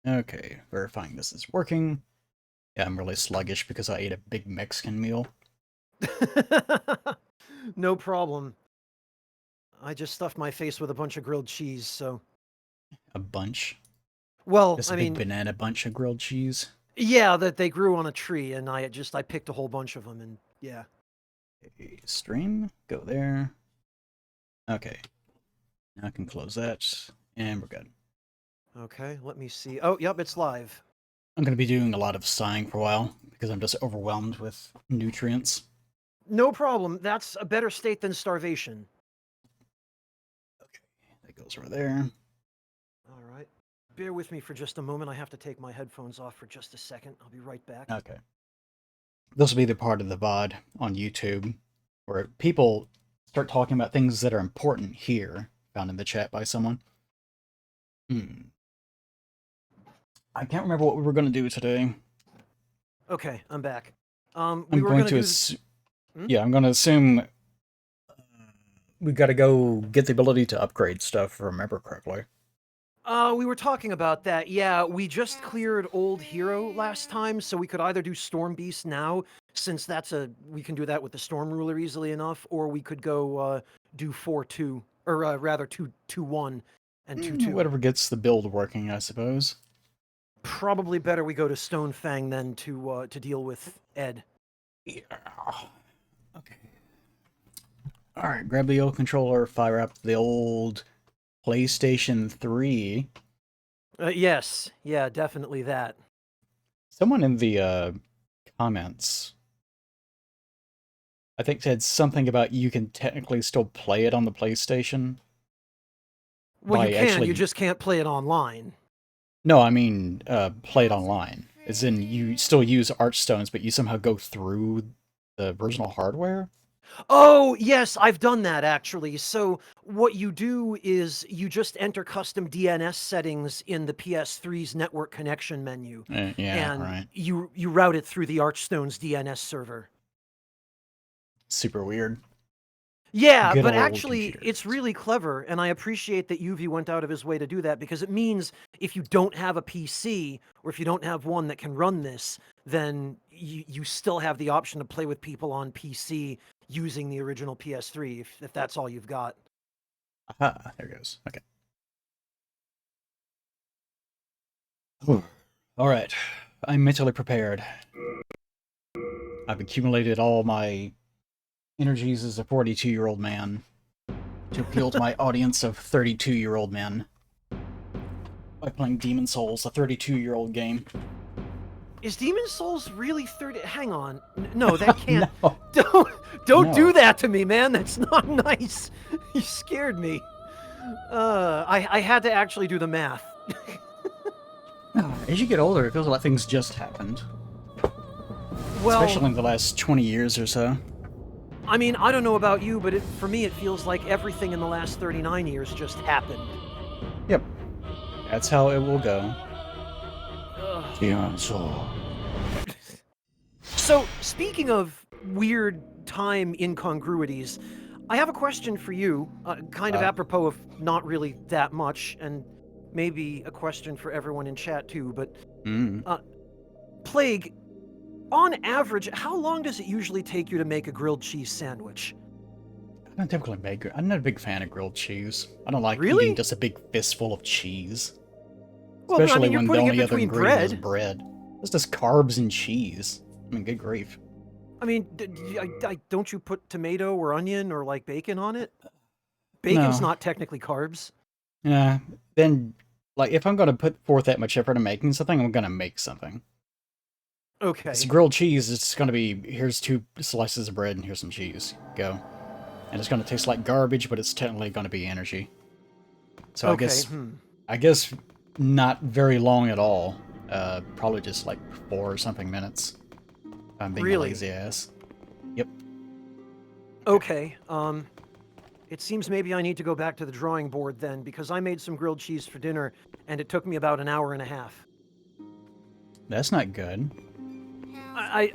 Okay, verifying this is working. Yeah, I'm really sluggish because I ate a big Mexican meal. No problem. I just stuffed my face with a bunch of grilled cheese, so. A bunch. Well, Just I a big mean, banana bunch of grilled cheese. yeah, that they grew on a tree, and I picked a whole bunch of them, and yeah. Okay, stream, go there. Okay, now I can close that, and we're good. Okay, let me see. Oh, yep, it's live. I'm going to be doing a lot of sighing for a while because I'm just overwhelmed with nutrients. No problem. That's a better state than starvation. Okay, that goes right there. All right. Bear with me for just a moment. I have to take my headphones off for just a second. I'll be right back. Okay. This will be the part of the VOD on YouTube where people start talking about things that are important here, found in the chat by someone. I can't remember what we were going to do today. Okay, I'm back. We I'm were going gonna to do. Hmm? yeah, I'm going to assume we got to go get the ability to upgrade stuff, if I remember correctly. We were talking about that. Yeah, we just cleared Old Hero last time, so we could either do Storm Beast now, since we can do that with the Storm Ruler easily enough, or we could go do 4-2, or rather 2-1 and 2-2. Whatever gets the build working, I suppose. Probably better we go to Stonefang than to deal with Ed. Yeah. Okay. All right, grab the old controller, fire up the old PlayStation 3. Yes, yeah, definitely that. Someone in the comments, I think, said something about you can technically still play it on the PlayStation Well, you by can, you actually. just can't play it online. No, I mean, play it online. As in, you still use Archstones, but you somehow go through the original hardware? Oh, yes, I've done that actually. So, what you do is you just enter custom DNS settings in the PS3's network connection menu, Yeah, and right. you route it through the Archstone's DNS server. Super weird. Yeah, Good but old actually, it's computers. really clever, and I appreciate that UV went out of his way to do that because it means if you don't have a PC or if you don't have one that can run this, then you still have the option to play with people on PC using the original PS3 if that's all you've got. Aha, there it goes. Okay. Whew. All right. I'm mentally prepared. I've accumulated all my energies as a 42-year-old man to appeal to my audience of 32-year-old men by playing Demon Souls, a 32-year-old game. Is Demon Souls really 30? Hang on. No, that can't. No, Don't do no. that to me, man. That's not nice. You scared me. I had to actually do the math. As you get older, it feels like things just happened. Well, Especially in the last 20 years or so. I mean, I don't know about you, but for me, it feels like everything in the last 39 years just happened. Yep. That's how it will go. Ugh. Demon Soul. So, speaking of weird time incongruities, I have a question for you, kind of apropos of not really that much, and maybe a question for everyone in chat too, but Mm. Plague, on average, how long does it usually take you to make a grilled cheese sandwich? I don't typically make. I'm not a big fan of grilled cheese. I don't like eating Really? just a big fistful of cheese. Well, but I Especially mean, you're when the putting it only other between ingredient is bread. bread. It's just carbs and cheese. I mean, good grief. I mean, don't you put tomato or onion or like bacon on it? Bacon's No. not technically carbs. Yeah. Then, like, if I'm gonna put forth that much effort in making something, I'm gonna make something. It's Okay. grilled cheese. It's gonna be here's 2 slices of bread and here's some cheese. Go. And it's gonna taste like garbage, but it's technically gonna be energy. So I Okay. guess, I guess not very long at all. Probably just like 4 or something minutes. I'm being a Really? lazy ass. Yep. Okay. It seems maybe I need to go back to the drawing board then, because I made some grilled cheese for dinner, and it took me about an hour and a half. That's not good. I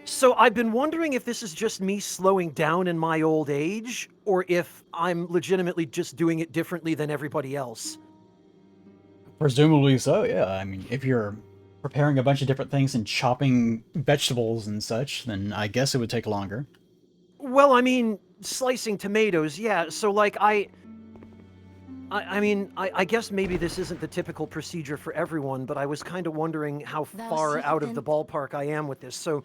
so I've been wondering if this is just me slowing down in my old age, or if I'm legitimately just doing it differently than everybody else. Presumably so, yeah. I mean, if you're preparing a bunch of different things and chopping vegetables and such, then I guess it would take longer. Well, I mean, slicing tomatoes, yeah. So, like, I mean, I guess maybe this isn't the typical procedure for everyone, but I was kind of wondering how far out of the ballpark I am with this. So,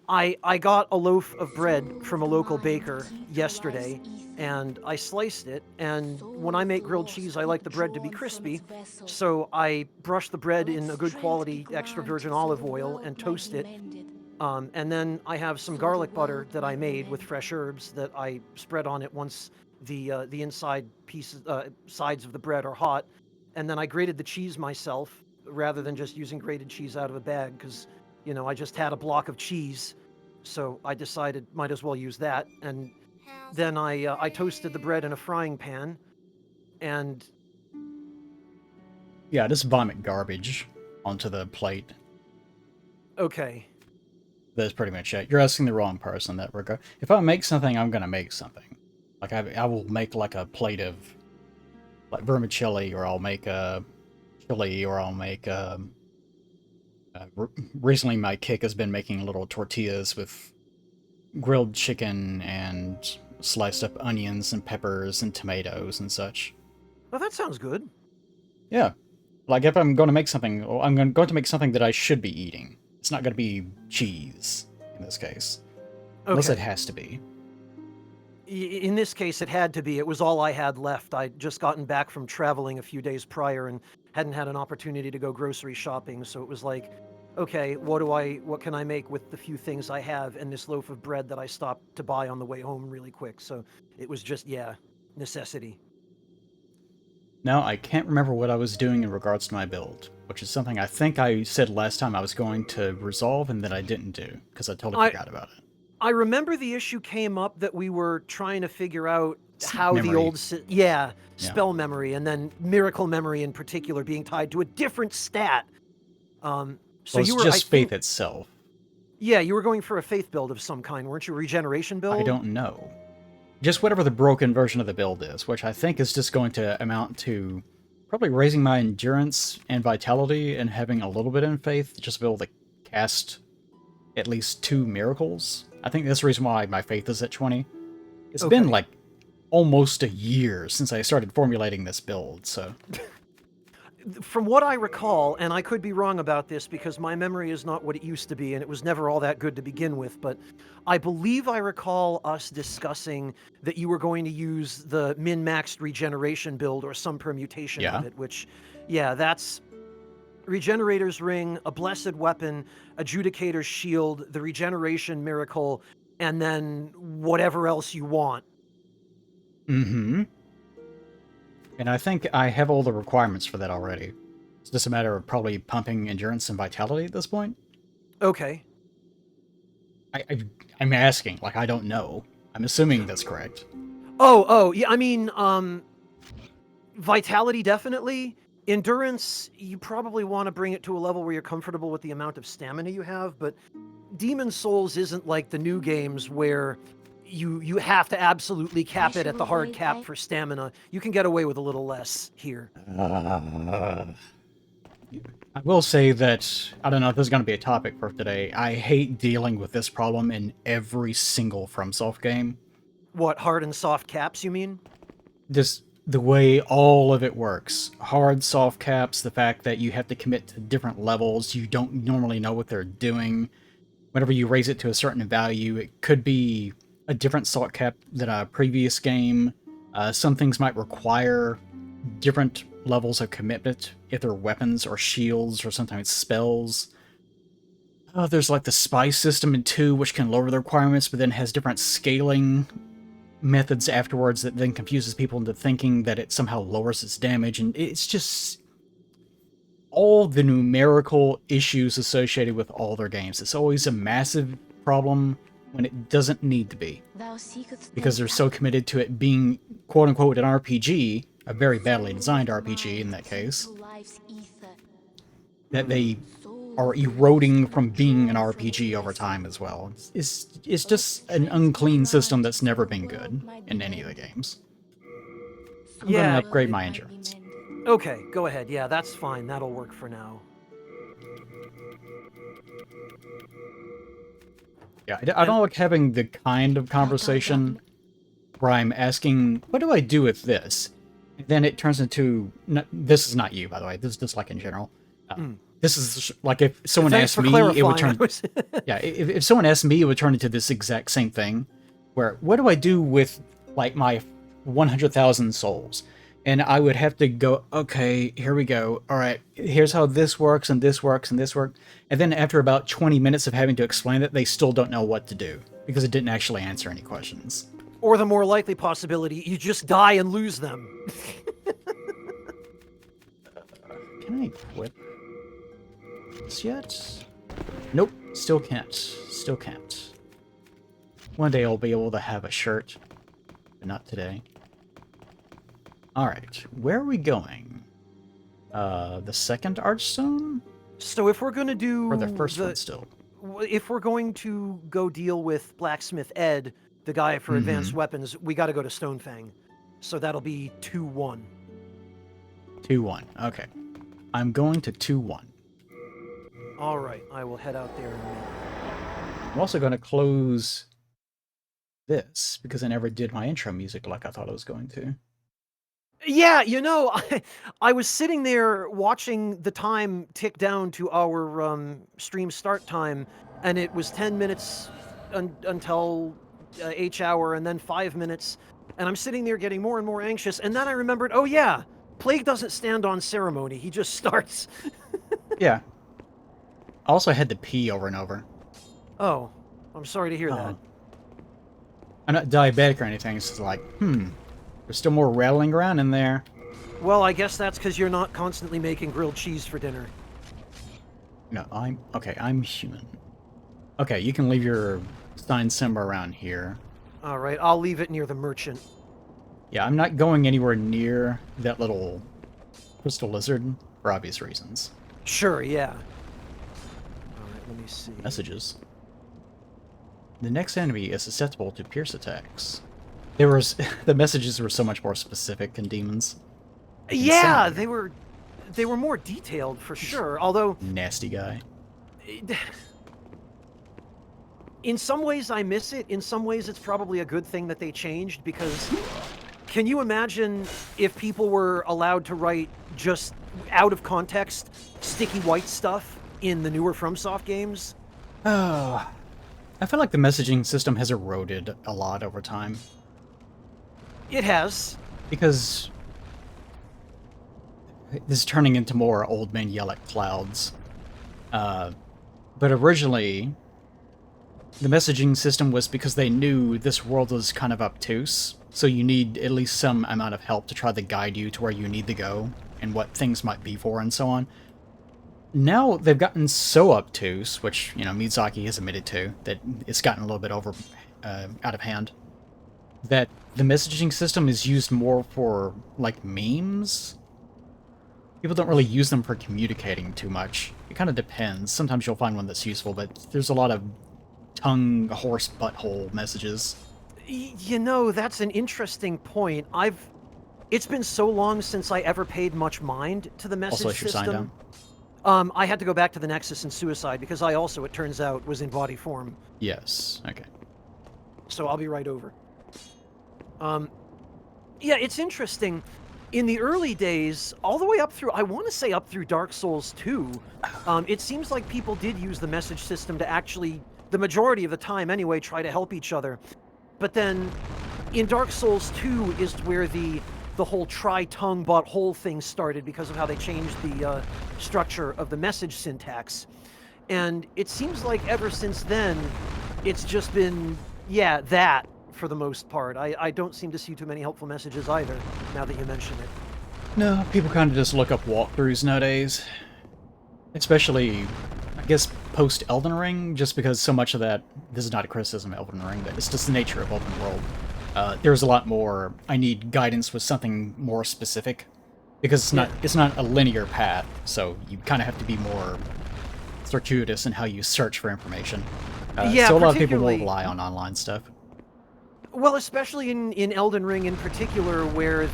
I got a loaf of bread from a local baker yesterday, and I sliced it. And when I make grilled cheese, I like the bread to be crispy. So I brush the bread in a good quality extra virgin olive oil and toast it. And then I have some garlic butter that I made with fresh herbs that I spread on it once the inside pieces sides of the bread are hot. And then I grated the cheese myself rather than just using grated cheese out of a bag because I just had a block of cheese, so I decided might as well use that. And then I toasted the bread in a frying pan, and Yeah, just vomit garbage onto the plate. okay, That's pretty much it. You're asking the wrong person in that regard. If I make something, I'm gonna make something. Like I will make like a plate of like vermicelli, or I'll make a chili, or I'll make recently my kick has been making little tortillas with grilled chicken and sliced up onions and peppers and tomatoes and such. well that sounds good. Yeah. Like if I'm going to make something, well, going to make something that I should be eating. It's not going to be cheese in this case. Unless it Okay. has to be. In this case, it had to be. It was all I had left. I'd just gotten back from traveling a few days prior and hadn't had an opportunity to go grocery shopping. So it was like, okay, what can I make with the few things I have and this loaf of bread that I stopped to buy on the way home really quick. So it was just, yeah, necessity. Now, I can't remember what I was doing in regards to my build, which is something I think I said last time I was going to resolve and that I didn't do, because I totally I forgot about it. I remember the issue came up that we were trying to figure out how the Memory. old, Yeah. spell memory and then miracle memory in particular being tied to a different stat. So Well, it's you were, I just faith think, itself. yeah, you were going for a faith build of some kind, weren't you? Regeneration build? I don't know. Just whatever the broken version of the build is, which I think is just going to amount to probably raising my endurance and vitality and having a little bit in faith just to be able to cast at least 2 miracles. I think that's the reason why my faith is at 20. It's been Okay. like almost a year since I started formulating this build, so From what I recall, and I could be wrong about this because my memory is not what it used to be and it was never all that good to begin with, but I believe I recall us discussing that you were going to use the min-maxed regeneration build or some permutation yeah. of it, which, yeah, that's Regenerator's Ring, a Blessed Weapon, Adjudicator's Shield, the Regeneration Miracle, and then whatever else you want. Mm-hmm. And I think I have all the requirements for that already. It's just a matter of probably pumping endurance and vitality at this point. Okay. I'm asking, like I don't know. I'm assuming that's correct. Oh, yeah, I mean, vitality definitely. Endurance, you probably want to bring it to a level where you're comfortable with the amount of stamina you have, but Demon Souls isn't like the new games where you have to absolutely cap it at the hard cap for stamina. You can get away with a little less here. I will say that, I don't know if this is going to be a topic for today, I hate dealing with this problem in every single FromSoft game. What, hard and soft caps, you mean? Just the way all of it works. Hard, soft caps, the fact that you have to commit to different levels, you don't normally know what they're doing. Whenever you raise it to a certain value, it could be a different salt cap than a previous game. Some things might require different levels of commitment, if they're weapons or shields or sometimes spells. There's like the spice system in 2, which can lower the requirements, but then has different scaling methods afterwards that then confuses people into thinking that it somehow lowers its damage, and it's just all the numerical issues associated with all their games. It's always a massive problem when it doesn't need to be, because they're so committed to it being quote-unquote an RPG, a very badly designed RPG in that case, that they are eroding from being an RPG over time as well. It's just an unclean system that's never been good in any of the games. I'm gonna upgrade my endurance. Okay, go ahead. Yeah, that's fine. That'll work for now. Yeah, I don't like having the kind of conversation where I'm asking, what do I do with this? And then it turns into, this is not you, by the way, this is just like in general. This is like if someone Thanks asked for me, clarifying. it would turn, I was- yeah, if someone asked me, it would turn into this exact same thing, where, what do I do with, like, my 100,000 souls? And I would have to go, okay, here we go. All right, here's how this works, and this works, and this works. And then after about 20 minutes of having to explain it, they still don't know what to do, because it didn't actually answer any questions. Or the more likely possibility, you just die and lose them. Can I equip this yet? Nope, still can't. Still can't. One day I'll be able to have a shirt, but not today. Alright, where are we going? The second Archstone? So if we're going to do... Or the first one still? If we're going to go deal with Blacksmith Ed, the guy for advanced weapons, we got to go to Stonefang. So that'll be 2-1. 2-1, okay. I'm going to 2-1. All right, I will head out there in a minute. I'm also going to close this, because I never did my intro music like I thought I was going to. Yeah, you know, I was sitting there watching the time tick down to our stream start time, and it was 10 minutes until H hour, and then 5 minutes, and I'm sitting there getting more and more anxious, and then I remembered, oh yeah, Plague doesn't stand on ceremony, he just starts. Yeah. I also had to pee over and over. Oh, I'm sorry to hear that. I'm not diabetic or anything, it's just like, there's still more rattling around in there. Well, I guess that's because you're not constantly making grilled cheese for dinner. No, I'm human. Okay, you can leave your Stein Simba around here. All right, I'll leave it near the merchant. Yeah, I'm not going anywhere near that little crystal lizard for obvious reasons. Sure, yeah. All right, let me see. Messages. The next enemy is susceptible to pierce attacks. The messages were so much more specific in Demons. Yeah, Insane. they were more detailed for sure. Although Nasty guy. in some ways I miss it. In some ways it's probably a good thing that they changed, because can you imagine if people were allowed to write just out of context sticky white stuff in the newer FromSoft games? Oh, I feel like the messaging system has eroded a lot over time. It has. Because this is turning into more old men yell at clouds. But originally, the messaging system was because they knew this world was kind of obtuse, so you need at least some amount of help to try to guide you to where you need to go, and what things might be for, and so on. Now they've gotten so obtuse, which, you know, Miyazaki has admitted to, that it's gotten a little bit out of hand, that the messaging system is used more for, like, memes. People don't really use them for communicating too much. It kind of depends. Sometimes you'll find one that's useful, but there's a lot of tongue, horse, butthole messages. You know, that's an interesting point. It's been so long since I ever paid much mind to the message Also, your sign system. down. I had to go back to the Nexus and Suicide because I also, it turns out, was in body form. Yes, okay. So I'll be right over. Yeah, it's interesting. In the early days, all the way up through, I want to say up through Dark Souls 2, it seems like people did use the message system to actually, the majority of the time anyway, try to help each other. But then, in Dark Souls 2 is where the whole try-tongue but whole thing started because of how they changed the structure of the message syntax. And it seems like ever since then, it's just been, yeah, that for the most part. I don't seem to see too many helpful messages either, now that you mention it. No, people kind of just look up walkthroughs nowadays. Especially, I guess, post-Elden Ring, just because so much of that, this is not a criticism of Elden Ring, but it's just the nature of open world. There's a lot more, I need guidance with something more specific, because it's not a linear path, so you kind of have to be more circuitous in how you search for information. Yeah, so a lot of people will rely on online stuff. Well, especially in Elden Ring in particular, where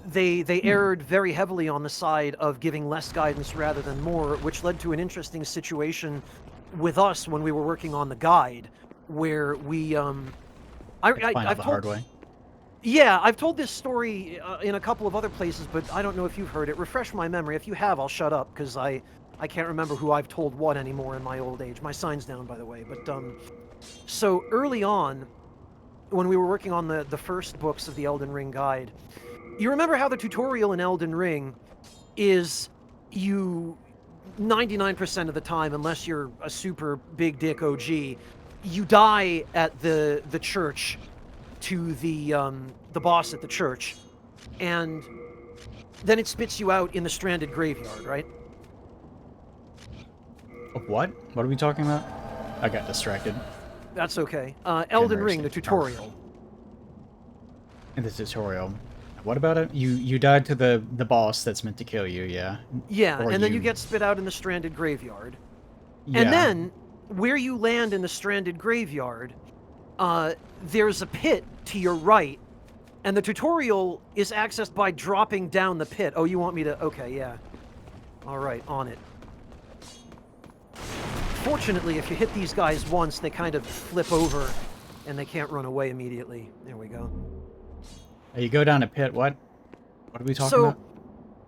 they erred very heavily on the side of giving less guidance rather than more, which led to an interesting situation with us when we were working on the guide, where we Find out the hard way. Yeah, I've told this story in a couple of other places, but I don't know if you've heard it. Refresh my memory. If you have, I'll shut up, because I can't remember who I've told what anymore in my old age. My sign's down, by the way. But so early on, when we were working on the first books of the Elden Ring guide, you remember how the tutorial in Elden Ring is you 99% of the time, unless you're a super big dick OG, you die at the church to the boss at the church, and then it spits you out in the stranded graveyard, right? What? What are we talking about? I got distracted. That's okay. Elden Ring, the tutorial. In the tutorial. What about it? You died to the boss that's meant to kill you, yeah? Yeah, Or and then you get spit out in the stranded graveyard. Yeah. And then, where you land in the stranded graveyard, there's a pit to your right, and the tutorial is accessed by dropping down the pit. Oh, you want me to... Okay, yeah. Alright, on it. Fortunately, if you hit these guys once, they kind of flip over, and they can't run away immediately. There we go. You go down a pit, what? What are we talking about?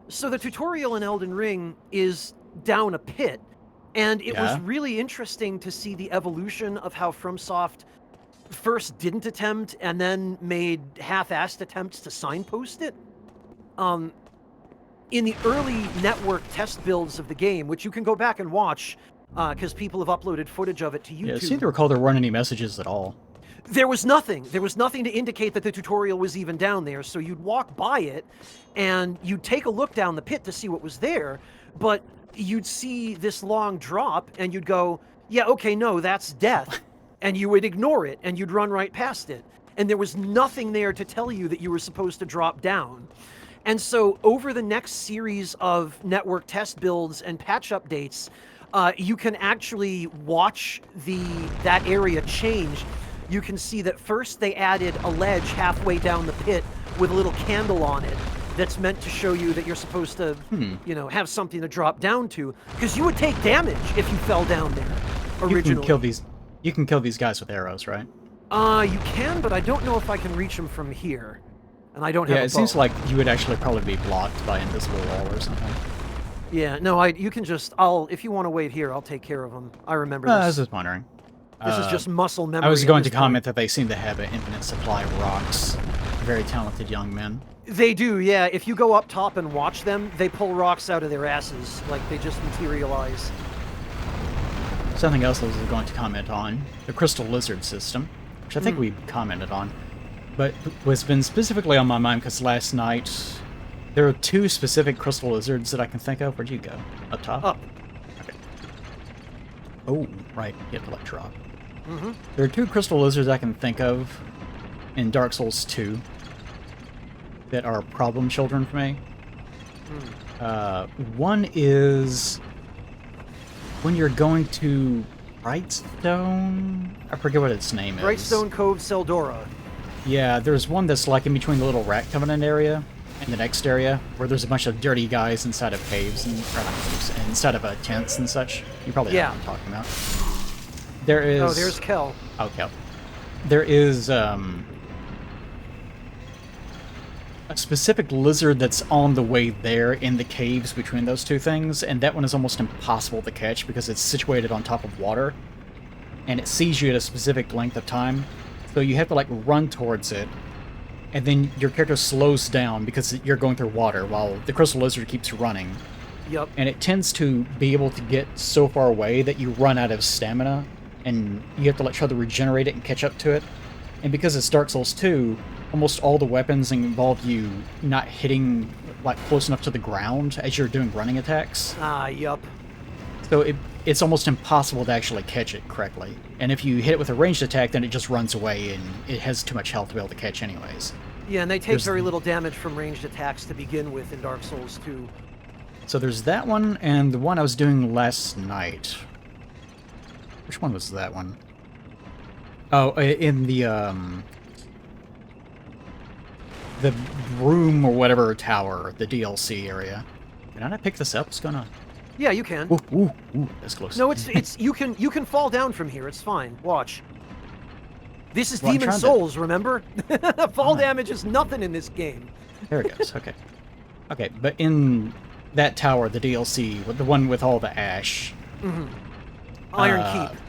So the tutorial in Elden Ring is down a pit, and it was really interesting to see the evolution of how FromSoft first didn't attempt and then made half-assed attempts to signpost it. In the early network test builds of the game, which you can go back and watch, because people have uploaded footage of it to YouTube. Yeah, I seem to recall there weren't any messages at all. There was nothing. There was nothing to indicate that the tutorial was even down there, so you'd walk by it, and you'd take a look down the pit to see what was there, but you'd see this long drop, and you'd go, yeah, okay, no, that's death. And you would ignore it, and you'd run right past it. And there was nothing there to tell you that you were supposed to drop down. And so over the next series of network test builds and patch updates, you can actually watch that area change. You can see that first they added a ledge halfway down the pit with a little candle on it that's meant to show you that you're supposed to, you know, have something to drop down to, because you would take damage if you fell down there originally. You can kill these guys with arrows, right? You can, but I don't know if I can reach them from here. And I don't have a bow. Yeah, it seems like you would actually probably be blocked by invisible wall or something. Yeah, no, you can just, if you want to wait here, I'll take care of them. I remember this. I was just wondering. This is just muscle memory. I was going to comment that they seem to have an infinite supply of rocks. Very talented young men. They do, yeah. If you go up top and watch them, they pull rocks out of their asses. Like, they just materialize. Something else I was going to comment on, the Crystal Lizard system, which I think we commented on, but was been specifically on my mind because last night there are two specific Crystal Lizards that I can think of. Where'd you go? Up top? Up. Okay. Oh, right. You have to let drop. There are two Crystal Lizards I can think of in Dark Souls 2 that are problem children for me. One is when you're going to Brightstone? I forget what its name is. Brightstone Cove, Seldora. Yeah, there's one that's like in between the little Rat Covenant area and the next area, where there's a bunch of dirty guys inside of caves, and inside of tents and such. You probably know what I'm talking about. There is... Oh, there's Kel. Oh, Kel. There is, a specific lizard that's on the way there in the caves between those two things, and that one is almost impossible to catch because it's situated on top of water, and it sees you at a specific length of time, so you have to, like, run towards it, and then your character slows down because you're going through water while the crystal lizard keeps running. Yep. And it tends to be able to get so far away that you run out of stamina, and you have to, like, try to regenerate it and catch up to it. And because it's Dark Souls 2, almost all the weapons involve you not hitting, like, close enough to the ground as you're doing running attacks. Yup. So it's almost impossible to actually catch it correctly. And if you hit it with a ranged attack, then it just runs away, and it has too much health to be able to catch anyways. Yeah, and they take very little damage from ranged attacks to begin with in Dark Souls 2. So there's that one, and the one I was doing last night. Which one was that one? Oh, in the, the room or whatever tower, the DLC area. Can I not pick this up? What's going on? Yeah, you can. Ooh, that's close. No, it's you can fall down from here. It's fine. Watch. This is Well, Demon Souls, remember? Fall damage is nothing in this game. There it goes. Okay. Okay, but in that tower, the DLC, the one with all the ash. Iron Keep.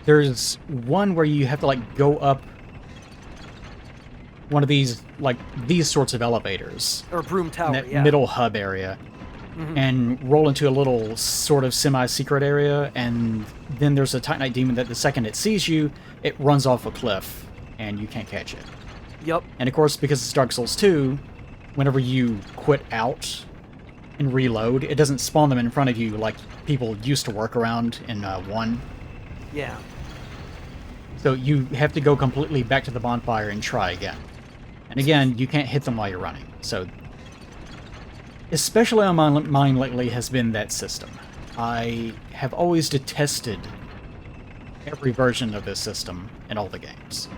There's one where you have to like go up one of these these sorts of elevators. Or Broom Tower, in that middle hub area. And roll into a little sort of semi-secret area, and then there's a Titanite demon that the second it sees you, it runs off a cliff, and you can't catch it. Yep. And of course, because it's Dark Souls 2, whenever you quit out and reload, it doesn't spawn them in front of you like people used to work around in 1. Yeah. So you have to go completely back to the bonfire and try again. And again, you can't hit them while you're running. So, especially on mine lately has been that system. I have always detested every version of this system in all the games.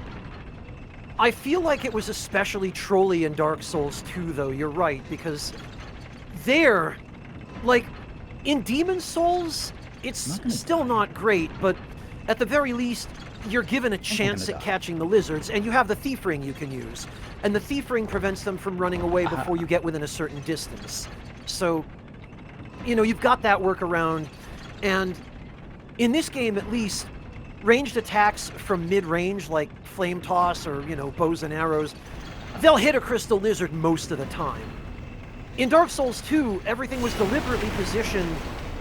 I feel like it was especially trolly in Dark Souls 2, though. You're right, because there, like, in Demon Souls, it's still not great, but at the very least, you're given a chance at catching the lizards, and you have the thief ring you can use. And the thief ring prevents them from running away before you get within a certain distance. So, you know, you've got that workaround, and in this game, at least, ranged attacks from mid-range, like flame toss or, you know, bows and arrows, they'll hit a crystal lizard most of the time. In Dark Souls 2, everything was deliberately positioned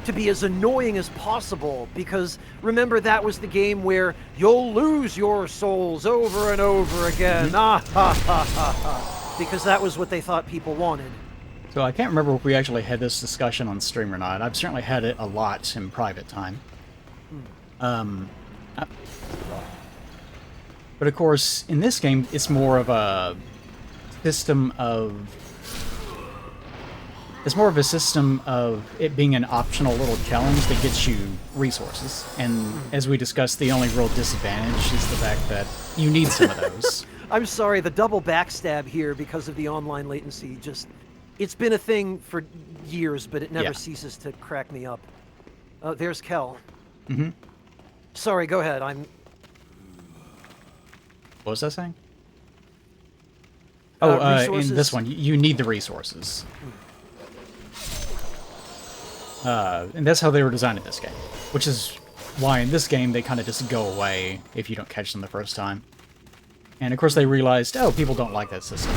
to be as annoying as possible, because remember, that was the game where you'll lose your souls over and over again. Because that was what they thought people wanted. So I can't remember if we actually had this discussion on stream or not. I've certainly had it a lot in private time. But of course, in this game, it's more of a system of... It's more of a system of it being an optional little challenge that gets you resources. And as we discussed, the only real disadvantage is the fact that you need some of those. I'm sorry, the double backstab here because of the online latency just... It's been a thing for years, but it never ceases to crack me up. There's Kel. Sorry, go ahead. What was that saying? In this one, you need the resources. And that's how they were designed in this game. Which is why in this game they kind of just go away if you don't catch them the first time. And of course they realized, oh, people don't like that system.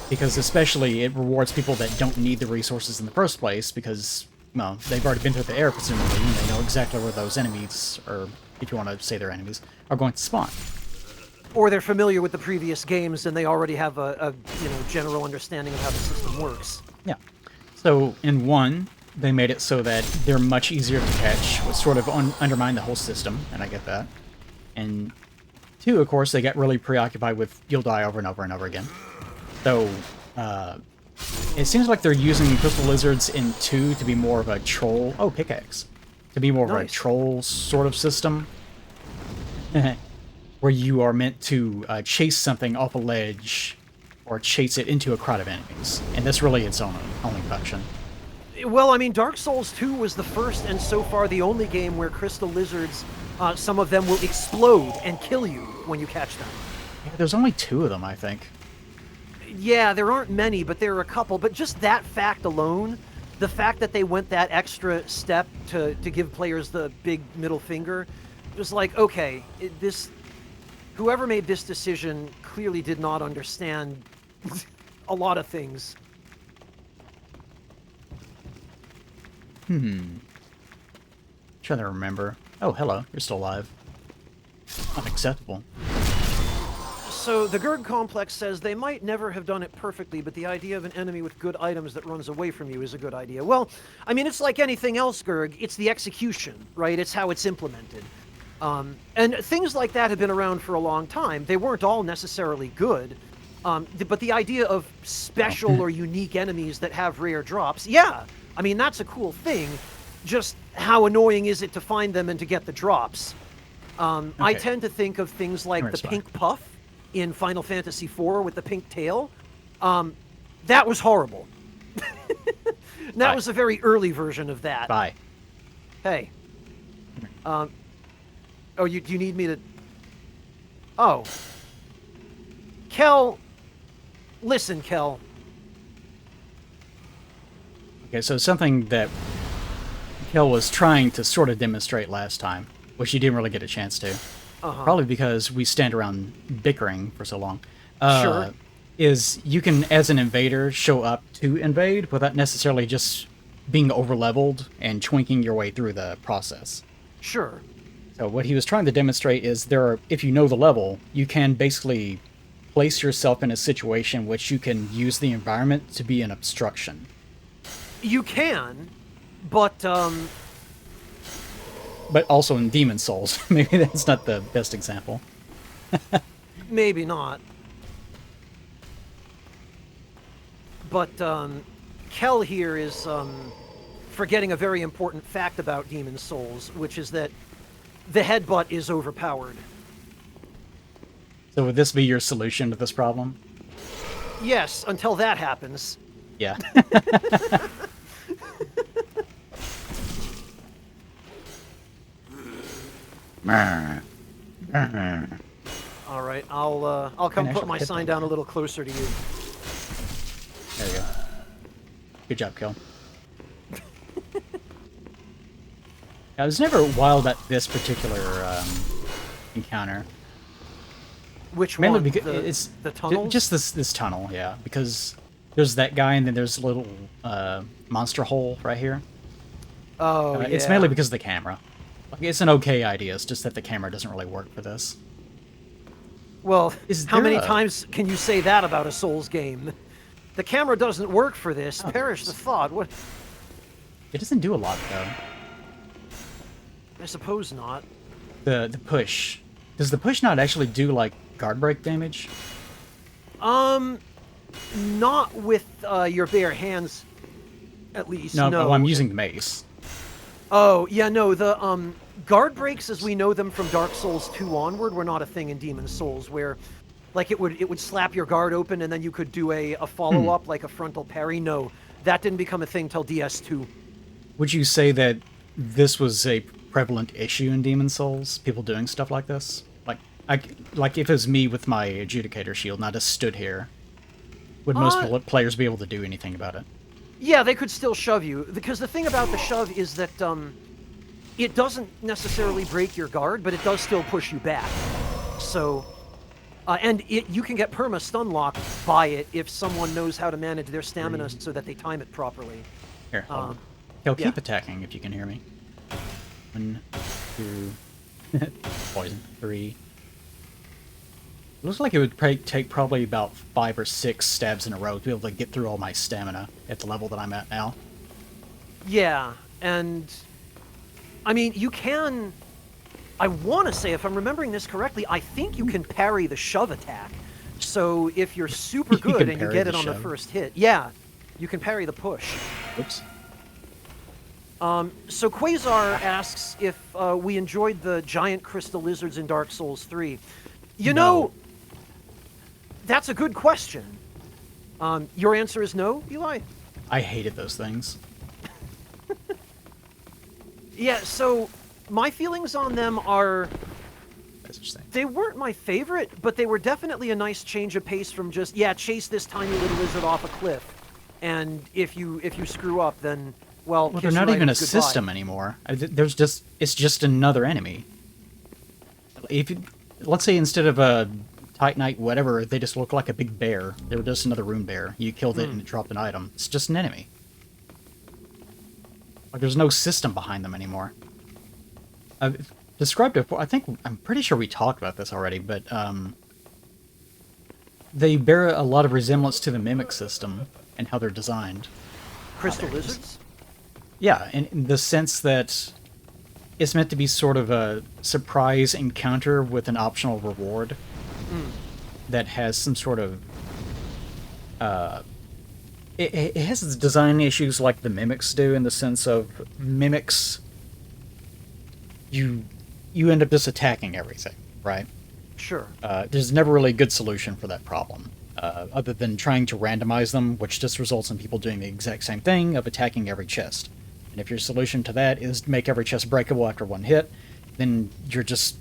Because especially it rewards people that don't need the resources in the first place, because, well, they've already been through the air, presumably, and they know exactly where those enemies, or if you want to say they're enemies, are going to spawn. Or they're familiar with the previous games and they already have a you know, general understanding of how the system works. Yeah. So in 1, they made it so that they're much easier to catch, which sort of undermined the whole system, and I get that. And 2, of course, they got really preoccupied with you'll die over and over and over again. So, it seems like they're using crystal lizards in 2 to be more of a troll... Oh, pickaxe. To be more of a troll sort of system. Where you are meant to chase something off a ledge, or chase it into a crowd of enemies. And that's really its only function. Well, I mean, Dark Souls 2 was the first and so far the only game where crystal lizards, some of them will explode and kill you when you catch them. Yeah, there's only 2 of them, I think. Yeah, there aren't many, but there are a couple. But just that fact alone, the fact that they went that extra step to give players the big middle finger, was like, okay, whoever made this decision clearly did not understand a lot of things. Trying to remember. Oh, hello. You're still alive. Unacceptable. So the Gurg Complex says they might never have done it perfectly, but the idea of an enemy with good items that runs away from you is a good idea. Well, I mean, it's like anything else, Gurg. It's the execution, right? It's how it's implemented. And things like that have been around for a long time. They weren't all necessarily good. But the idea of special or unique enemies that have rare drops, yeah, I mean, that's a cool thing. Just how annoying is it to find them and to get the drops? I tend to think of things like the pink puff in Final Fantasy IV with the pink tail. That was horrible. That Bye. was a very early version of that. Bye. Hey. Oh, you need me to... Oh. Kel... Listen, Kel. Okay, so something that Kel was trying to sort of demonstrate last time, which you didn't really get a chance to. Probably because we stand around bickering for so long. Sure. Is you can, as an invader, show up to invade without necessarily just being overleveled and twinking your way through the process. Sure. So what he was trying to demonstrate is if you know the level, you can basically place yourself in a situation which you can use the environment to be an obstruction. You can, but also in Demon Souls, maybe that's not the best example. maybe not. But Kel here is forgetting a very important fact about Demon Souls, which is that the headbutt is overpowered. So would this be your solution to this problem? Yes, until that happens. Yeah. All right, I'll come put my sign down a little closer to you. There you go. Good job, Kel. I was never wild at this particular encounter. Which Mainly one? because the tunnel? Just this tunnel, yeah. Because there's that guy, and then there's a little monster hole right here. Oh, yeah. It's mainly because of the camera. Like, it's an okay idea. It's just that the camera doesn't really work for this. Well, how many there times can you say that about a Souls game? The camera doesn't work for this. Oh, Perish the thought. What? It doesn't do a lot, though. I suppose not. The push. Does the push not actually do, like, guard break damage? Not with your bare hands, at least. No, No. oh, I'm using the mace. Oh, yeah, no, the guard breaks as we know them from Dark Souls 2 onward were not a thing in Demon Souls, where like it would slap your guard open and then you could do a follow-up like a frontal parry. No, that didn't become a thing till DS2. Would you say that this was a prevalent issue in Demon Souls? People doing stuff like this? Like if it was me with my Adjudicator shield and I just stood here, would most players be able to do anything about it? Yeah, they could still shove you, because the thing about the shove is that it doesn't necessarily break your guard, but it does still push you back. So, and you can get perma-stun locked by it if someone knows how to manage their stamina so that they time it properly. Here, he'll keep attacking if you can hear me. 1, 2, poison, 3. It looks like it would take probably about 5 or 6 stabs in a row to be able to get through all my stamina at the level that I'm at now. Yeah, and I mean, you can... I want to say, if I'm remembering this correctly, I think you can parry the shove attack. So if you're super good and you get it on the first hit, yeah, you can parry the push. Oops. So Quasar asks if we enjoyed the giant crystal lizards in Dark Souls 3. You know, that's a good question. Your answer is no, Eli? I hated those things. Yeah, so my feelings on them are... That's interesting. They weren't my favorite, but they were definitely a nice change of pace from just, chase this tiny little lizard off a cliff. And if you screw up, then, well they're not even a system anymore. It's just another enemy. Let's say instead of a Titanite, whatever, they just look like a big bear. They were just another rune bear. You killed it and it dropped an item. It's just an enemy. Like, there's no system behind them anymore. I've described it before. I'm pretty sure we talked about this already, but they bear a lot of resemblance to the Mimic system and how they're designed. Crystal lizards? Yeah, in the sense that it's meant to be sort of a surprise encounter with an optional reward that has some sort of... It has its design issues like the Mimics do, in the sense of Mimics... You end up just attacking everything, right? Sure. There's never really a good solution for that problem. other than trying to randomize them, which just results in people doing the exact same thing of attacking every chest. And if your solution to that is to make every chest breakable after one hit, then you're just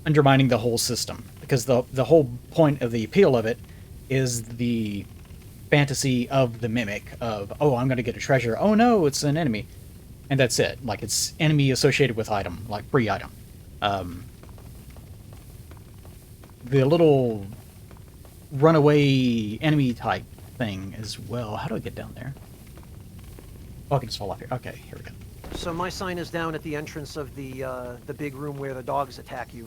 undermining the whole system. Because the whole point of the appeal of it is the fantasy of the mimic of, oh, I'm going to get a treasure. Oh no, it's an enemy. And that's it. Like, it's enemy associated with item, like free item. The little runaway enemy type thing as well. How do I get down there? Oh, I can just fall off here. Okay, here we go. So my sign is down at the entrance of the big room where the dogs attack you.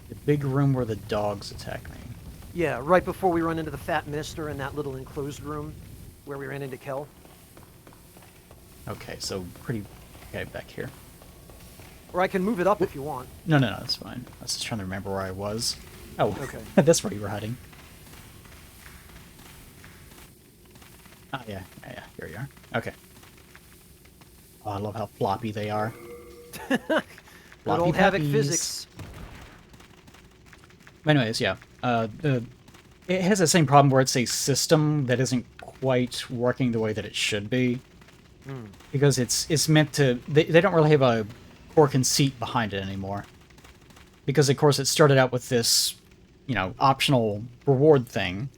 The big room where the dogs attack me. Yeah, right before we run into the Fat Minister in that little enclosed room where we ran into Kel. Okay, so pretty... Okay, back here. Or I can move it up if you want. No, that's fine. I was just trying to remember where I was. Oh, okay. That's where you were hiding. Ah, yeah, here you are. Okay. Oh, I love how floppy they are. Good old Havoc physics. Anyways, yeah. It has the same problem where it's a system that isn't quite working the way that it should be. Because it's meant to... They don't really have a core conceit behind it anymore. Because, of course, it started out with this, optional reward thing.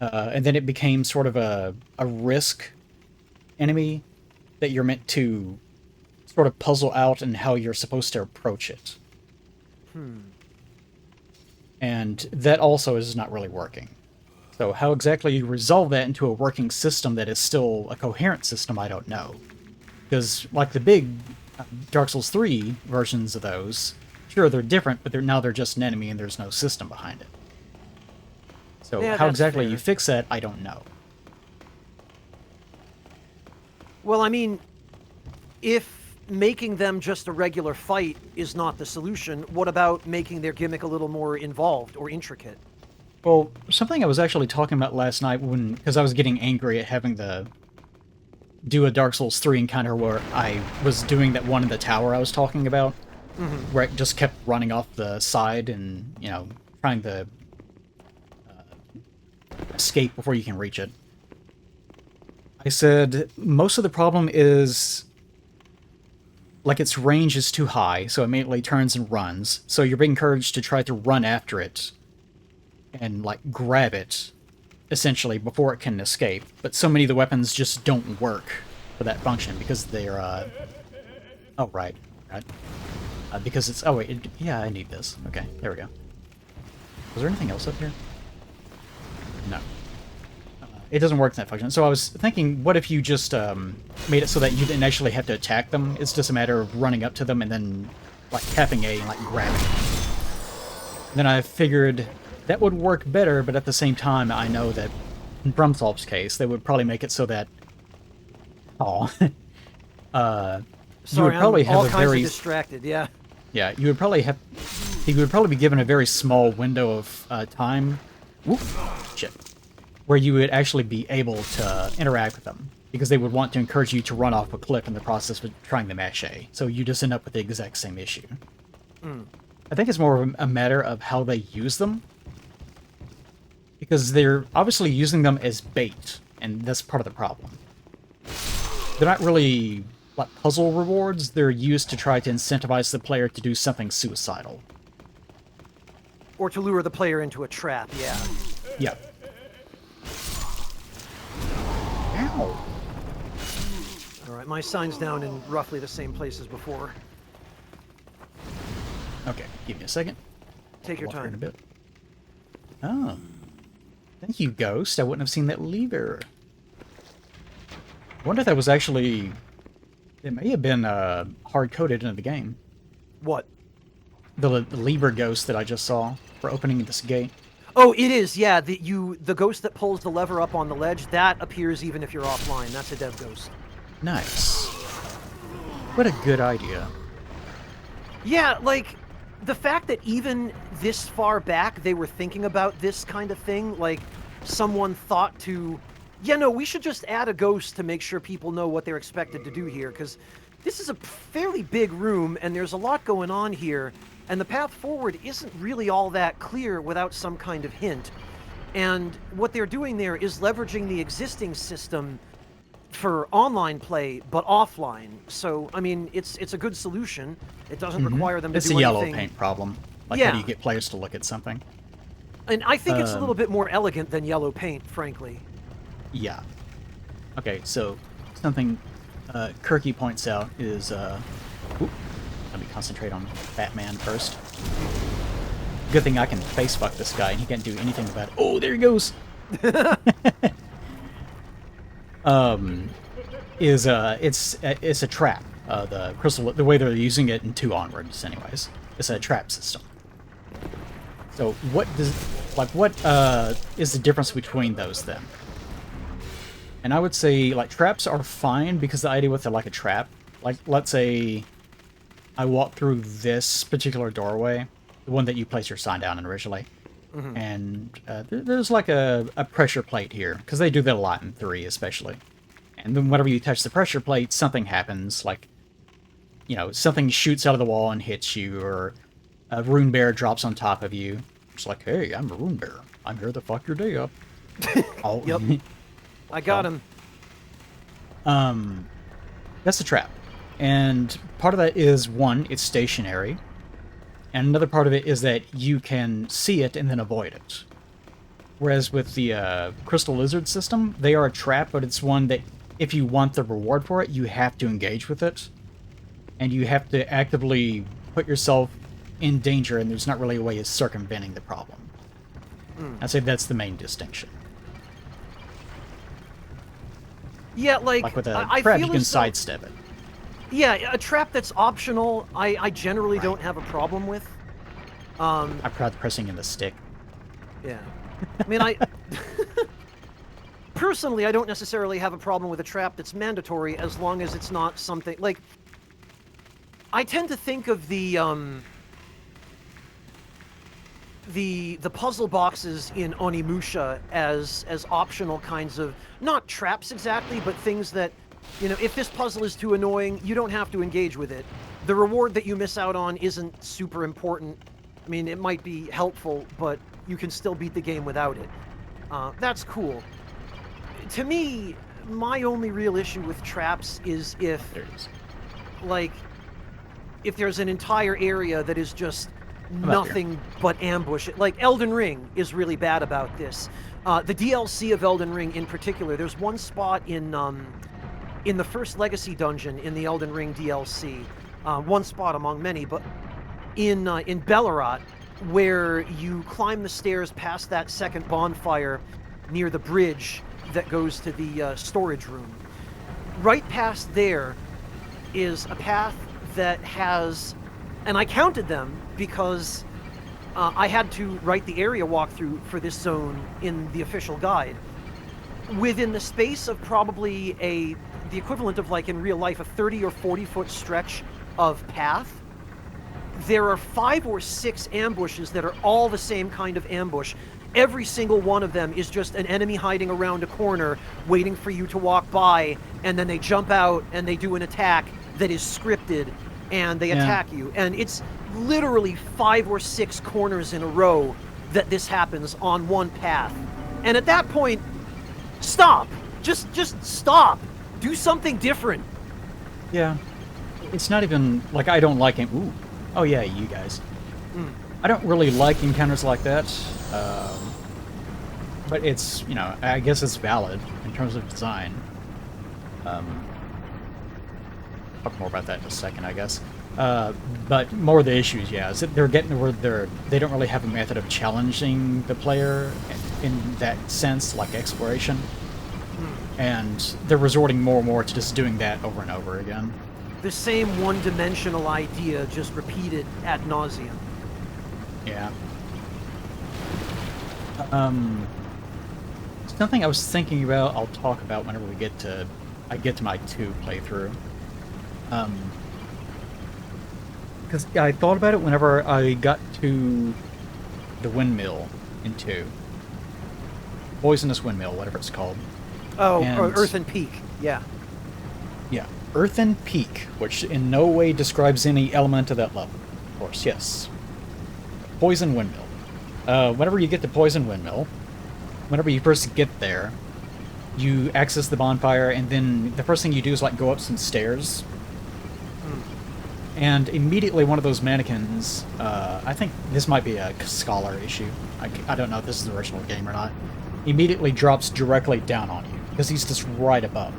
And then it became sort of a risk enemy that you're meant to sort of puzzle out and how you're supposed to approach it. And that also is not really working. So how exactly you resolve that into a working system that is still a coherent system, I don't know. Because, like the big Dark Souls 3 versions of those, sure, they're different, but now they're just an enemy and there's no system behind it. So yeah, how exactly fair. you fix that, I don't know. Well, I mean, if making them just a regular fight is not the solution, what about making their gimmick a little more involved or intricate? Well, something I was actually talking about last night because I was getting angry at having to do a Dark Souls 3 encounter where I was doing that one in the tower I was talking about, where it just kept running off the side and, trying to escape before you can reach it. I said most of the problem is like its range is too high, so it immediately turns and runs. So you're being encouraged to try to run after it and like grab it essentially before it can escape. But so many of the weapons just don't work for that function because they're oh right. Because it's yeah, I need this. Okay, there we go. Was there anything else up here? No. It doesn't work in that function. So I was thinking, what if you just made it so that you didn't actually have to attack them? It's just a matter of running up to them and then like tapping A and like grabbing. Then I figured that would work better, but at the same time, I know that in FromSoft's case, they would probably make it so that Sorry, you would probably have all a kinds very of distracted. Yeah. Yeah, you would probably be given a very small window of time. Whoop, shit. Where you would actually be able to interact with them, because they would want to encourage you to run off a cliff in the process of trying the mash A. So you just end up with the exact same issue. I think it's more of a matter of how they use them, because they're obviously using them as bait, and that's part of the problem. They're not really like puzzle rewards, they're used to try to incentivize the player to do something suicidal. Or to lure the player into a trap, yeah. Yeah. Ow. Alright, my sign's down in roughly the same place as before. Okay, give me a second. Take your Walk here in a time. bit. Oh. Thank you, Ghost. I wouldn't have seen that lever. I wonder if that was actually... It may have been hard-coded into the game. What? The lever ghost that I just saw for opening this gate. Oh, it is, yeah. The ghost that pulls the lever up on the ledge, that appears even if you're offline. That's a dev ghost. Nice. What a good idea. Yeah, like, the fact that even this far back they were thinking about this kind of thing, like, someone thought to... Yeah, no, we should just add a ghost to make sure people know what they're expected to do here, because this is a fairly big room, and there's a lot going on here, And the path forward isn't really all that clear without some kind of hint. And what they're doing there is leveraging the existing system for online play, but offline. So, I mean, it's a good solution. It doesn't require them to It's do a yellow anything. paint problem. Like, Yeah. how do you get players to look at something? And I think it's a little bit more elegant than yellow paint, frankly. Yeah. Okay, so something Kirky points out is... Oop, let me concentrate on Batman first. Good thing I can face fuck this guy and he can't do anything about it. Oh, there he goes! It's a trap. The crystal, the way they're using it in 2 onwards, anyways. It's a trap system. So what is the difference between those then? And I would say, like, traps are fine because the idea with it, like a trap, like, let's say I walk through this particular doorway, the one that you place your sign down in originally, and there's like a pressure plate here, because they do that a lot in 3 especially. And then whenever you touch the pressure plate, something happens, like, you know, something shoots out of the wall and hits you, or a rune bear drops on top of you. It's like, hey, I'm a rune bear. I'm here to fuck your day up. Oh. Yep. I got him. That's the trap. And part of that is, one, it's stationary. And another part of it is that you can see it and then avoid it. Whereas with the Crystal Lizard system, they are a trap, but it's one that if you want the reward for it, you have to engage with it. And you have to actively put yourself in danger, and there's not really a way of circumventing the problem. I'd say that's the main distinction. Yeah, like Like with a I trap, feel you can as though- sidestep it. Yeah, a trap that's optional, I generally don't have a problem with. I'm proud pressing in the stick. Yeah. I mean, personally, I don't necessarily have a problem with a trap that's mandatory as long as it's not something... Like, I tend to think of the puzzle boxes in Onimusha as optional kinds of... Not traps exactly, but things that, you know, if this puzzle is too annoying, you don't have to engage with it. The reward that you miss out on isn't super important. I mean, it might be helpful, but you can still beat the game without it. That's cool. To me, my only real issue with traps is if, There it is. like, if there's an entire area that is just nothing but ambush. Like, Elden Ring is really bad about this. The DLC of Elden Ring in particular, there's one spot in the first Legacy dungeon in the Elden Ring DLC, one spot among many, but in Bellerat, where you climb the stairs past that second bonfire near the bridge that goes to the storage room. Right past there is a path that has, and I counted them because I had to write the area walkthrough for this zone in the official guide. Within the space of probably the equivalent of, like, in real life, a 30 or 40 foot stretch of path, there are 5 or 6 ambushes that are all the same kind of ambush. Every single one of them is just an enemy hiding around a corner, waiting for you to walk by, and then they jump out and they do an attack that is scripted, and they attack you. And it's literally 5 or 6 corners in a row that this happens on one path. And at that point, stop! Just stop! Do something different! Yeah. It's not even, like, I don't like it. Ooh. Oh yeah, you guys. I don't really like encounters like that. But it's, you know, I guess it's valid in terms of design. Talk more about that in a second, I guess. But more of the issues, yeah, is that they're getting to where they don't really have a method of challenging the player in that sense, like exploration. And they're resorting more and more to just doing that over and over again. The same one-dimensional idea, just repeated ad nauseum. Yeah. Something I was thinking about, I'll talk about whenever I get to my 2 playthrough. Because I thought about it whenever I got to the windmill in 2. Poisonous Windmill, whatever it's called. Oh, And- Earthen Peak, yeah. Yeah, Earthen Peak, which in no way describes any element of that level. course, yes. Poison Windmill. Whenever you get to Poison Windmill, whenever you first get there, you access the bonfire, and then the first thing you do is, like, go up some stairs. And immediately one of those mannequins, I think this might be a scholar issue. I don't know if this is the original game or not. Immediately drops directly down on you, because he's just right above.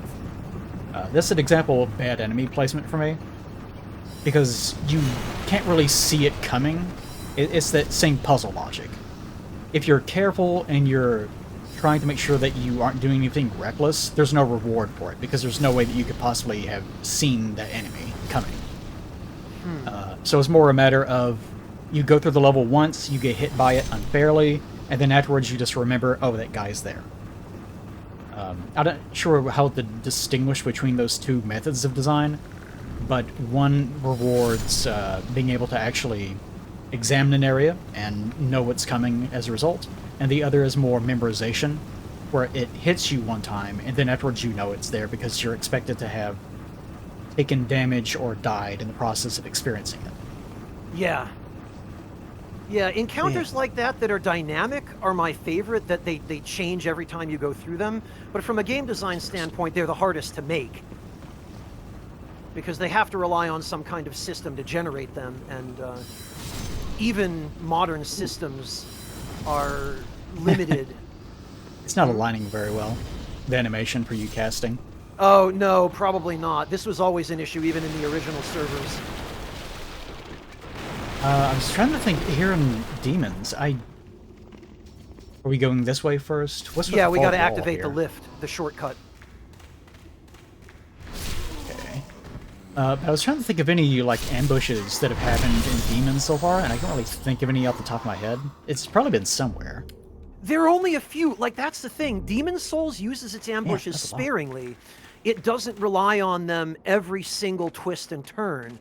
This is an example of bad enemy placement for me, because you can't really see it coming. It's that same puzzle logic. If you're careful and you're trying to make sure that you aren't doing anything reckless, there's no reward for it, because there's no way that you could possibly have seen that enemy coming. So it's more a matter of you go through the level once, you get hit by it unfairly, and then afterwards you just remember, oh, that guy's there. I'm not sure how to distinguish between those two methods of design, but one rewards being able to actually examine an area and know what's coming as a result, and the other is more memorization, where it hits you one time, and then afterwards you know it's there because you're expected to have taken damage or died in the process of experiencing it. Yeah. Yeah, encounters like that are dynamic are my favorite, that they change every time you go through them. But from a game design standpoint, they're the hardest to make, because they have to rely on some kind of system to generate them, and even modern systems are limited. It's not aligning very well, the animation for you casting. Oh, no, probably not. This was always an issue, even in the original servers. I was trying to think here in Demons. Are we going this way first? What's Yeah, we got gotta activate the lift, the shortcut. Okay. I was trying to think of any, like, ambushes that have happened in Demons so far, and I can't really think of any off the top of my head. It's probably been somewhere. There are only a few. Like, that's the thing. Demon's Souls uses its ambushes sparingly. It doesn't rely on them every single twist and turn.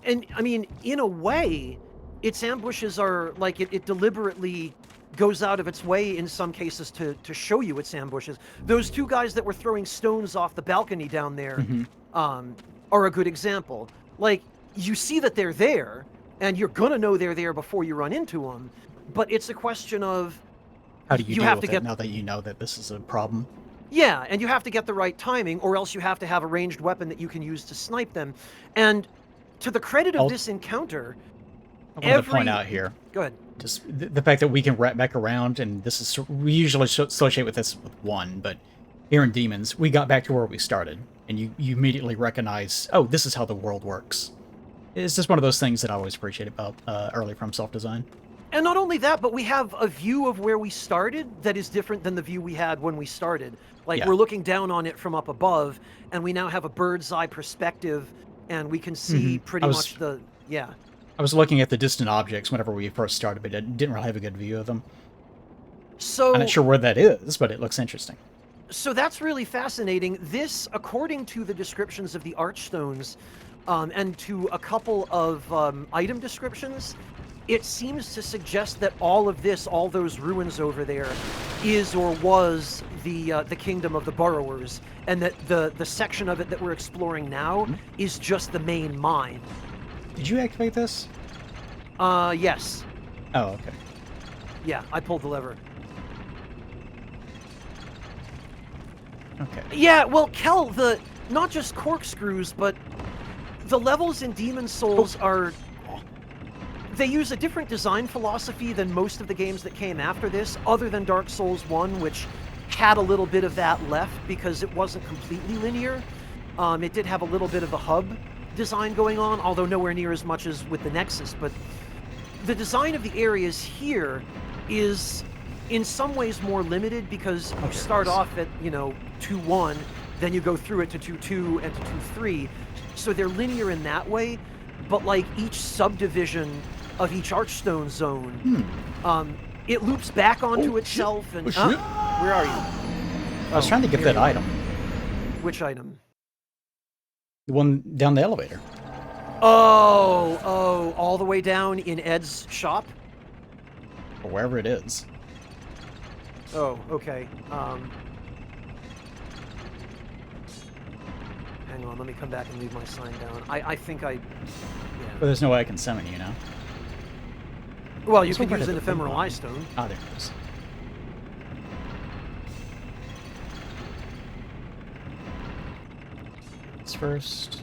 And, I mean, in a way, its ambushes are, like, it deliberately goes out of its way in some cases to show you its ambushes. Those two guys that were throwing stones off the balcony down there are a good example. Like, you see that they're there, and you're gonna know they're there before you run into them, but it's a question of... How do you deal with it now that you know that this is a problem? Yeah, and you have to get the right timing, or else you have to have a ranged weapon that you can use to snipe them. And to the credit of this encounter, I want to point out here. Go ahead. Just the fact that we can wrap back around, and this is... We usually associate with this with one, but here in Demons, we got back to where we started, and you immediately recognize, oh, this is how the world works. It's just one of those things that I always appreciate about early From self-design. And not only that, but we have a view of where we started that is different than the view we had when we started. Like, we're looking down on it from up above, and we now have a bird's eye perspective, and we can see pretty much the... Yeah. I was looking at the distant objects whenever we first started, but I didn't really have a good view of them. So... I'm not sure where that is, but it looks interesting. So that's really fascinating. This, according to the descriptions of the Archstones, and to a couple of item descriptions, it seems to suggest that all of this, all those ruins over there, is or was the kingdom of the Burrowers, and that the section of it that we're exploring now is just the main mine. Did you activate this? Yes. Oh, okay. Yeah, I pulled the lever. Okay. Yeah, well, Kel, not just corkscrews, but the levels in Demon's Souls are... They use a different design philosophy than most of the games that came after this, other than Dark Souls 1, which had a little bit of that left because it wasn't completely linear. It did have a little bit of a hub design going on, although nowhere near as much as with the Nexus. But the design of the areas here is in some ways more limited because you start off at, 2-1, then you go through it to 2-2 and to 2-3. So they're linear in that way, but like each subdivision of each Archstone zone, it loops back onto itself. And where are you? I was trying to get that item. Which item? The one down the elevator. Oh, all the way down in Ed's shop? Or wherever it is. Oh, okay. hang on, let me come back and leave my sign down. I think I... Yeah. But there's no way I can summon you, know? Well, you could use an ephemeral eye stone. Ah, there it is. It's first.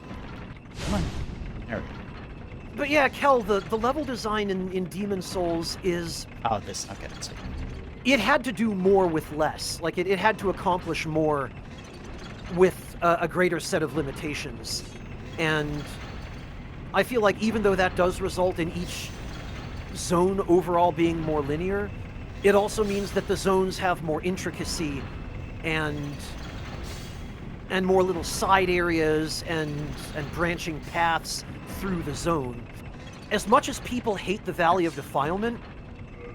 Come on. There we go. But yeah, Kel, the level design in Demon Souls is... Oh, this. Okay, that's it. It had to do more with less. Like, it had to accomplish more with a greater set of limitations. And I feel like even though that does result in each zone overall being more linear, it also means that the zones have more intricacy and more little side areas and branching paths through the zone. As much as people hate the Valley of Defilement,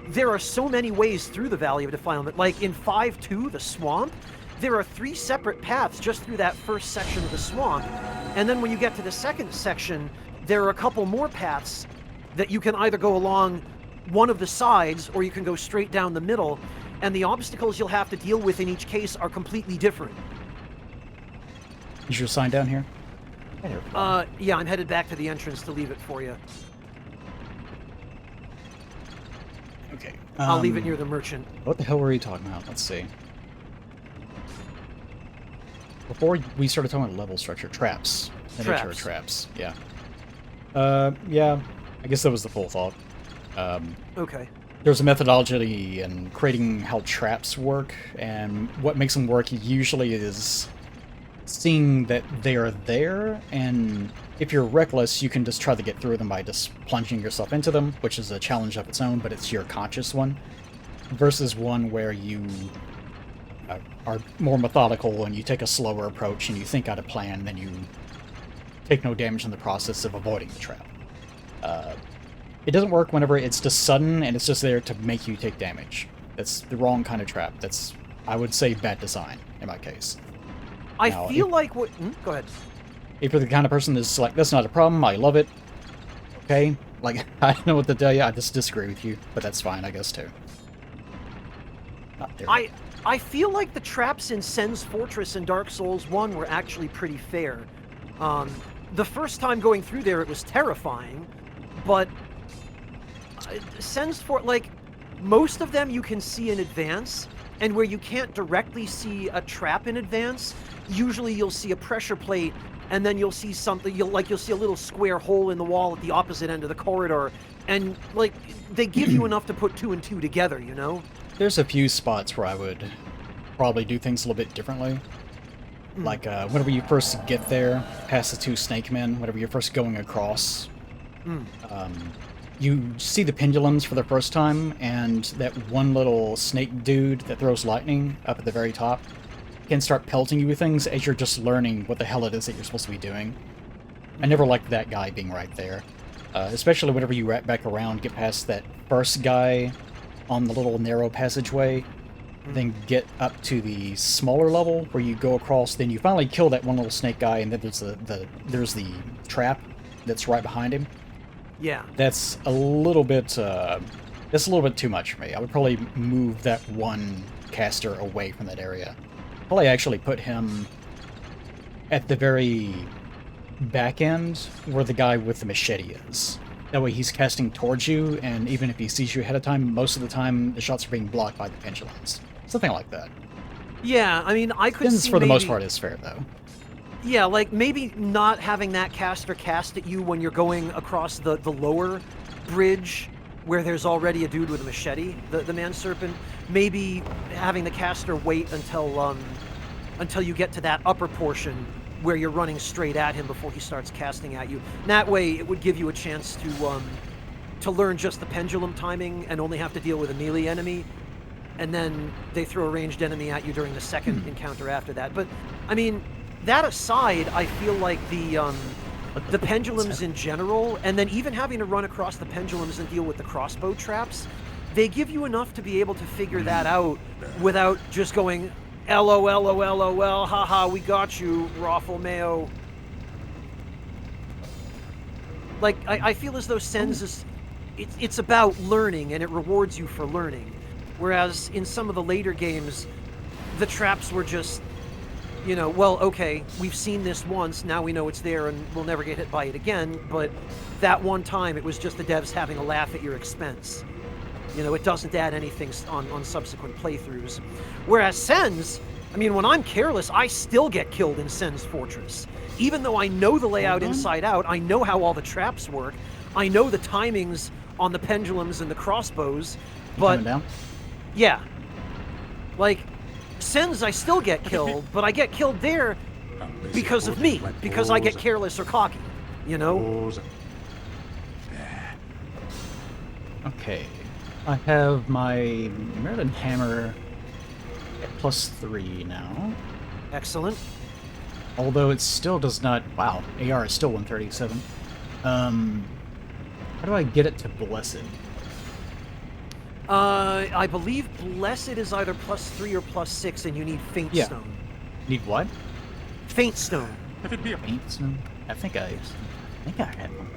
there are so many ways through the Valley of Defilement. Like in 5.2, the swamp, there are 3 separate paths just through that first section of the swamp. And then when you get to the second section, there are a couple more paths that you can either go along one of the sides or you can go straight down the middle. And the obstacles you'll have to deal with in each case are completely different. Is your sign down here? Yeah, I'm headed back to the entrance to leave it for you. Okay. I'll leave it near the merchant. What the hell were you talking about? Let's see. Before we started talking about level structure, traps. The nature of traps. Yeah. Yeah. I guess that was the full thought. Okay. There's a methodology in creating how traps work, and what makes them work usually is seeing that they are there, and if you're reckless, you can just try to get through them by just plunging yourself into them, which is a challenge of its own, but it's your conscious one, versus one where you are more methodical and you take a slower approach and you think out a plan, then you take no damage in the process of avoiding the trap. It doesn't work whenever it's just sudden and it's just there to make you take damage. That's the wrong kind of trap. That's, I would say, bad design in my case. I feel like what... go ahead. If you're the kind of person that's like, that's not a problem, I love it, okay? Like, I don't know what to tell you, I just disagree with you, but that's fine, I guess, too. Not there. I feel like the traps in Sen's Fortress and Dark Souls 1 were actually pretty fair. The first time going through there, it was terrifying, but Sen's Fortress, like, most of them you can see in advance, and where you can't directly see a trap in advance, usually you'll see a pressure plate, and then you'll see something, you'll see a little square hole in the wall at the opposite end of the corridor, and, like, they give you enough to put 2 and 2 together, you know? There's a few spots where I would probably do things a little bit differently. Like, whenever you first get there, past the 2 snake men, whenever you're first going across, you see the pendulums for the first time, and that one little snake dude that throws lightning up at the very top can start pelting you with things as you're just learning what the hell it is that you're supposed to be doing. I never liked that guy being right there. Especially whenever you wrap back around, get past that first guy on the little narrow passageway, then get up to the smaller level where you go across, then you finally kill that one little snake guy, and then there's the trap that's right behind him. Yeah. That's a little bit too much for me. I would probably move that one caster away from that area. Probably actually put him at the very back end where the guy with the machete is. That way he's casting towards you, and even if he sees you ahead of time, most of the time the shots are being blocked by the pendulums. Something like that. Yeah, I mean, I could see for the maybe... most part is fair, though. Yeah, like, maybe not having that caster cast at you when you're going across the lower bridge where there's already a dude with a machete, the man-serpent. Maybe having the caster wait until you get to that upper portion where you're running straight at him before he starts casting at you. And that way, it would give you a chance to learn just the pendulum timing and only have to deal with a melee enemy. And then they throw a ranged enemy at you during the second encounter after that. But, I mean... That aside, I feel like the pendulums in general, and then even having to run across the pendulums and deal with the crossbow traps, they give you enough to be able to figure that out without just going, LOL, haha, we got you, Raffle Mayo. Like, I feel as though Sen's is... It's about learning, and it rewards you for learning. Whereas in some of the later games, the traps were just... you know, well, okay, we've seen this once, now we know it's there and we'll never get hit by it again, but that one time it was just the devs having a laugh at your expense. You know, it doesn't add anything on subsequent playthroughs. Whereas Sen's, I mean, when I'm careless, I still get killed in Sen's Fortress. Even though I know the layout inside out, I know how all the traps work, I know the timings on the pendulums and the crossbows, but... Coming down? Yeah. Like, Sen's I still get killed, but I get killed there because of me, because I get careless or cocky, you know? Okay. I have my Mirdan hammer at +3 now. Excellent. Although it still does not... Wow, AR is still 137. How do I get it to Blessed? I believe Blessed is either +3 or +6, and you need Faint Stone. Need what? Faint Stone. Faint Stone? I think I had one.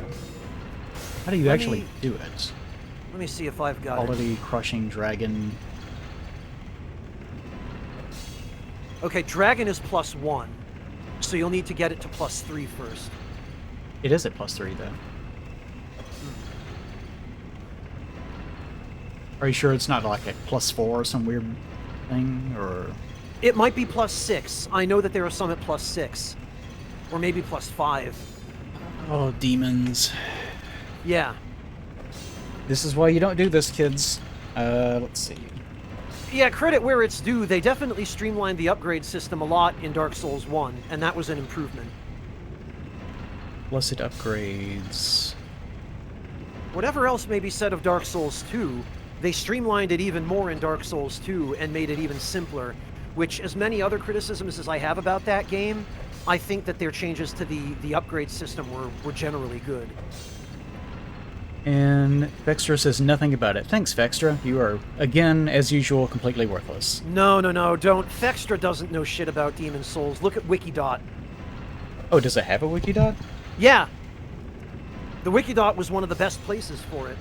How do you actually do it? Let me see if I've got it. Quality Crushing Dragon. Okay, Dragon is +1, so you'll need to get it to +3 first. It is at +3 though. Are you sure it's not like a +4 or some weird thing, or? It might be +6. I know that there are some at +6, or maybe +5. Oh, demons! Yeah. This is why you don't do this, kids. Let's see. Yeah, credit where it's due. They definitely streamlined the upgrade system a lot in Dark Souls 1, and that was an improvement. Blessed upgrades. Whatever else may be said of Dark Souls 2, they streamlined it even more in Dark Souls 2 and made it even simpler, which, as many other criticisms as I have about that game, I think that their changes to the upgrade system were generally good. And Vextra says nothing about it. Thanks, Vextra. You are, again, as usual, completely worthless. No, don't. Vextra doesn't know shit about Demon Souls. Look at Wikidot. Oh, does it have a Wikidot? Yeah. The Wikidot was one of the best places for it.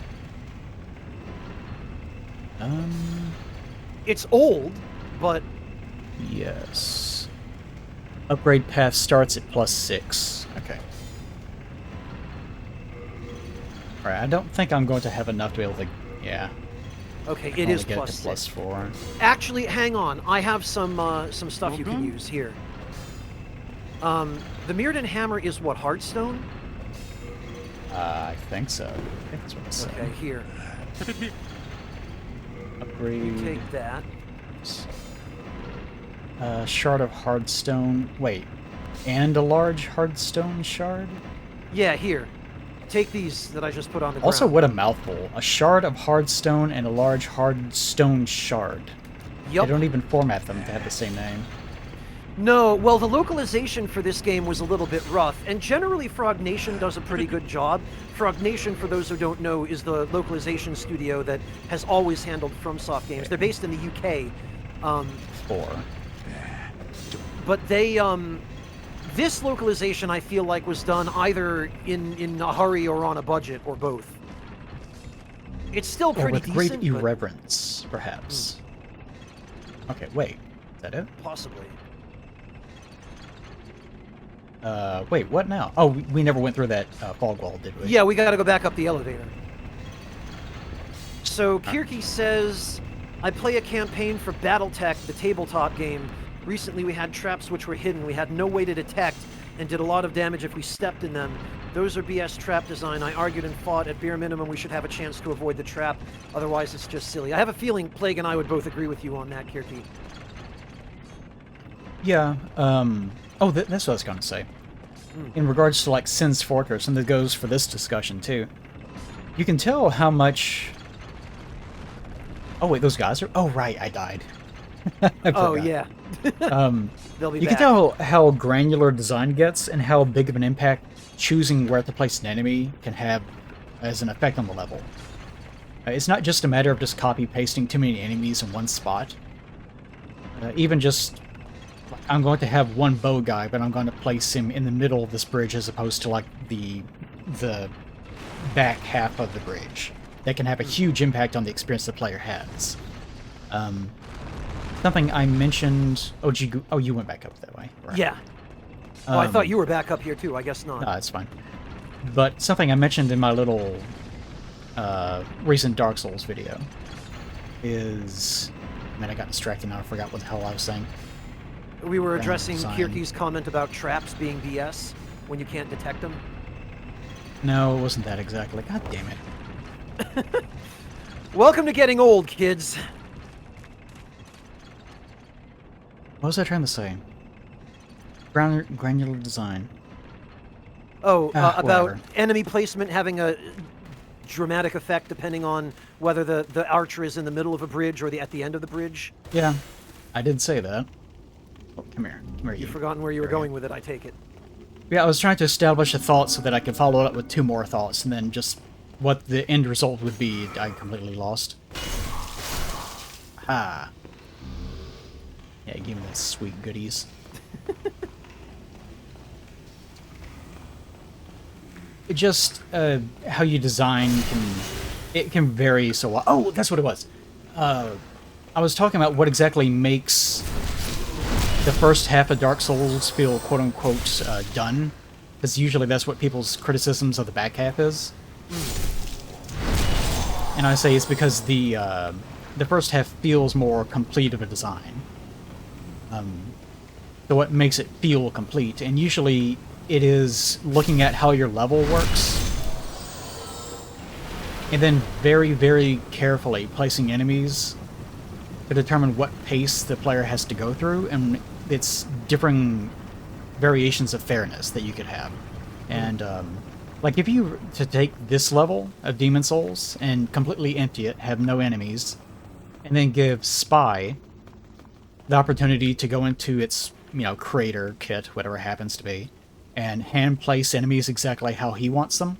It's old, but... Yes. Upgrade path starts at +6. Okay. Alright, I don't think I'm going to have enough to be able to... Yeah. Okay, it is get it to +6. +4. Actually, hang on. I have some stuff you can use here. The Mirdan hammer is what, Heartstone? I think so. I think that's what it's saying. Okay, here. Upgrade... You take that. Shard of Hardstone... Wait. And a large Hardstone shard? Yeah, here. Take these that I just put on the ground. Also, what a mouthful. A shard of hardstone and a large hardstone shard. Yup. They don't even format them to have the same name. No, well, the localization for this game was a little bit rough, and generally Frog Nation does a pretty good job. Frog Nation, for those who don't know, is the localization studio that has always handled FromSoft games. They're based in the UK. 4. But they, this localization, I feel like, was done either in a hurry or on a budget, or both. It's still pretty with great decent, irreverence, perhaps. Okay, wait. Is that it? Possibly. Wait, what now? Oh, we never went through that fog wall, did we? Yeah, we gotta go back up the elevator. So, Kirky says, I play a campaign for Battletech, the tabletop game. Recently we had traps which were hidden. We had no way to detect and did a lot of damage if we stepped in them. Those are BS trap design. I argued and fought. At bare minimum, we should have a chance to avoid the trap. Otherwise, it's just silly. I have a feeling Plague and I would both agree with you on that, Kirky. Yeah, oh, that's what I was going to say. In regards to, like, Sin's Fortress, and that goes for this discussion, too. You can tell how much... Oh, wait, those guys are... Oh, right, I died. Oh, yeah. They'll be you back. can tell how granular design gets and how big of an impact choosing where to place an enemy can have as an effect on the level. It's not just a matter of just copy-pasting too many enemies in one spot. Even just... I'm going to have one bow guy, but I'm going to place him in the middle of this bridge as opposed to, like, the back half of the bridge. That can have a huge impact on the experience the player has. Something I mentioned... Oh, you went back up that way. Right. Yeah. Oh, I thought you were back up here too. I guess not. No, it's fine. But something I mentioned in my little recent Dark Souls video is... Man, I got distracted now. I forgot what the hell I was saying. We were addressing Design. Kirky's comment about traps being BS when you can't detect them. No, it wasn't that exactly. God damn it. Welcome to getting old, kids. What was I trying to say? Granular design. Oh, about whatever. enemy placement having a dramatic effect depending on whether the archer is in the middle of a bridge or at the end of the bridge. Yeah, I did say that. Oh, come here. Come here, You've forgotten where you were going with it, I take it. Yeah, I was trying to establish a thought so that I could follow it up with 2 more thoughts, and then just what the end result would be, I completely lost. Ah. Yeah, give me the sweet goodies. It just, how you design can vary so well. Oh, that's what it was. I was talking about what exactly makes the first half of Dark Souls feel quote-unquote done, because usually that's what people's criticisms of the back half is. And I say it's because the first half feels more complete of a design. So what makes it feel complete, and usually it is looking at how your level works, and then very, very carefully placing enemies to determine what pace the player has to go through, and it's differing variations of fairness that you could have. And, like, if you were to take this level of Demon Souls and completely empty it, have no enemies, and then give Spy the opportunity to go into its, creator kit, whatever it happens to be, and hand-place enemies exactly how he wants them,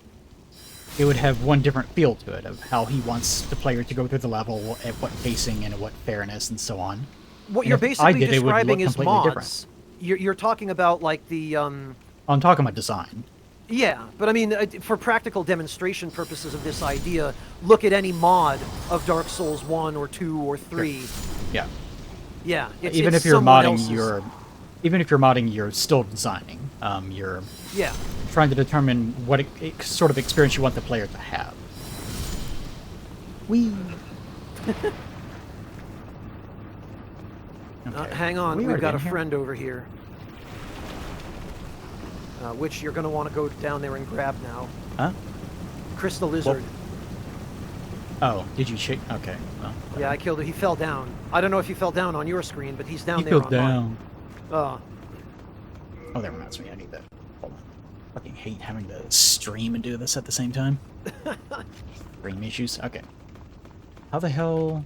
it would have one different feel to it, of how he wants the player to go through the level, at what pacing and at what fairness, and so on. What And you're if I basically did, it would look describing is completely mods. different. You're talking about, like, the... I'm talking about design. Yeah, but I mean, for practical demonstration purposes of this idea, look at any mod of Dark Souls 1 or 2 or 3. Sure. Yeah. Yeah, Even if you're modding, you're still designing. You're trying to determine what sort of experience you want the player to have. Whee! Okay. Hang on, We we've got a here? friend over here. Which you're going to want to go down there and grab now. Huh? Crystal Lizard. Oh, did you shake? Okay. Well, Yeah, I killed him. He fell down. I don't know if he fell down on your screen, but he's down he there fell on down. mine. Oh, that reminds me. I need that. Hold on. I fucking hate having to stream and do this at the same time. Stream issues. Okay. How the hell?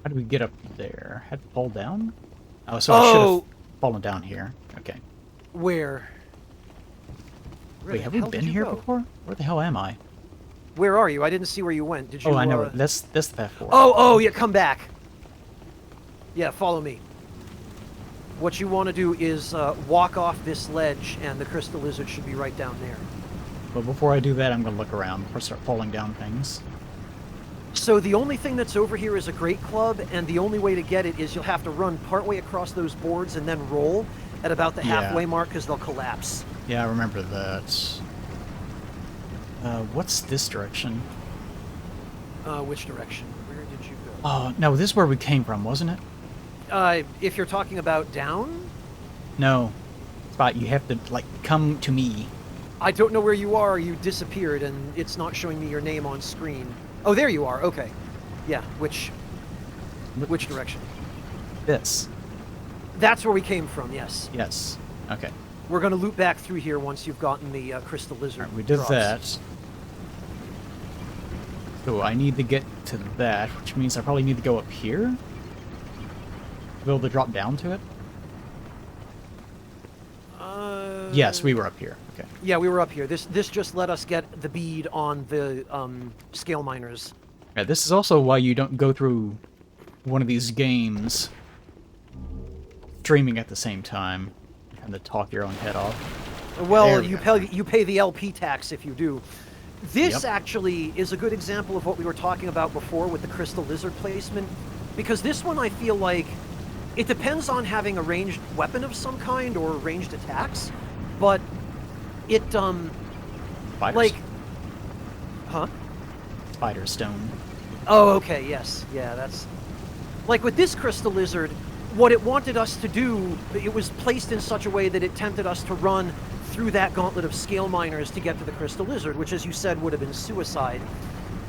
How do we get up there? Had to fall down? Oh, so I should have fallen down here. Okay. Where? Wait, have we been here before? Where the hell am I? Where are you? I didn't see where you went. Did you? Oh, I know. That's the path forward. Oh, yeah, come back. Yeah, follow me. What you want to do is walk off this ledge, and the Crystal Lizard should be right down there. But before I do that, I'm going to look around before I start falling down things. So the only thing that's over here is a Great Club, and the only way to get it is you'll have to run partway across those boards and then roll at about the halfway mark, because they'll collapse. Yeah, I remember that. What's this direction? Which direction? Where did you go? Oh, no, this is where we came from, wasn't it? If you're talking about down? No. Spot, you have to, like, come to me. I don't know where you are. You disappeared, and it's not showing me your name on screen. Oh, there you are. Okay. Yeah, which direction? This. That's where we came from, yes. Yes. Okay. We're going to loop back through here once you've gotten the Crystal Lizard. All right, we did that. So I need to get to that, which means I probably need to go up here? To be able to drop down to it? Yes, we were up here. Okay. Yeah, we were up here. This just let us get the bead on the scale miners. Yeah, this is also why you don't go through one of these games streaming at the same time and to talk your own head off. Well, There we you go. pay the LP tax if you do. This Yep. actually is a good example of what we were talking about before with the crystal lizard placement, because this one I feel like it depends on having a ranged weapon of some kind or ranged attacks, but it Spiders. like, huh? Spider stone. Oh, okay, yes, yeah, that's like with this crystal lizard. What it wanted us to do, it was placed in such a way that it tempted us to run through that gauntlet of scale miners to get to the crystal lizard, which, as you said, would have been suicide.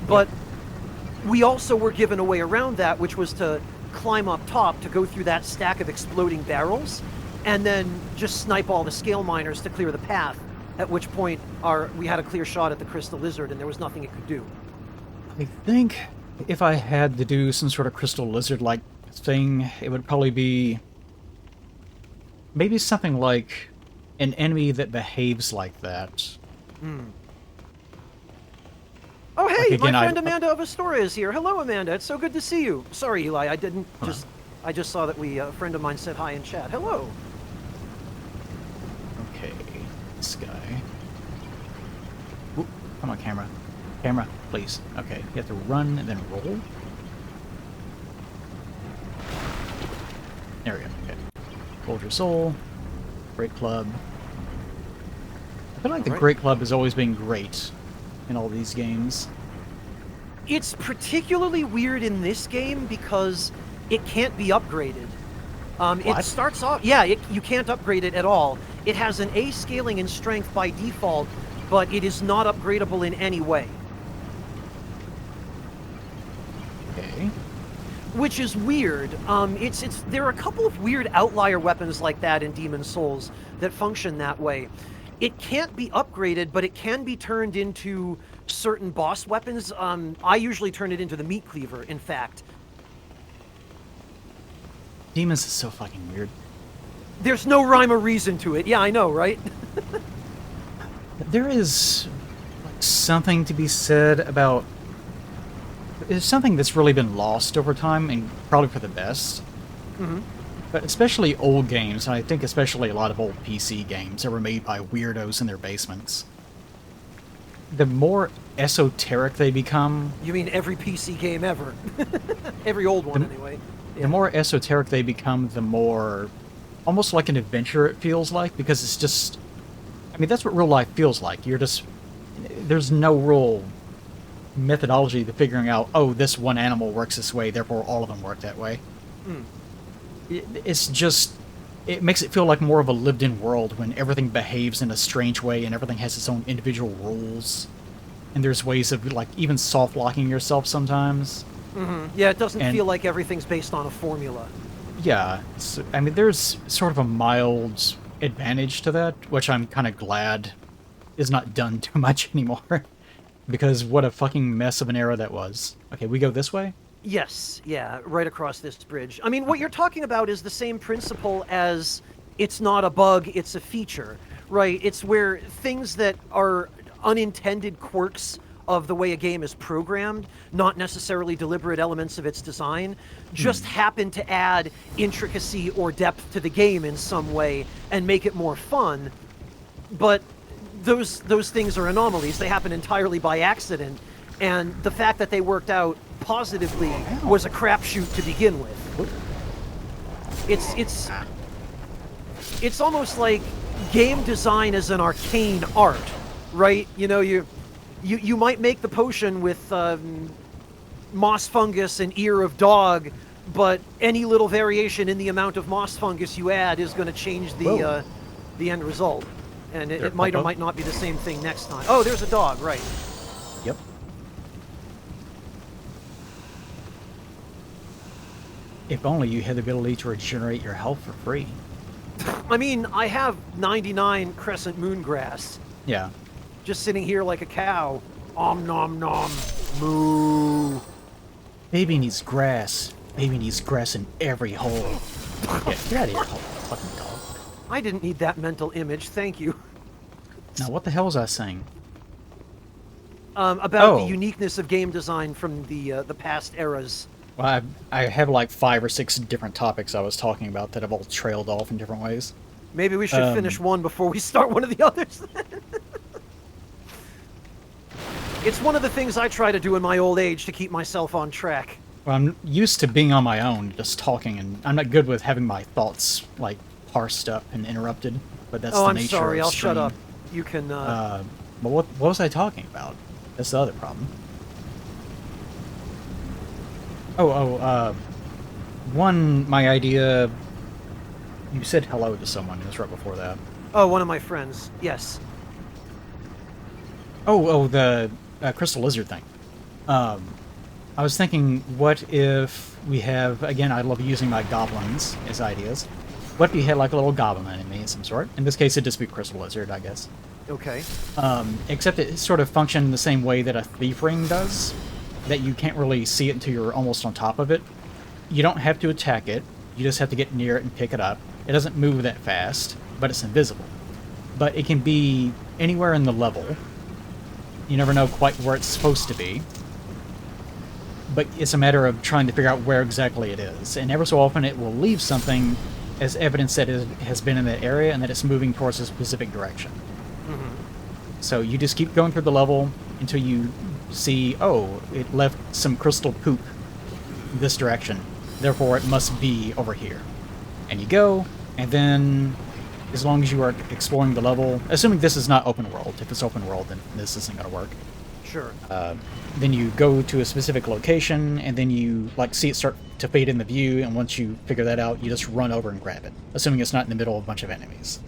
But we also were given a way around that, which was to climb up top to go through that stack of exploding barrels, and then just snipe all the scale miners to clear the path. At which point, we had a clear shot at the crystal lizard, and there was nothing it could do. I think if I had to do some sort of crystal lizard-like thing, it would probably be maybe something like an enemy that behaves like that. Oh, hey, again, my friend Amanda of Astoria is here. Hello, Amanda. It's so good to see you. Sorry, Eli, I just saw that a friend of mine said hi in chat. Hello. Okay, this guy. Oop, come on, camera. Camera, please. Okay, you have to run and then roll. There we go. Okay. Hold your soul. Great club. I feel like the Great Club has always been great in all these games. It's particularly weird in this game because it can't be upgraded. It starts off... Yeah, you can't upgrade it at all. It has an A scaling in strength by default, but it is not upgradable in any way. Okay. Which is weird. There are a couple of weird outlier weapons like that in Demon's Souls that function that way. It can't be upgraded, but it can be turned into certain boss weapons. I usually turn it into the meat cleaver, in fact. Demons is so fucking weird. There's no rhyme or reason to it. Yeah, I know, right? There is like something to be said about... It's something that's really been lost over time, and probably for the best. Mm-hmm. But especially old games, and I think especially a lot of old PC games that were made by weirdos in their basements. The more esoteric they become... You mean every PC game ever? Every old one, anyway. Yeah. The more esoteric they become, the more... almost like an adventure it feels like, because it's just... I mean, that's what real life feels like. You're just... There's no real methodology to figuring out, oh, this one animal works this way, therefore all of them work that way. Mm. It's just... It makes it feel like more of a lived-in world when everything behaves in a strange way and everything has its own individual rules. And there's ways of, like, even soft-locking yourself sometimes. Mm-hmm. Yeah, it doesn't feel like everything's based on a formula. Yeah. So, I mean, there's sort of a mild advantage to that, which I'm kind of glad is not done too much anymore. Because what a fucking mess of an era that was. Okay, we go this way? Yes, yeah, right across this bridge. I mean, what you're talking about is the same principle as it's not a bug, it's a feature, right? It's where things that are unintended quirks of the way a game is programmed, not necessarily deliberate elements of its design, just happen to add intricacy or depth to the game in some way and make it more fun. But those things are anomalies. They happen entirely by accident, and the fact that they worked out positively was a crapshoot to begin with. It's almost like game design is an arcane art, right? You know, you might make the potion with moss fungus and ear of dog, but any little variation in the amount of moss fungus you add is going to change the end result. And it might or might not be the same thing next time. Oh, there's a dog, right. Yep. If only you had the ability to regenerate your health for free. I mean, I have 99 crescent moon grass. Yeah. Just sitting here like a cow. Om nom nom. Moo. Baby needs grass. Baby needs grass in every hole. Get out of here, fucking dog. I didn't need that mental image, thank you. Now, what the hell was I saying? About the uniqueness of game design from the past eras. Well, I have like 5 or 6 different topics I was talking about that have all trailed off in different ways. Maybe we should finish one before we start one of the others. It's one of the things I try to do in my old age to keep myself on track. Well, I'm used to being on my own, just talking, and I'm not good with having my thoughts, like, parsed up and interrupted, but that's the nature I'm sorry, of I'll shut stream. up. You can, But what was I talking about? That's the other problem. My idea... You said hello to someone, it was right before that. Oh, one of my friends, yes. The crystal lizard thing. I was thinking, what if we have, again, I love using my goblins as ideas. What if you had like a little goblin enemy of some sort? In this case, it'd just be crystal lizard, I guess. Okay. Except it sort of functions the same way that a thief ring does, that you can't really see it until you're almost on top of it. You don't have to attack it, you just have to get near it and pick it up. It doesn't move that fast, but it's invisible. But it can be anywhere in the level. You never know quite where it's supposed to be. But it's a matter of trying to figure out where exactly it is. And ever so often it will leave something as evidence that it has been in that area and that it's moving towards a specific direction. Mm-hmm. So you just keep going through the level until you see, oh, it left some crystal poop this direction. Therefore it must be over here. And you go, and then as long as you are exploring the level, assuming this is not open world. If it's open world, then this isn't going to work. Sure. Then you go to a specific location, and then you like see it start to fade in the view, and once you figure that out, you just run over and grab it, assuming it's not in the middle of a bunch of enemies.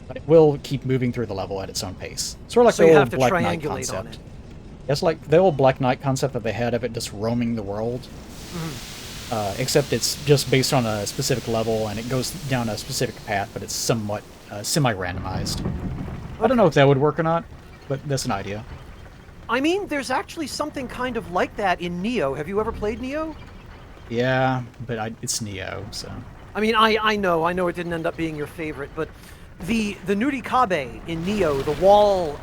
But it will keep moving through the level at its own pace. Sort of like so the you old have to Black Knight triangulate concept. on it. It's like the old Black Knight concept that they had of it just roaming the world. Mm-hmm. Except it's just based on a specific level, and it goes down a specific path, but it's somewhat semi-randomized. Okay. I don't know if that would work or not, but that's an idea. I mean, there's actually something kind of like that in Neo. Have you ever played Neo? Yeah, but it's Neo, so... I mean, I know it didn't end up being your favorite, but the Nurikabe in Neo, the wall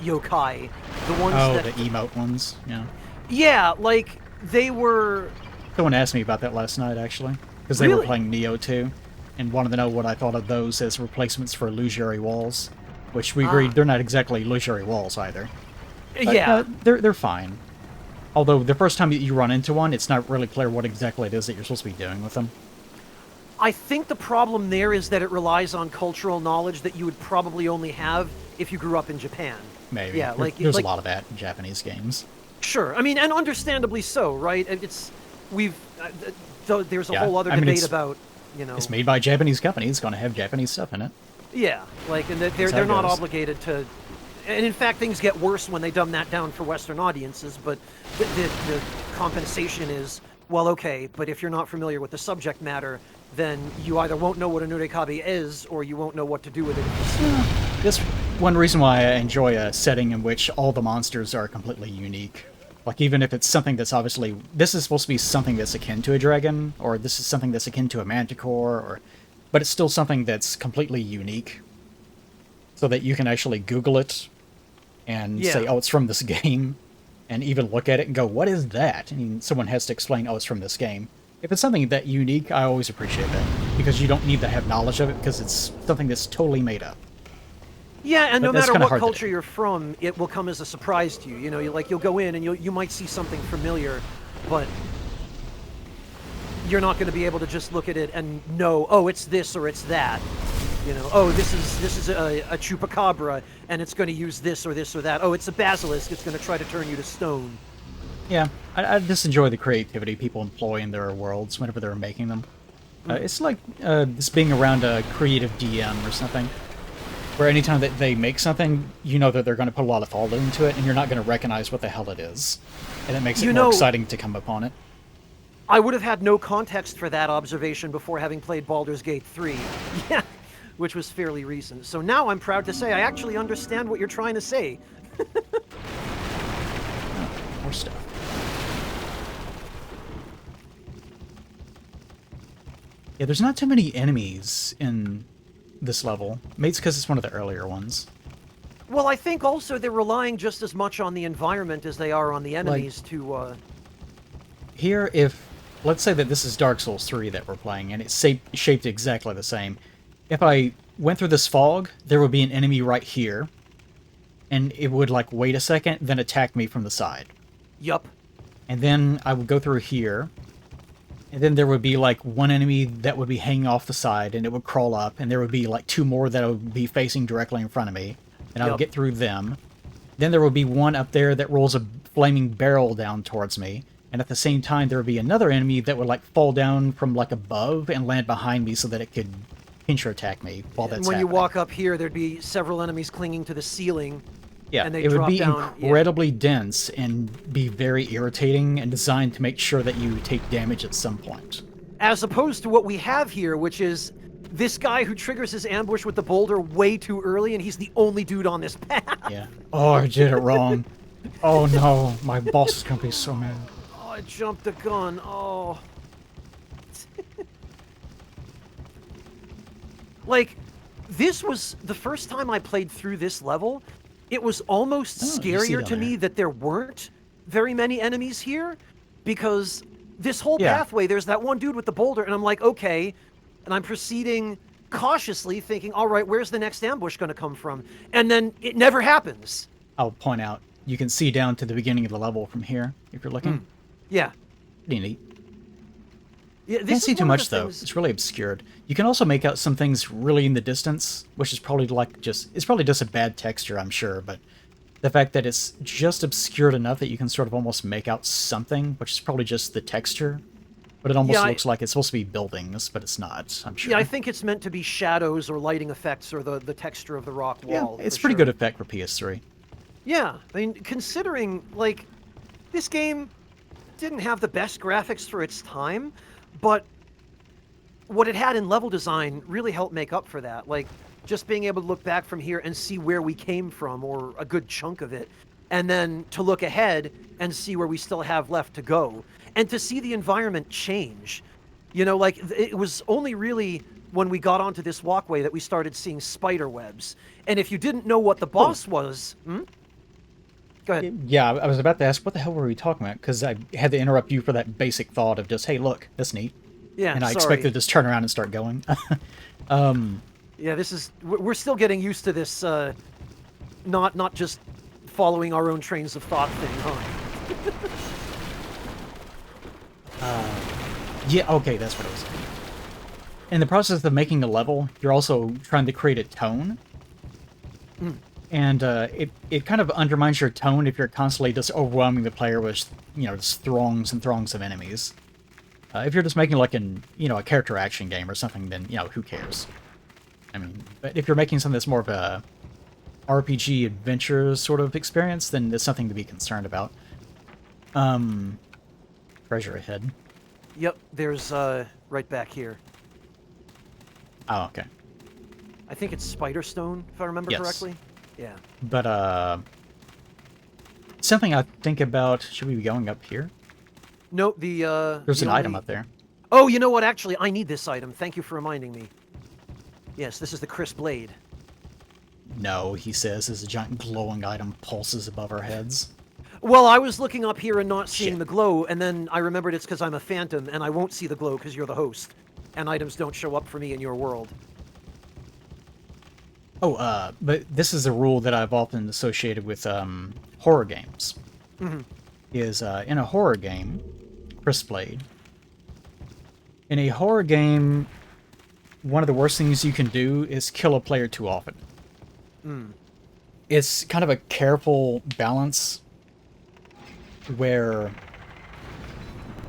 yokai, the ones that... the emote ones, yeah. Yeah, like, they were... Someone asked me about that last night, actually, because they were playing Neo 2, and wanted to know what I thought of those as replacements for illusory walls, which we agreed they're not exactly illusory walls either. But, yeah. They're fine. Although the first time you run into one, it's not really clear what exactly it is that you're supposed to be doing with them. I think the problem there is that it relies on cultural knowledge that you would probably only have if you grew up in Japan. Maybe. Yeah, there's a lot of that in Japanese games. Sure. I mean, and understandably so, right? There's a whole other debate about, you know... It's made by a Japanese company. It's going to have Japanese stuff in it. Yeah, like, and they're not obligated to... And in fact, things get worse when they dumb that down for Western audiences, but the compensation is, well, okay, but if you're not familiar with the subject matter, then you either won't know what a Nurikabe is, or you won't know what to do with it. That's one reason why I enjoy a setting in which all the monsters are completely unique. Like, even if it's something that's obviously... This is supposed to be something that's akin to a dragon, or this is something that's akin to a manticore, but it's still something that's completely unique. So that you can actually Google it and say, oh, it's from this game, and even look at it and go, what is that? And someone has to explain, oh, it's from this game. If it's something that unique, I always appreciate that, because you don't need to have knowledge of it, because it's something that's totally made up. Yeah, and no matter what culture you're from, it will come as a surprise to you. You know, you'll go in and you might see something familiar, but you're not going to be able to just look at it and know, oh, it's this or it's that. You know, oh, this is a chupacabra, and it's going to use this or that. Oh, it's a basilisk. It's going to try to turn you to stone. Yeah, I just enjoy the creativity people employ in their worlds whenever they're making them. It's like this being around a creative DM or something, where anytime that they make something, you know that they're going to put a lot of thought into it, and you're not going to recognize what the hell it is. And it makes it more exciting to come upon it. I would have had no context for that observation before having played Baldur's Gate 3. Yeah. Which was fairly recent. So now I'm proud to say I actually understand what you're trying to say. More stuff. Yeah, there's not too many enemies in this level. Maybe it's because it's one of the earlier ones. Well, I think also they're relying just as much on the environment as they are on the enemies to... Here, let's say that this is Dark Souls 3 that we're playing, and it's shaped exactly the same. If I went through this fog, there would be an enemy right here. and it would like wait a second, then attack me from the side. Yup. And then I would go through here, and then there would be like one enemy that would be hanging off the side, and it would crawl up, and there would be like two more that would be facing directly in front of me, and I would get through them. Then there would be one up there that rolls a flaming barrel down towards me, and at the same time there would be another enemy that would like fall down from like above and land behind me so that it could pincher attack me while that's And when happening. you walk up here, there'd be several enemies clinging to the ceiling. Yeah, and they it would drop be down, incredibly dense and be very irritating and designed to make sure that you take damage at some point. As opposed to what we have here, which is this guy who triggers his ambush with the boulder way too early, and he's the only dude on this path. Yeah. Oh, I did it wrong. Oh no, my boss is gonna be so mad. Oh, I jumped the gun. Oh. Like, this was the first time I played through this level. It was almost scarier to me that there weren't very many enemies here, because this whole pathway, there's that one dude with the boulder, and I'm like, okay, and I'm proceeding cautiously, thinking, all right, where's the next ambush going to come from? And then it never happens. I'll point out, you can see down to the beginning of the level from here, if you're looking. Yeah. Pretty neat. Yeah, Can't see too much, though. It's really obscured. You can also make out some things really in the distance, which is probably like it's probably just a bad texture, I'm sure, but the fact that it's just obscured enough that you can sort of almost make out something, which is probably just the texture, but it almost looks like it's supposed to be buildings, but it's not, I'm sure. Yeah, I think it's meant to be shadows or lighting effects or the texture of the rock wall. Yeah, it's pretty good effect for PS3. Yeah, I mean, considering, like, this game didn't have the best graphics for its time, but what it had in level design really helped make up for that. Like, just being able to look back from here and see where we came from, or a good chunk of it, and then to look ahead and see where we still have left to go, and to see the environment change. You know, like, it was only really when we got onto this walkway that we started seeing spider webs. And if you didn't know what the boss was... Go ahead. Yeah, I was about to ask, what the hell were we talking about? Because I had to interrupt you for that basic thought of just, hey, look, that's neat. Yeah, and I expected to just turn around and start going. Yeah, this is... We're still getting used to this, not just following our own trains of thought thing, huh? Yeah, okay, that's what it was. In the process of making a level, you're also trying to create a tone. And it kind of undermines your tone if you're constantly just overwhelming the player with, just throngs and throngs of enemies. If you're just making like a character action game or something, then, who cares? I mean, but if you're making something that's more of a RPG adventure sort of experience, then it's something to be concerned about. Treasure ahead. Yep, there's, right back here. Oh, okay. I think it's Spider Stone, if I remember correctly. Yeah. But, something I think about, should we be going up here? Nope, there's an item up there. Oh, you know what? Actually, I need this item. Thank you for reminding me. Yes, this is the Crisp Blade. No, he says, as a giant glowing item pulses above our heads. Well, I was looking up here and not seeing the glow, and then I remembered it's because I'm a phantom, and I won't see the glow because you're the host, and items don't show up for me in your world. Oh, but this is a rule that I've often associated with horror games. Is in a horror game, Crisp Blade. In a horror game, one of the worst things you can do is kill a player too often. It's kind of a careful balance where...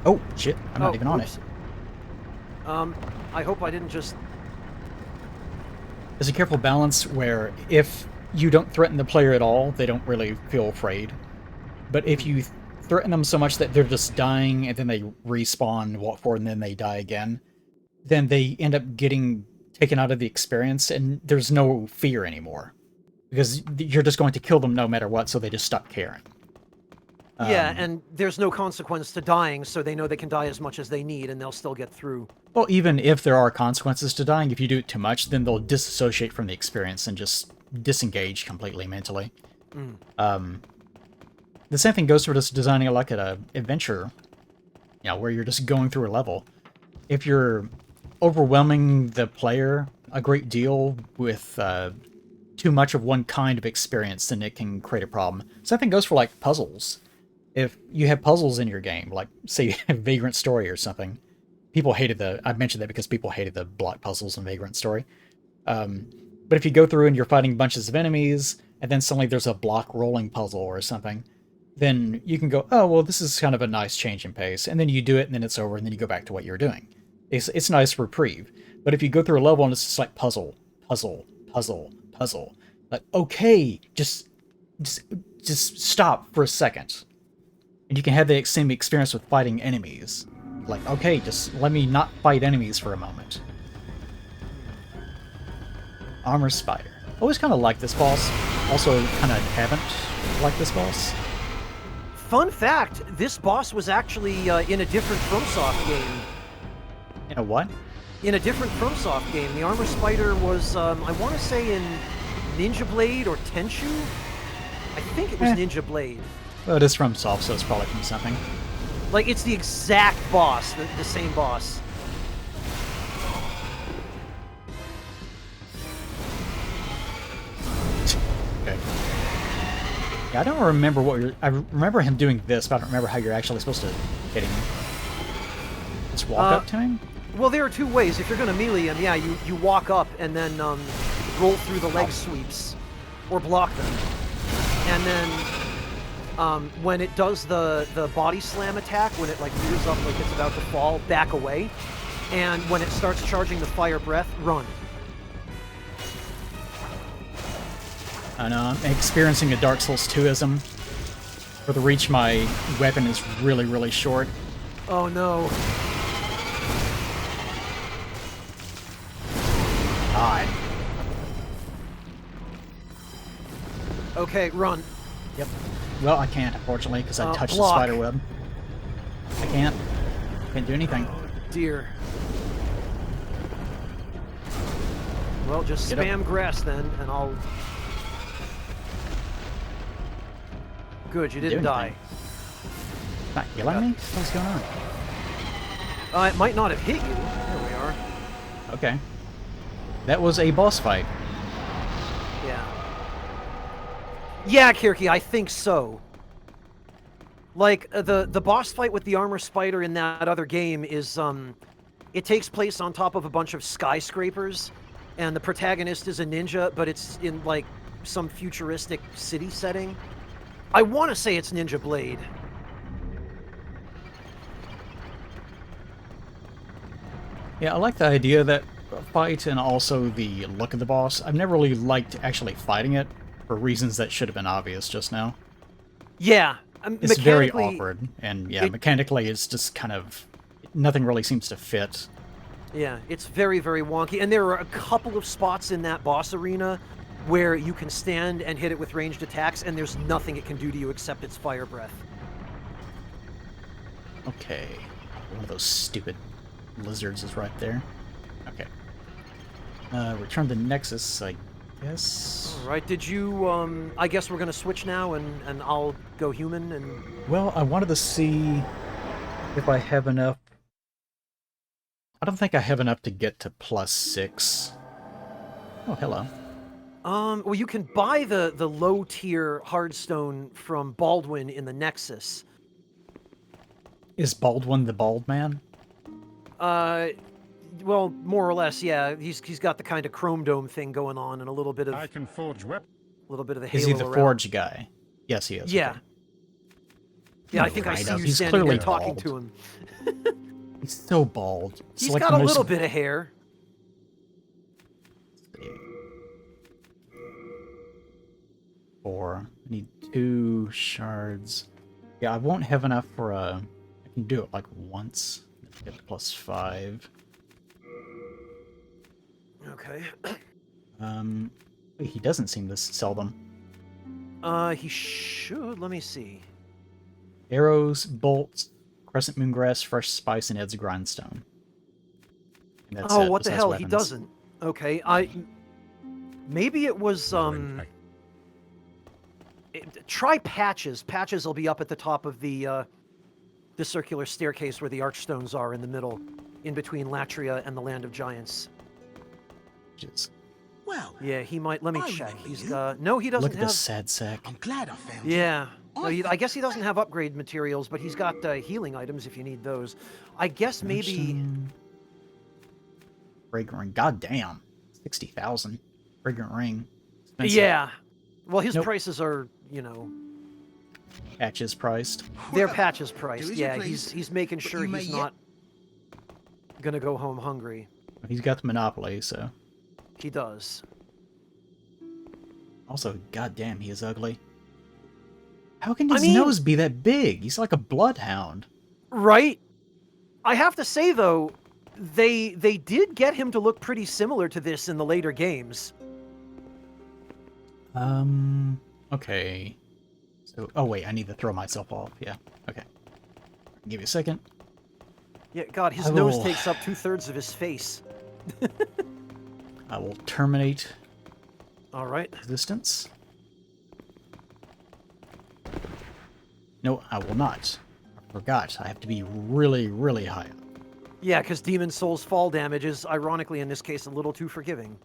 Oh, shit, I'm not even on it. I hope I didn't just... There's a careful balance where if you don't threaten the player at all, they don't really feel afraid. But if you threaten them so much that they're just dying and then they respawn, walk forward, and then they die again, then they end up getting taken out of the experience and there's no fear anymore. Because you're just going to kill them no matter what, so they just stop caring. Yeah, and there's no consequence to dying, so they know they can die as much as they need and they'll still get through. Well, even if there are consequences to dying, if you do it too much, then they'll disassociate from the experience and just disengage completely mentally. The same thing goes for just designing like an adventure, where you're just going through a level. If you're overwhelming the player a great deal with too much of one kind of experience, then it can create a problem. Same thing goes for like puzzles. If you have puzzles in your game, like say you have Vagrant Story or something, people hated I mentioned that because people hated the block puzzles in Vagrant Story. But if you go through and you're fighting bunches of enemies, and then suddenly there's a block rolling puzzle or something, then you can go, oh, well, this is kind of a nice change in pace. And then you do it, and then it's over, and then you go back to what you're doing. It's a nice reprieve. But if you go through a level and it's just like puzzle, puzzle, puzzle, puzzle, like, okay, just stop for a second. And you can have the same experience with fighting enemies. Like, okay, just let me not fight enemies for a moment. Armor Spider. Always kind of liked this boss. Also kind of haven't liked this boss. Fun fact, this boss was actually in a different FromSoft game. In a what? In a different FromSoft game. The Armor Spider was, I want to say in Ninja Blade or Tenchu? I think it was Ninja Blade. Well, it is from Soft, so it's probably from something. Like, it's the exact boss, the same boss. Okay. Yeah, I don't remember what I remember him doing this, but I don't remember how you're actually supposed to hit him. Just walk up to him? Well, there are two ways. If you're going to melee him, yeah, you walk up and then roll through the leg sweeps. Or block them. And then when it does the body slam attack, when it like rears up like it's about to fall, back away. And when it starts charging the fire breath, run. I know, I'm experiencing a Dark Souls 2-ism. For the reach, my weapon is really, really short. Oh no. God. Okay, run. Yep. Well, I can't, unfortunately, because I touched block. the spider web. I can't do anything. Oh, dear. Well, just Get spam up. grass then, and I'll... Good, you didn't die. Not killing me? What's going on? It might not have hit you. There we are. Okay. That was a boss fight. Yeah. Yeah, Kirky, I think so. Like, the boss fight with the armor spider in that other game is, it takes place on top of a bunch of skyscrapers, and the protagonist is a ninja, but it's in, like, some futuristic city setting. I want to say it's Ninja Blade. Yeah, I like the idea of that fight and also the look of the boss. I've never really liked actually fighting it for reasons that should have been obvious just now. Yeah. It's very awkward, and yeah, mechanically it's just kind of... nothing really seems to fit. Yeah, it's very, very wonky, and there are a couple of spots in that boss arena where you can stand and hit it with ranged attacks, and there's nothing it can do to you except its fire breath. Okay. One of those stupid lizards is right there. Okay. Return to Nexus, I guess. Alright, did you, I guess we're gonna switch now, and I'll go human, and... Well, I wanted to see if I have enough... I don't think I have enough to get to +6. Oh, hello. Well, you can buy the low-tier hardstone from Baldwin in the Nexus. Is Baldwin the bald man? Well, more or less, yeah. He's got the kind of chrome dome thing going on, and a little bit of... I can forge weapons. A little bit of the halo Is he the around. forge guy? Yes, he is. Yeah. Okay. Yeah, I No, think I right, see you he's standing there clearly talking bald. to him. He's so bald. It's He's like got the a most... little bit of hair. Four. I need 2 shards. Yeah, I won't have enough for I can do it like once. Get to +5. Okay. He doesn't seem to sell them. He should. Let me see. Arrows, bolts, crescent moongrass, fresh spice, and Ed's grindstone. And that's Oh, it, what the besides hell? weapons. He doesn't. Okay, maybe it was, try patches. Patches will be up at the top of the circular staircase where the archstones are in the middle, in between Latria and the Land of Giants. Just Well, Yeah, he might. Let me I check. remember He's you. got. No, he doesn't Look at have. this sad sack. I'm glad I found you. Yeah. No, I guess he doesn't have upgrade materials, but he's got healing items if you need those. I guess maybe. Fragrant ring. God damn. 60,000. Fragrant ring. Expensive. Yeah. Well, his Nope. prices are, you know, Patches priced. their Well, patches do priced. as you Yeah, please, he's making but sure you he's may not gonna go home hungry. He's got the monopoly, so. He does. Also, goddamn, he is ugly. How can I his mean- nose be that big? He's like a bloodhound. Right? I have to say though, they did get him to look pretty similar to this in the later games. Okay. So, oh wait, I need to throw myself off. Yeah, okay. Give me a second. Yeah, God, his I nose will- takes up 2/3 of his face. I will terminate All right. existence. No, I will not. I forgot. I have to be really, really high up. Yeah, because Demon Soul's fall damage is, ironically in this case, a little too forgiving.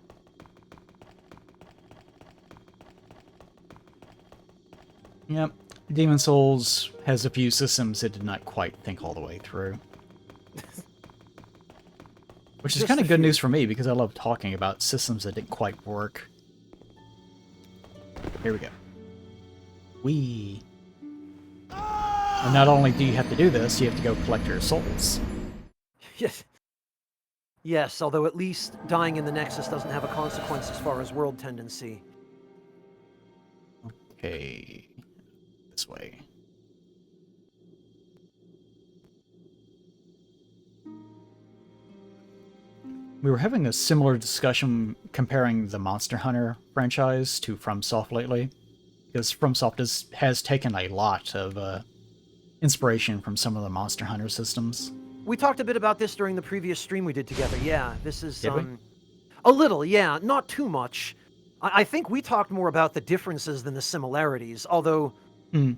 Yep. Demon Souls has a few systems it did not quite think all the way through. Which is Just kind a of good few. news for me, because I love talking about systems that didn't quite work. Here we go. And not only do you have to do this, you have to go collect your souls. Yes. Yes, although at least dying in the Nexus doesn't have a consequence as far as world tendency. Okay. This way. We were having a similar discussion comparing the Monster Hunter franchise to FromSoft lately, because FromSoft has taken a lot of inspiration from some of the Monster Hunter systems. We talked a bit about this during the previous stream we did together. Yeah, this is Did we? a little, yeah, not too much. I think we talked more about the differences than the similarities, although I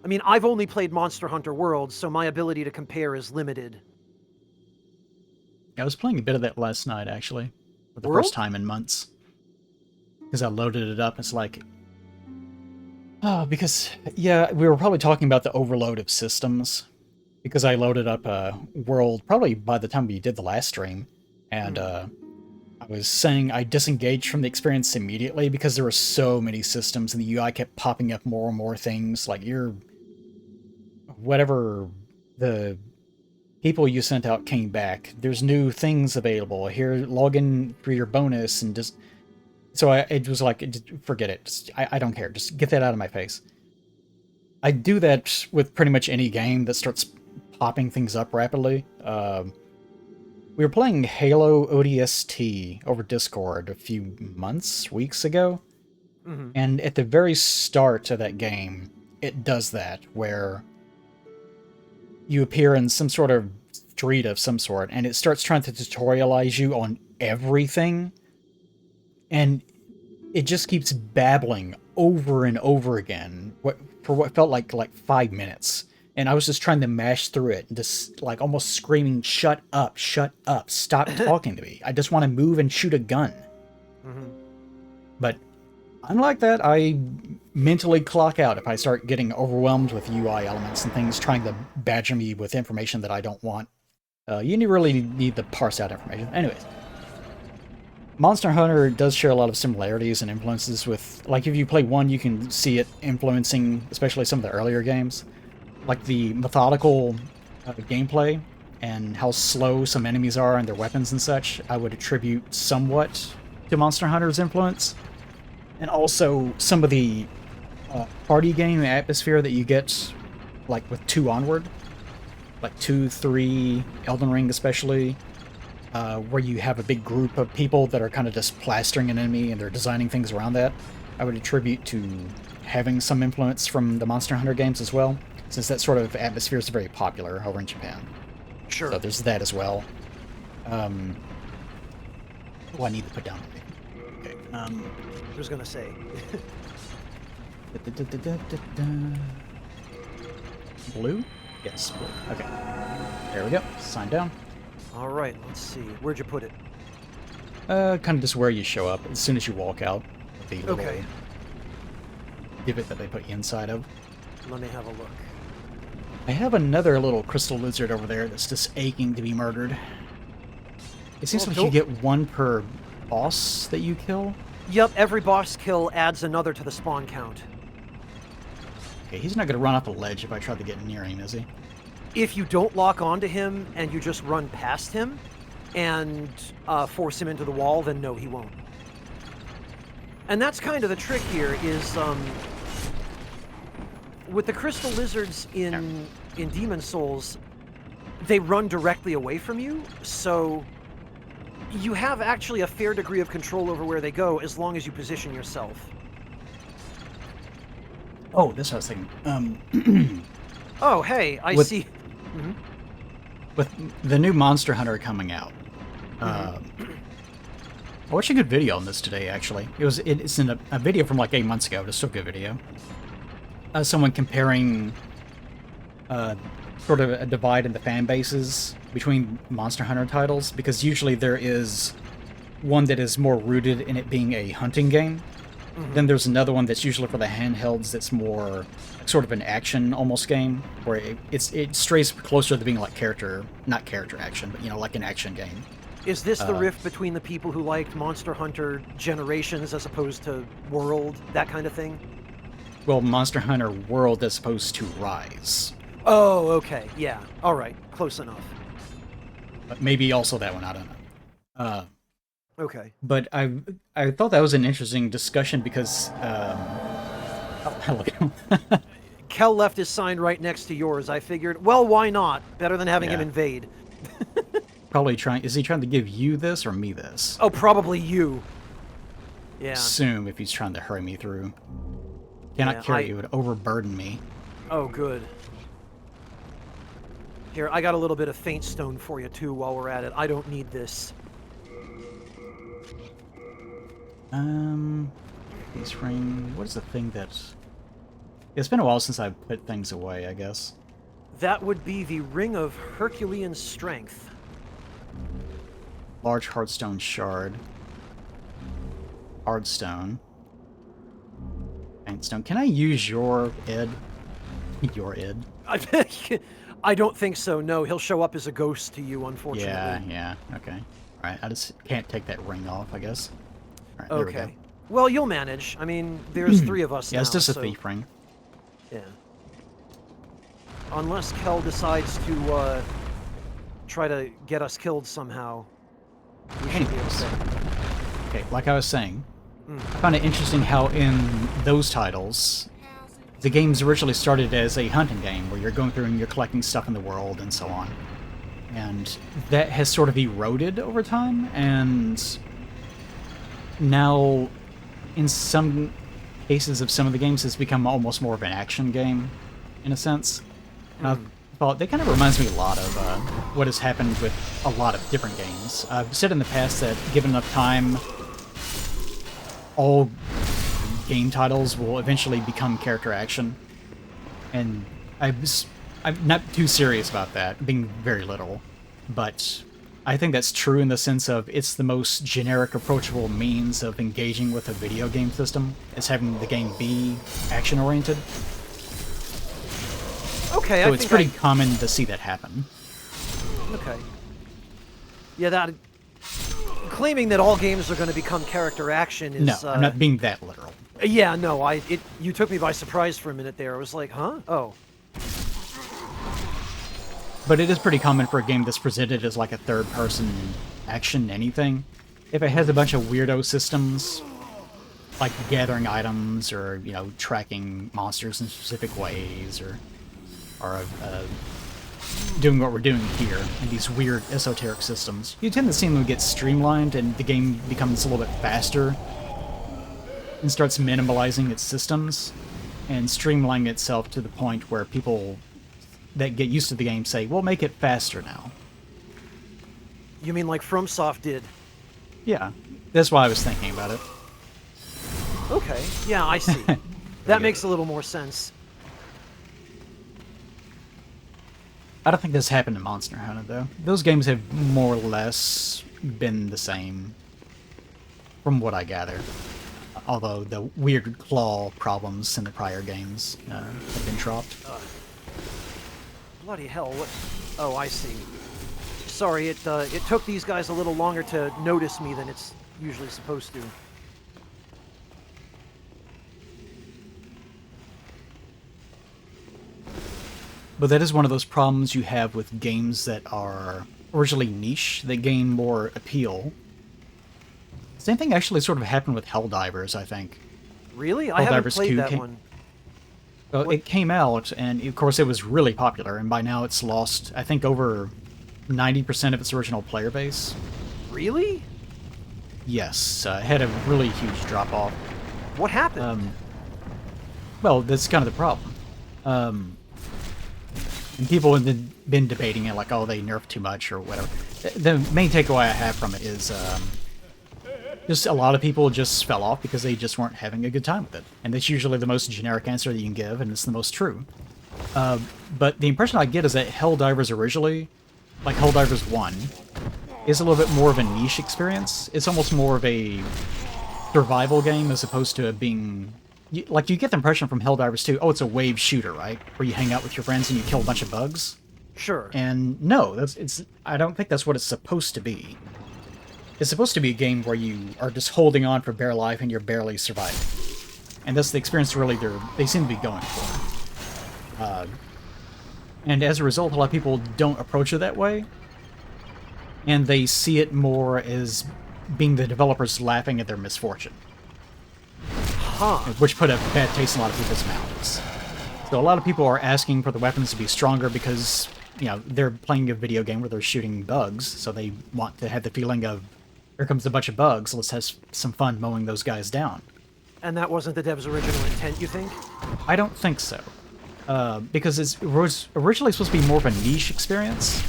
mean, I've only played Monster Hunter World, so my ability to compare is limited. I was playing a bit of that last night, actually, for the World? first time in months. Because I loaded it up, it's like... Oh, because, yeah, we were probably talking about the overload of systems. Because I loaded up World probably by the time we did the last stream. And I was saying I disengaged from the experience immediately because there were so many systems and the UI kept popping up more and more things. Like, whatever the people you sent out came back. There's new things available. Here, log in for your bonus and just... So it was like, forget it. I don't care. Just get that out of my face. I do that with pretty much any game that starts popping things up rapidly. We were playing Halo ODST over Discord a few weeks ago. And at the very start of that game, it does that, where you appear in some sort of street of some sort, and it starts trying to tutorialize you on everything. And it just keeps babbling over and over again for what felt like 5 minutes. And I was just trying to mash through it and just like almost screaming, shut up, stop talking to me. I just want to move and shoot a gun. But unlike that, I mentally clock out if I start getting overwhelmed with UI elements and things trying to badger me with information that I don't want. You really need to parse out information. Anyways. Monster Hunter does share a lot of similarities and influences with... Like, if you play 1, you can see it influencing, especially some of the earlier games. Like, the methodical gameplay and how slow some enemies are and their weapons and such, I would attribute somewhat to Monster Hunter's influence. And also, some of the party game atmosphere that you get, like, with 2 onward. Like 2, 3, Elden Ring especially. Where you have a big group of people that are kind of just plastering an enemy and they're designing things around that. I would attribute to having some influence from the Monster Hunter games as well, since that sort of atmosphere is very popular over in Japan. Sure. So there's that as well. Oh, I need to put down... Okay, I was gonna say. Blue? Yes, blue. Okay. There we go. Sign down. All right, let's see. Where'd you put it? Kind of just where you show up as soon as you walk out of the little Okay. divot that they put you inside of. Let me have a look. I have another little crystal lizard over there that's just aching to be murdered. It seems Well, like you get one per boss that you kill. Yep, every boss kill adds another to the spawn count. Okay, he's not going to run off a ledge if I try to get near him, is he? If you don't lock onto him and you just run past him and force him into the wall, then no, he won't. And that's kind of the trick here is with the crystal lizards in Demon Souls, they run directly away from you, so you have actually a fair degree of control over where they go as long as you position yourself. Oh, this I was thinking. Oh, hey, I With- see. Mhm. With the new Monster Hunter coming out, I watched a good video on this today, actually. It's in a video from like 8 months ago, just a good video. Someone comparing sort of a divide in the fan bases between Monster Hunter titles, because usually there is one that is more rooted in it being a hunting game. Then there's another one that's usually for the handhelds that's more sort of an action almost game, where it strays closer to being like not character action, but like an action game. Is this the rift between the people who liked Monster Hunter Generations as opposed to World, that kind of thing? Well, Monster Hunter World as opposed to Rise. Oh, okay, yeah. All right, close enough. But maybe also that one, I don't know. Okay. But I thought that was an interesting discussion because oh, look at him. Kel left his sign right next to yours. I figured, well, why not? Better than having him Yeah. invade. Probably is he trying to give you this or me this? Oh, probably you. Yeah. Assume if he's trying to hurry me through. Cannot Yeah, carry it would overburden me. Oh, good. Here, I got a little bit of faint stone for you, too, while we're at it. I don't need this. Peace ring. What is the thing that... It's been a while since I put things away, I guess. That would be the Ring of Herculean Strength. Large hardstone shard. Hardstone. Paintstone. Can I use your id? Your id? I don't think so, no. He'll show up as a ghost to you, unfortunately. Yeah, okay. Alright, I just can't take that ring off, I guess. Alright, there we go. Okay. Well, you'll manage. I mean, there's 3 of us now. Yeah, it's just a so- thief ring. Yeah. Unless Kel decides to try to get us killed somehow. We should be Anyways. okay. Okay, like I was saying, I found it interesting how in those titles, the games originally started as a hunting game where you're going through and you're collecting stuff in the world and so on. And that has sort of eroded over time, and now in some cases of some of the games it's become almost more of an action game, in a sense. And I thought that kind of reminds me a lot of what has happened with a lot of different games. I've said in the past that given enough time, all game titles will eventually become character action. And I'm not too serious about that, being very literal. But I think that's true in the sense of it's the most generic, approachable means of engaging with a video game system, is having the game be action-oriented. Okay, So I it's think pretty common to see that happen. Okay. Yeah, that... Claiming that all games are going to become character action is... No, I'm not being that literal. Yeah, no, you took me by surprise for a minute there. I was like, huh? Oh. But it is pretty common for a game that's presented as like a third-person action anything. If it has a bunch of weirdo systems, like gathering items or, tracking monsters in specific ways or doing what we're doing here in these weird esoteric systems, you tend to see them get streamlined and the game becomes a little bit faster and starts minimalizing its systems and streamlining itself to the point where people that get used to the game say, we'll make it faster now. You mean like FromSoft did? Yeah, that's why I was thinking about it. Okay, yeah, I see. That makes a little more sense. I don't think this happened in Monster Hunter, though. Those games have more or less been the same. from what I gather. Although the weird claw problems in the prior games have been dropped. Bloody hell! What? Oh, I see. Sorry, it took these guys a little longer to notice me than it's usually supposed to. But that is one of those problems you have with games that are originally niche, that gain more appeal. Same thing actually sort of happened with Helldivers, I think. Really? I haven't Helldivers played 2 that came, one. Well, What? it came out, and of course it was really popular, and by now it's lost, I think, over 90% of its original player base. Really? Yes, it had a really huge drop-off. What happened? Well, that's kind of the problem. And people have been debating it, like, oh, they nerfed too much or whatever. The main takeaway I have from it is just a lot of people just fell off because they just weren't having a good time with it. And that's usually the most generic answer that you can give, and it's the most true. But the impression I get is that Helldivers originally, like Helldivers 1, is a little bit more of a niche experience. It's almost more of a survival game as opposed to it being... Like, you get the impression from Helldivers 2, oh, it's a wave shooter, right? Where you hang out with your friends and you kill a bunch of bugs. Sure. And no, I don't think that's what it's supposed to be. It's supposed to be a game where you are just holding on for bare life and you're barely surviving. And that's the experience really they seem to be going for. And as a result, a lot of people don't approach it that way. And they see it more as being the developers laughing at their misfortune. Huh. Which put a bad taste in a lot of people's mouths. So a lot of people are asking for the weapons to be stronger because, you know, they're playing a video game where they're shooting bugs, so they want to have the feeling of, here comes a bunch of bugs, let's have some fun mowing those guys down. And that wasn't the dev's original intent, you think? I don't think so. Because it was originally supposed to be more of a niche experience,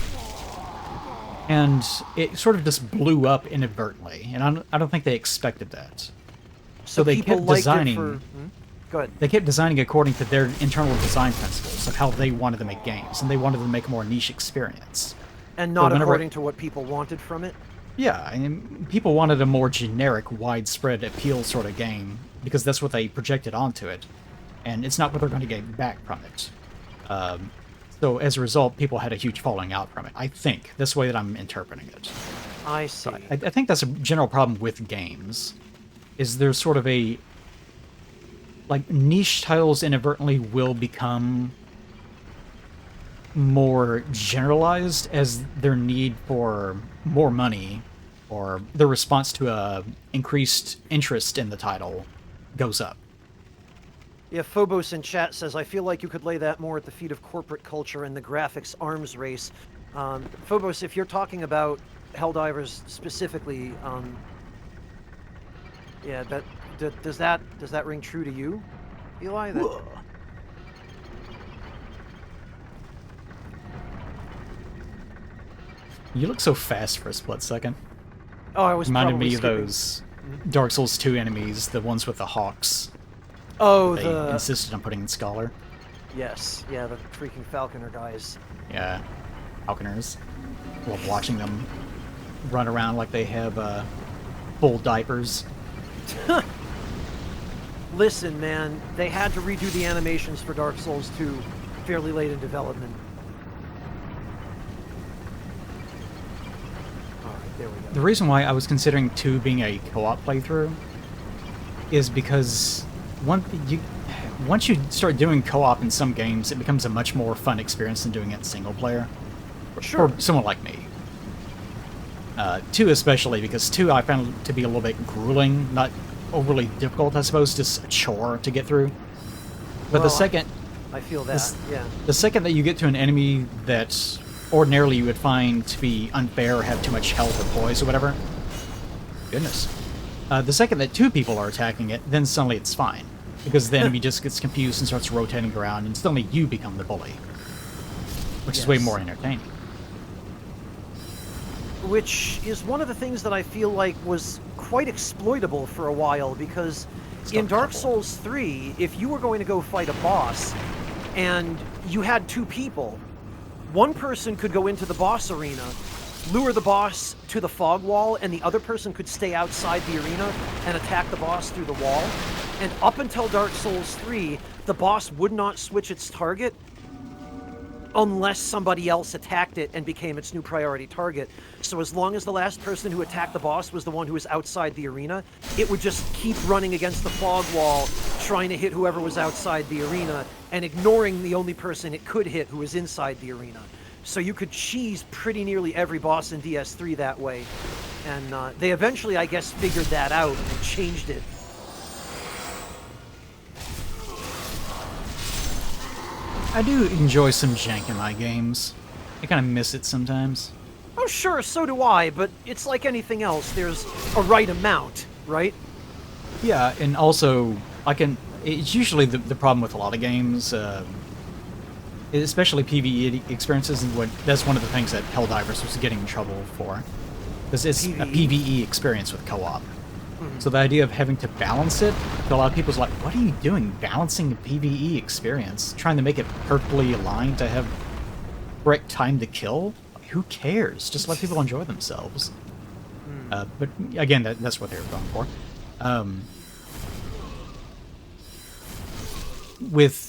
and it sort of just blew up inadvertently, and I don't think they expected that. So they people kept liked designing. it for... Go ahead. They kept designing according to their internal design principles of how they wanted to make games, and they wanted to make a more niche experience. And not whenever- according to what people wanted from it? Yeah, I mean, people wanted a more generic, widespread appeal sort of game, because that's what they projected onto it, and it's not what they're going to get back from it. So as a result, people had a huge falling out from it. I think, that's the way that I'm interpreting it. I see. I think that's a general problem with games, is there's sort of a... Like, niche titles inadvertently will become more generalized as their need for more money or their response to a increased interest in the title goes up. Yeah, Phobos in chat says, I feel like you could lay that more at the feet of corporate culture and the graphics arms race. Phobos, if you're talking about Helldivers specifically, yeah, does that ring true to you, Eli? You look so fast for a split second. Oh, I was Reminded probably me of skipping. those Dark Souls 2 enemies, the ones with the hawks. Oh, They the... insisted on putting in Scholar. Yes, yeah, the freaking Falconer guys. Yeah, Falconers. Love watching them run around like they have full diapers. Listen, man, they had to redo the animations for Dark Souls 2 fairly late in development. Alright, there we go. The reason why I was considering 2 being a co-op playthrough is because once you start doing co-op in some games, it becomes a much more fun experience than doing it single player. Sure. For someone like me. 2 especially, because 2 I found to be a little bit grueling, not overly difficult, I suppose, just a chore to get through. But Well, the second... I feel that, yeah. The second that you get to an enemy that ordinarily you would find to be unfair or have too much health or poise or whatever, goodness. The second that 2 people are attacking it, then suddenly it's fine. Because the enemy just gets confused and starts rotating around, and suddenly you become the bully. Which is way Yes. more entertaining. Which is one of the things that I feel like was quite exploitable for a while, because in Dark Souls 3, if you were going to go fight a boss and you had 2 people, one person could go into the boss arena lure the boss to the fog wall, and the other person could stay outside the arena and attack the boss through the wall. And up until Dark Souls 3, the boss would not switch its target unless somebody else attacked it and became its new priority target. So as long as the last person who attacked the boss was the one who was outside the arena, it would just keep running against the fog wall, trying to hit whoever was outside the arena, and ignoring the only person it could hit who was inside the arena. So you could cheese pretty nearly every boss in DS3 that way. And they eventually, I guess, figured that out and changed it. I do enjoy some jank in my games. I kind of miss it sometimes. Oh, sure, so do I, but it's like anything else. There's a right amount, right? Yeah, and also, it's usually the problem with a lot of games, especially PvE experiences, and that's one of the things that Helldivers was getting in trouble for. Because it's a PvE experience with co-op. So the idea of having to balance it, to a lot of people is like, what are you doing balancing a PvE experience? Trying to make it perfectly aligned to have correct time to kill? Who cares? Just let people enjoy themselves. But again, that's what they were going for. With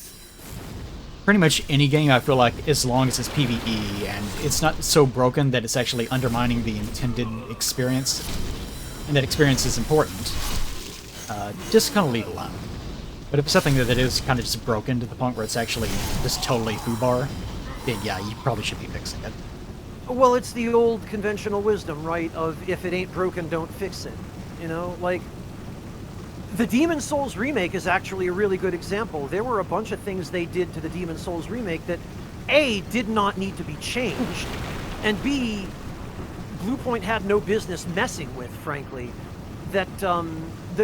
pretty much any game, I feel like as long as it's PvE and it's not so broken that it's actually undermining the intended experience, and that experience is important, just kind of leave it alone. But if it's something that is kind of just broken to the point where it's actually just totally foobar, then yeah, you probably should be fixing it. Well, it's the old conventional wisdom, right, of if it ain't broken, don't fix it. You know, like, the Demon's Souls remake is actually a really good example. There were a bunch of things they did to the Demon's Souls remake that, A, did not need to be changed, and B, Bluepoint had no business messing with, frankly, that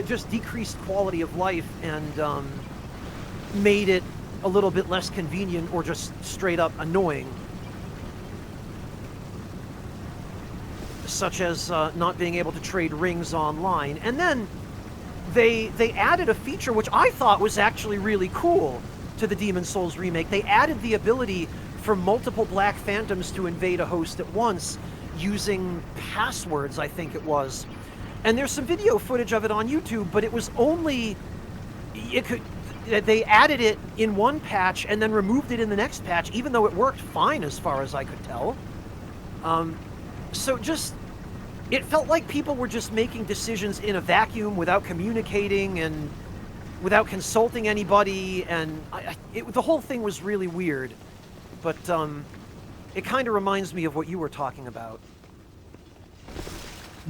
just decreased quality of life and made it a little bit less convenient or just straight up annoying. Such as not being able to trade rings online. And then they added a feature which I thought was actually really cool to the Demon's Souls remake. They added the ability for multiple Black Phantoms to invade a host at once, using passwords, I think it was. And there's some video footage of it on YouTube, but it was only... They added it in one patch and then removed it in the next patch, even though it worked fine as far as I could tell. So just... It felt like people were just making decisions in a vacuum without communicating and without consulting anybody, and the whole thing was really weird. But, it kind of reminds me of what you were talking about.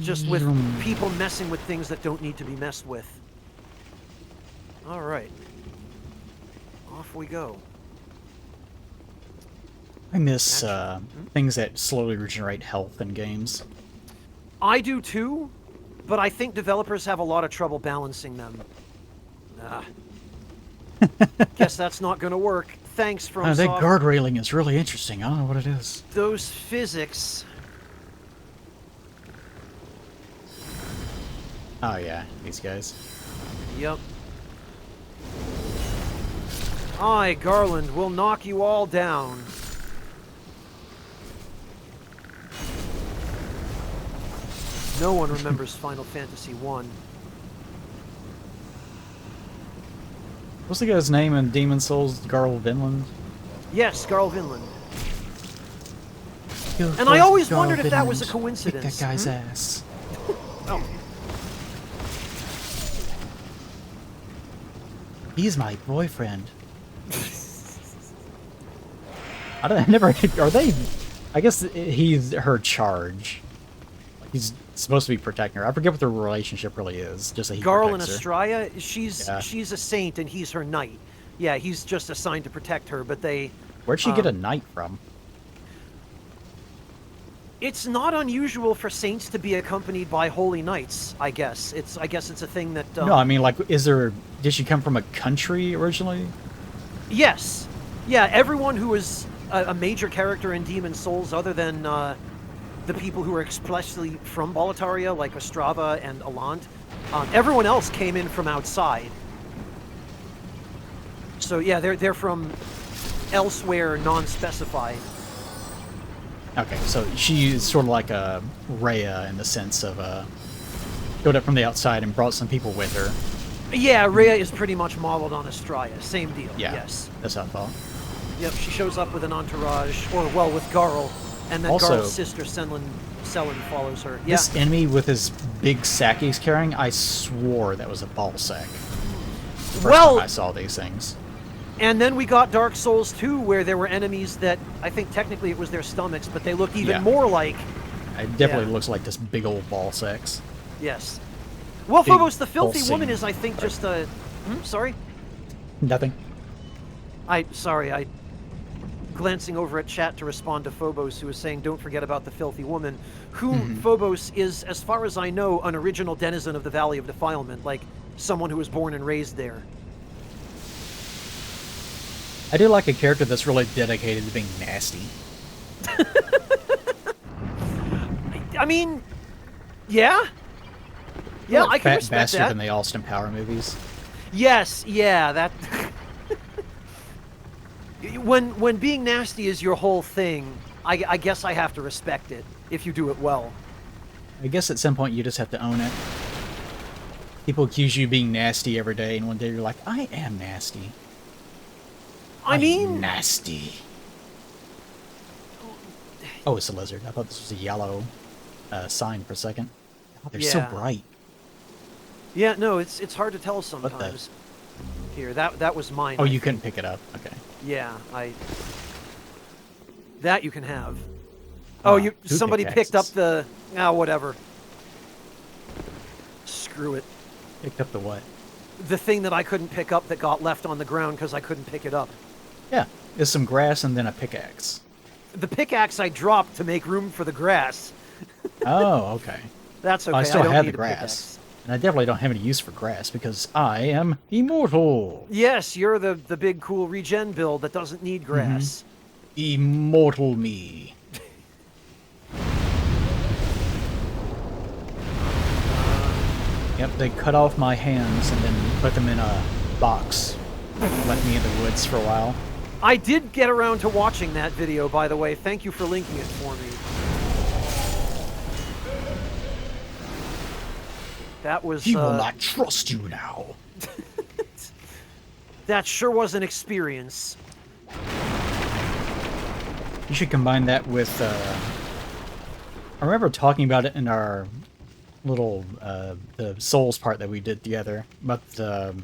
Just with people messing with things that don't need to be messed with. Alright. Off we go. I miss things that slowly regenerate health in games. I do too, but I think developers have a lot of trouble balancing them. Guess that's not going to work. Thanks, from that guard railing is really interesting. I don't know what it is. Those physics. Oh yeah, these guys. Yep. I, Garland, will knock you all down. No one remembers Final Fantasy 1. What's the guy's name in Demon's Souls? Garl Vinland? Yes, Garl Vinland. And I always wondered if that was a coincidence. Kick that guy's ass. Oh. He's my boyfriend. I never... Are they... I guess he's her charge. He's supposed to be protecting her. I forget what their relationship really is. Just that he Garl and protects her. Estrella, she's a saint and he's her knight. Yeah, he's just assigned to protect her, but they... Where'd she get a knight from? It's not unusual for saints to be accompanied by holy knights, I guess. I guess it's a thing that... No, I mean, like, did she come from a country originally? Yes. Yeah, everyone who is a major character in Demon's Souls, other than the people who are expressly from Boletaria, like Ostrava and Alant, everyone else came in from outside. So yeah, they're from elsewhere, non-specified. Okay, so she's sort of like a Rhea in the sense of showed up from the outside and brought some people with her. Yeah, Rhea is pretty much modeled on Estrella. Same deal. Yeah, Yes. that's what I thought. Yep, she shows up with an entourage, or well, with Garl, and then Also, Garl's sister Selin follows her. Yeah. This enemy with his big sack he's carrying, I swore that was a ball sack. The first time I saw these things. And then we got Dark Souls 2, where there were enemies that, I think technically it was their stomachs, but they looked even more like... It definitely looks like just big old ball sacks. Yes. Well, Big Phobos, the Filthy pulsing. Woman is, I think, just a... sorry? Nothing. Sorry, glancing over at chat to respond to Phobos, who was saying, don't forget about the Filthy Woman, whom Phobos is, as far as I know, an original denizen of the Valley of Defilement, like someone who was born and raised there. I do like a character that's really dedicated to being nasty. I mean, yeah? Yeah, Like I can fat respect bastard that. in the Austin Power movies. Yes, yeah, that... when being nasty is your whole thing, I guess I have to respect it, if you do it well. I guess at some point you just have to own it. People accuse you of being nasty every day, and one day you're like, I am nasty. I mean... nasty. Oh, it's a lizard. I thought this was a yellow sign for a second. Oh, they're so bright. Yeah, no, it's hard to tell sometimes. Here, that was mine. Oh, you couldn't pick it up. Okay. Yeah, that you can have. Oh, somebody picked up the... whatever. Screw it. Picked up the what? The thing that I couldn't pick up that got left on the ground because I couldn't pick it up. Yeah, there's some grass and then a pickaxe. The pickaxe I dropped to make room for the grass. Oh, okay. That's okay. I still don't have need the a grass. pickaxe. And I definitely don't have any use for grass because I am immortal. Yes, you're the big cool regen build that doesn't need grass. Immortal me. Yep, they cut off my hands and then put them in a box. Left me in the woods for a while. I did get around to watching that video, by the way. Thank you for linking it for me. That was... He will not trust you now. That sure was an experience. You should combine that with... I remember talking about it in our little... the Souls part that we did together. About the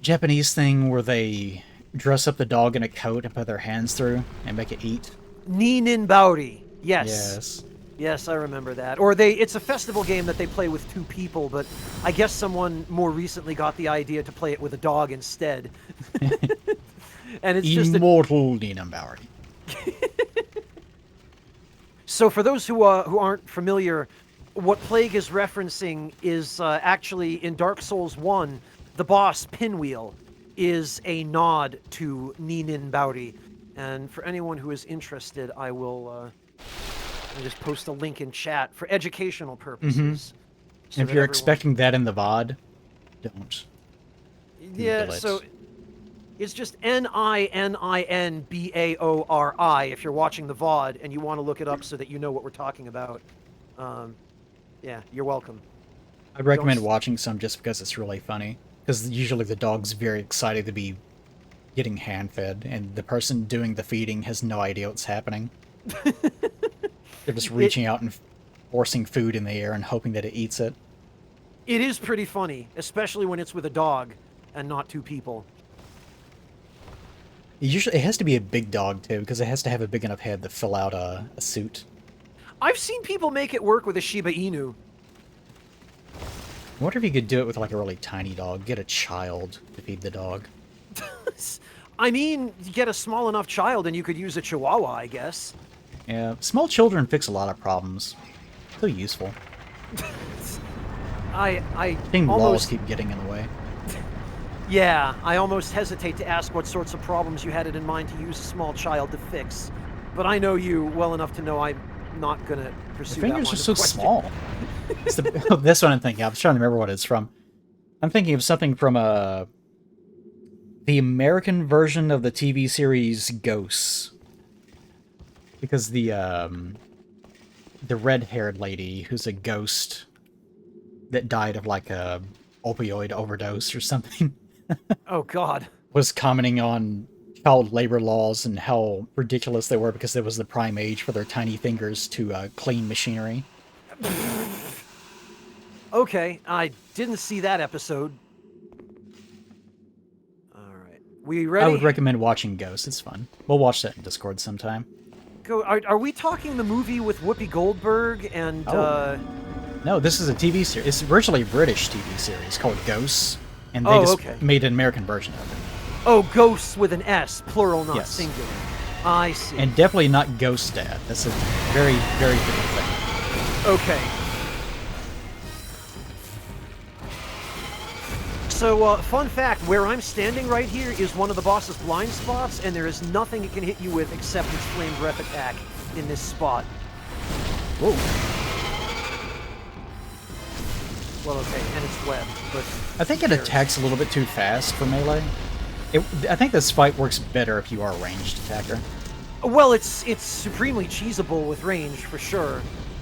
Japanese thing where they dress up the dog in a coat and put their hands through and make it eat. Nin Bauri. Yes. Yes. Yes, I remember that. Or it's a festival game that they play with 2 people, but I guess someone more recently got the idea to play it with a dog instead. And it's just Immortal Nina Bowery. So for those who aren't familiar, what Plague is referencing is actually in Dark Souls 1, the boss Pinwheel is a nod to Nin Bauri. And for anyone who is interested, I will just post a link in chat for educational purposes. So If you're expecting that in the VOD, don't. Yeah, so it's just Ninninbaori if you're watching the VOD and you want to look it up so that you know what we're talking about. Yeah, you're welcome. I'd recommend watching some just because it's really funny. Because usually the dog's very excited to be getting hand-fed, and the person doing the feeding has no idea what's happening. They're just reaching out and forcing food in the air and hoping that it eats it. It is pretty funny, especially when it's with a dog and not 2 people. It has to be a big dog, too, because it has to have a big enough head to fill out a suit. I've seen people make it work with a Shiba Inu. I wonder if you could do it with like a really tiny dog. Get a child to feed the dog. I mean, you get a small enough child and you could use a Chihuahua, I guess. Yeah, small children fix a lot of problems. So useful. I Laws almost keep getting in the way. Yeah, I almost hesitate to ask what sorts of problems you had it in mind to use a small child to fix. But I know you well enough to know I'm not going to pursue that line of fingers are so question. small. That's what I'm thinking. I was trying to remember what it's from. I'm thinking of something from the American version of the TV series Ghosts. Because the red-haired lady who's a ghost that died of like a opioid overdose or something Oh God. was commenting on child labor laws and how ridiculous they were because it was the prime age for their tiny fingers to clean machinery. Okay, I didn't see that episode. All right, we ready? I would recommend watching Ghost. It's fun. We'll watch that in Discord sometime. Go. Are we talking the movie with Whoopi Goldberg and? Oh. No, this is a TV series. It's originally a British TV series called Ghosts, and they made an American version of it. Oh, Ghosts with an S, plural, not Yes. singular. I see. And definitely not Ghost Dad. That's a very, very different thing. Okay. So, fun fact, where I'm standing right here is one of the boss's blind spots, and there is nothing it can hit you with except its flame breath attack in this spot. Whoa. Well, okay, and it's web, but... I think it attacks a little bit too fast for melee. I think this fight works better if you are a ranged attacker. Well, it's supremely cheesable with range, for sure.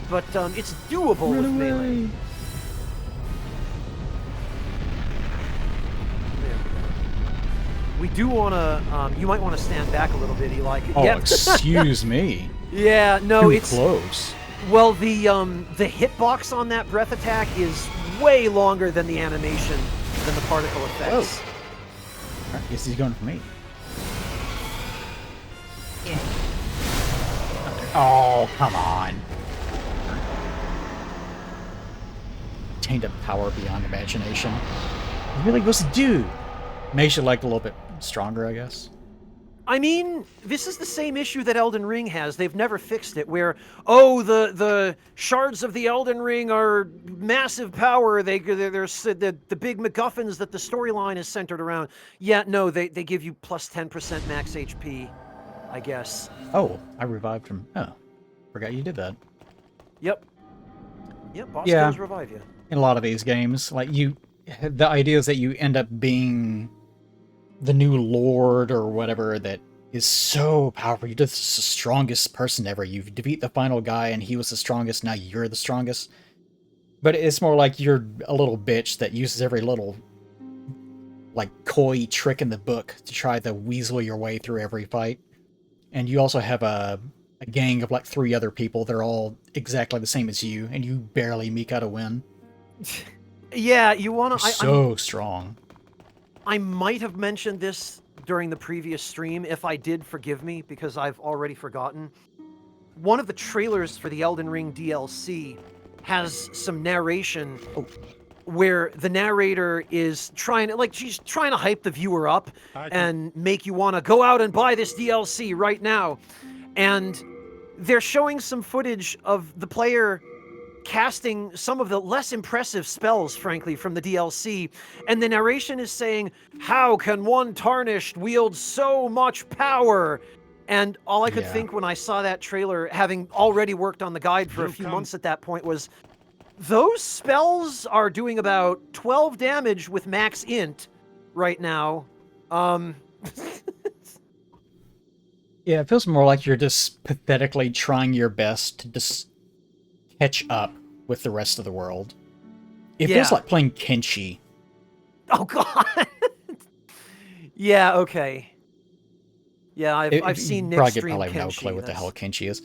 But, it's doable with melee. We do want to, you might want to stand back a little bit, Eli. Oh, Yep. excuse me. Yeah, no, Too it's... close. Well, the hitbox on that breath attack is way longer than the animation, than the particle effects. Whoa. Alright, guess he's going for me. Yeah. Oh, come on. Attained a power beyond imagination. It really was a dude. Makes you like a little bit stronger, I guess. I mean, this is the same issue that Elden Ring has. They've never fixed it, where, oh, the shards of the Elden Ring are massive power. They're the big MacGuffins that the storyline is centered around. Yeah, no, they give you plus 10% max HP, I guess. Oh, I revived him. Oh, forgot you did that. Yep. Yep, boss kills revive you. In a lot of these games, like the idea is that you end up being the new lord or whatever that is so powerful. You're just the strongest person ever. You defeat the final guy and he was the strongest, now you're the strongest. But it's more like you're a little bitch that uses every little like coy trick in the book to try to weasel your way through every fight. And you also have a gang of like 3 other people. They're all exactly the same as you, and you barely eke out a win. Yeah, you want to... So strong. I might have mentioned this during the previous stream. If I did, forgive me, because I've already forgotten. One of the trailers for the Elden Ring DLC has some narration where the narrator is trying to, like, she's trying to hype the viewer up and make you want to go out and buy this DLC right now. And they're showing some footage of the player casting some of the less impressive spells, frankly, from the DLC, and the narration is saying, how can one tarnished wield so much power? And all I could think when I saw that trailer, having already worked on the guide for a few months at that point, was those spells are doing about 12 damage with max int right now. Yeah, it feels more like you're just pathetically trying your best to just catch up with the rest of the world. It feels like playing Kenshi. Oh god. Yeah, okay. Yeah, I've seen Nick stream probably Kenshi. No clue what the hell Kenshi is.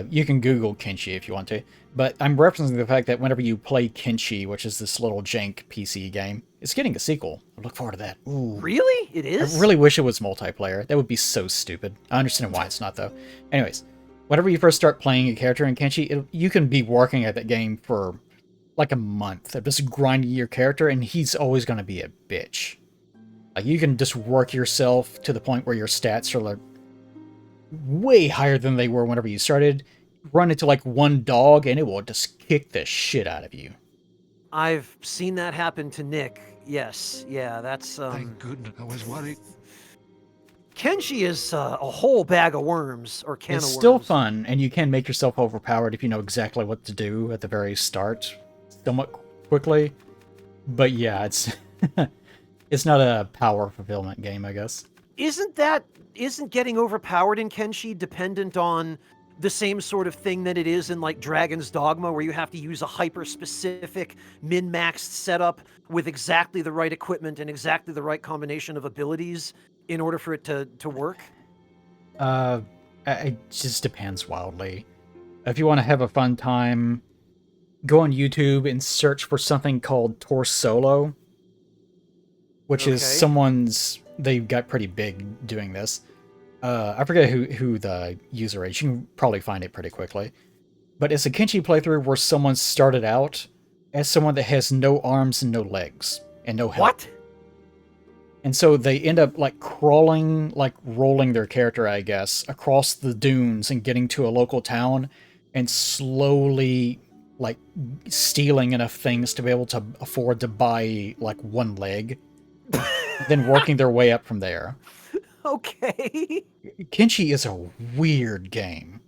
You can Google Kenshi if you want to, but I'm referencing the fact that whenever you play Kenshi, which is this little jank PC game, it's getting a sequel. I look forward to that. Ooh. Really? It is? I really wish it was multiplayer. That would be so stupid. I understand why it's not, though. Anyways, whenever you first start playing a character in Kenshi, you can be working at that game for like a month of just grinding your character, and he's always going to be a bitch. Like, you can just work yourself to the point where your stats are like way higher than they were whenever you started. Run into like one dog, and it will just kick the shit out of you. I've seen that happen to Nick. Yes, yeah, that's Thank goodness, I was worried. Kenshi is a whole bag of worms, or can of worms. It's still fun, and you can make yourself overpowered if you know exactly what to do at the very start, somewhat quickly. But yeah, it's it's not a power fulfillment game, I guess. Isn't getting overpowered in Kenshi dependent on the same sort of thing that it is in like Dragon's Dogma, where you have to use a hyper-specific min-maxed setup with exactly the right equipment and exactly the right combination of abilities in order for it to work? It just depends wildly. If you want to have a fun time, go on YouTube and search for something called Tor Solo, which is Okay. they got pretty big doing this. I forget who the user is. You can probably find it pretty quickly. But it's a Kenshi playthrough where someone started out as someone that has no arms and no legs and no health. What? And so they end up like crawling, like rolling their character, I guess, across the dunes and getting to a local town and slowly like stealing enough things to be able to afford to buy like one leg, then working their way up from there. Okay. Kenshi is a weird game.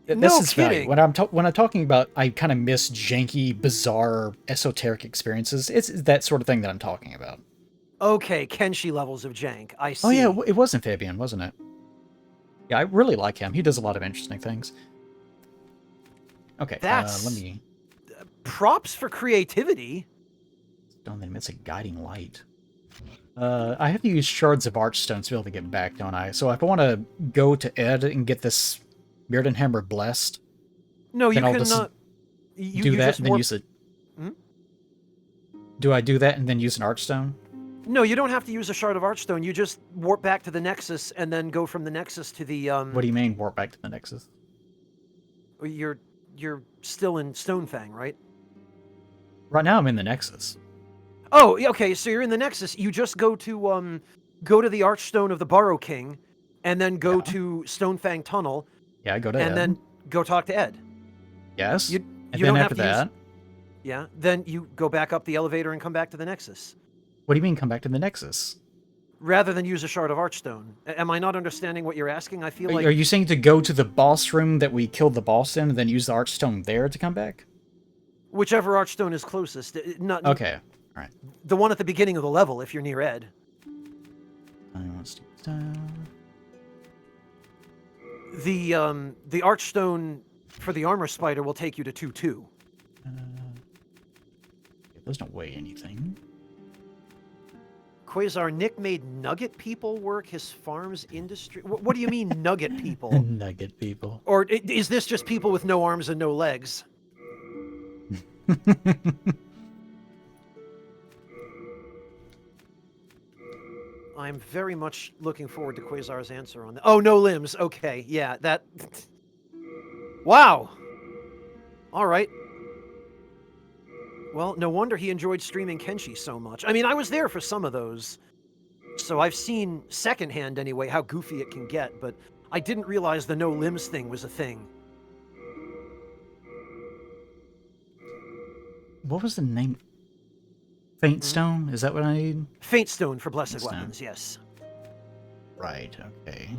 This No is value. kidding. When I'm talking about I kind of miss janky, bizarre, esoteric experiences, it's that sort of thing that I'm talking about. Okay, Kenshi levels of jank. I see. Oh yeah, it was Amphibian, wasn't it? Yeah, I really like him. He does a lot of interesting things. Okay, That's let me... props for creativity. Don't then it's a guiding light. I have to use shards of archstone to be able to get back, don't I? So if I want to go to Ed and get this Mirdan hammer blessed, No, you then I'll can just do you that just and then warp. use it. Hmm? Do I do that and then use an archstone? No, you don't have to use a shard of archstone. You just warp back to the Nexus and then go from the Nexus to the What do you mean warp back to the Nexus? You're still in Stonefang, right? Right now I'm in the Nexus. Oh, okay. So you're in the Nexus. You just go to the Archstone of the Burrow King, and then go Yeah. to Stonefang Tunnel, Yeah, I go to and Ed. then go talk to Ed. Yes. You And you then don't after have to use. that, Yeah. Then you go back up the elevator and come back to the Nexus, what do you mean come back to the Nexus? rather than use a shard of Archstone. Am I not understanding what you're asking? I feel Are like you saying to go to the boss room that we killed the boss in and then use the archstone there to come back? whichever Archstone is closest. Not Okay. Alright. the one at the beginning of the level if you're near Ed. The Archstone for the Armor Spider will take you to 2-2. Those don't weigh anything. Quasar, Nick made nugget people work his farm's industry. What do you mean nugget people? Nugget people. Or is this just people with no arms and no legs? I'm very much looking forward to Quasar's answer on that. Oh, no limbs. Okay, yeah, that... Wow! Alright. Well, no wonder he enjoyed streaming Kenshi so much. I mean, I was there for some of those, so I've seen secondhand anyway how goofy it can get, but I didn't realize the no limbs thing was a thing. What was the name? Faint Stone? Is that what I need? Faint Stone for Blessed Faint Weapons, yes. Right, okay.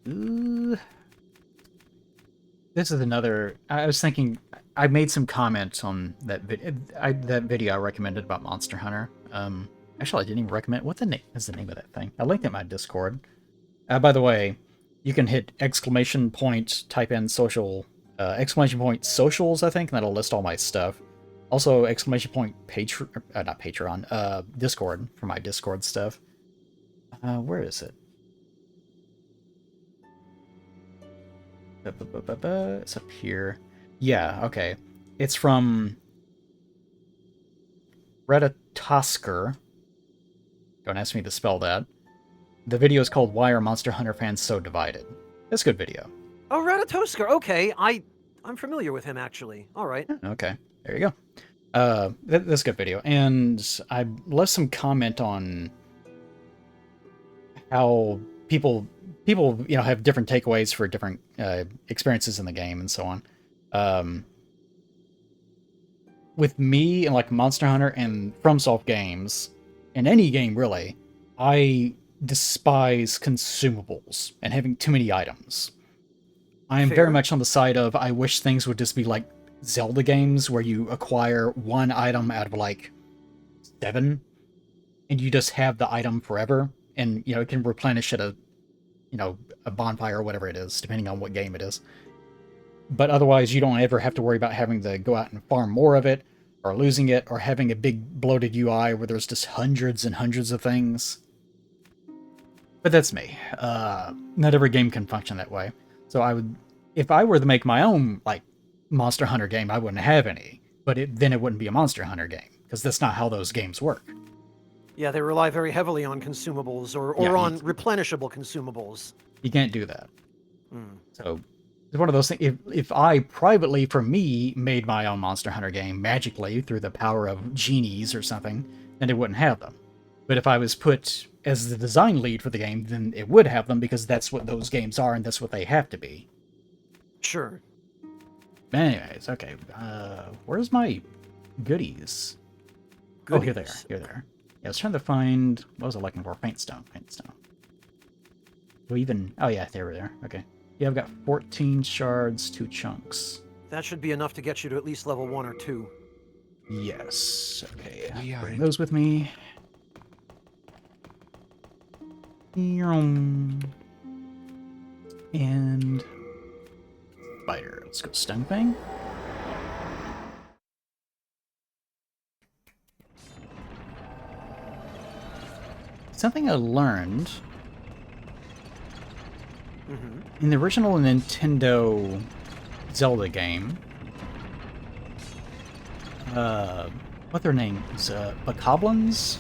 Ooh. This is another... I was thinking... I made some comments on that video I recommended about Monster Hunter. Actually, I didn't even recommend... What is the name of that thing? I linked it in my Discord. By the way, you can hit exclamation point, type in social... exclamation point socials, I think, and that'll list all my stuff. Also, exclamation point not Patreon, Discord for my Discord stuff. Where is it? It's up here. Yeah, okay. It's from Redatosker. Don't ask me to spell that. The video is called Why Are Monster Hunter Fans So Divided? It's a good video. Oh, Ratatosker. Okay, I'm familiar with him actually. All right. Okay, there you go. That's a good video, and I left some comment on how people have different takeaways for different experiences in the game and so on. With me and like Monster Hunter and FromSoft games, in any game really, I despise consumables and having too many items. I am very much on the side of I wish things would just be like Zelda games where you acquire one item out of like 7 and you just have the item forever and it can replenish at a you know, a bonfire or whatever it is, depending on what game it is. But otherwise, you don't ever have to worry about having to go out and farm more of it, or losing it, or having a big bloated UI where there's just hundreds and hundreds of things. But that's me. Not every game can function that way. So I would, if I were to make my own, like, Monster Hunter game, I wouldn't have any. But then it wouldn't be a Monster Hunter game, because that's not how those games work. Yeah, they rely very heavily on consumables or on replenishable consumables. You can't do that. So it's one of those things. If I privately, for me, made my own Monster Hunter game magically through the power of genies or something, then it wouldn't have them. But if I was put as the design lead for the game, then it would have them because that's what those games are and that's what they have to be. Sure. Anyways, okay. Where's my goodies? Oh, here they are. Here they are. Yeah, I was trying to find... What was I looking for? Paintstone. Paintstone. Do we even... Oh, yeah, there we are. Okay. Yeah, I've got 14 shards, 2 chunks. That should be enough to get you to at least level 1 or 2. Yes. Okay. Bring those with me. And... Spider. Let's go Stonefang. Something I learned in the original Nintendo Zelda game, what their name is, Bokoblins?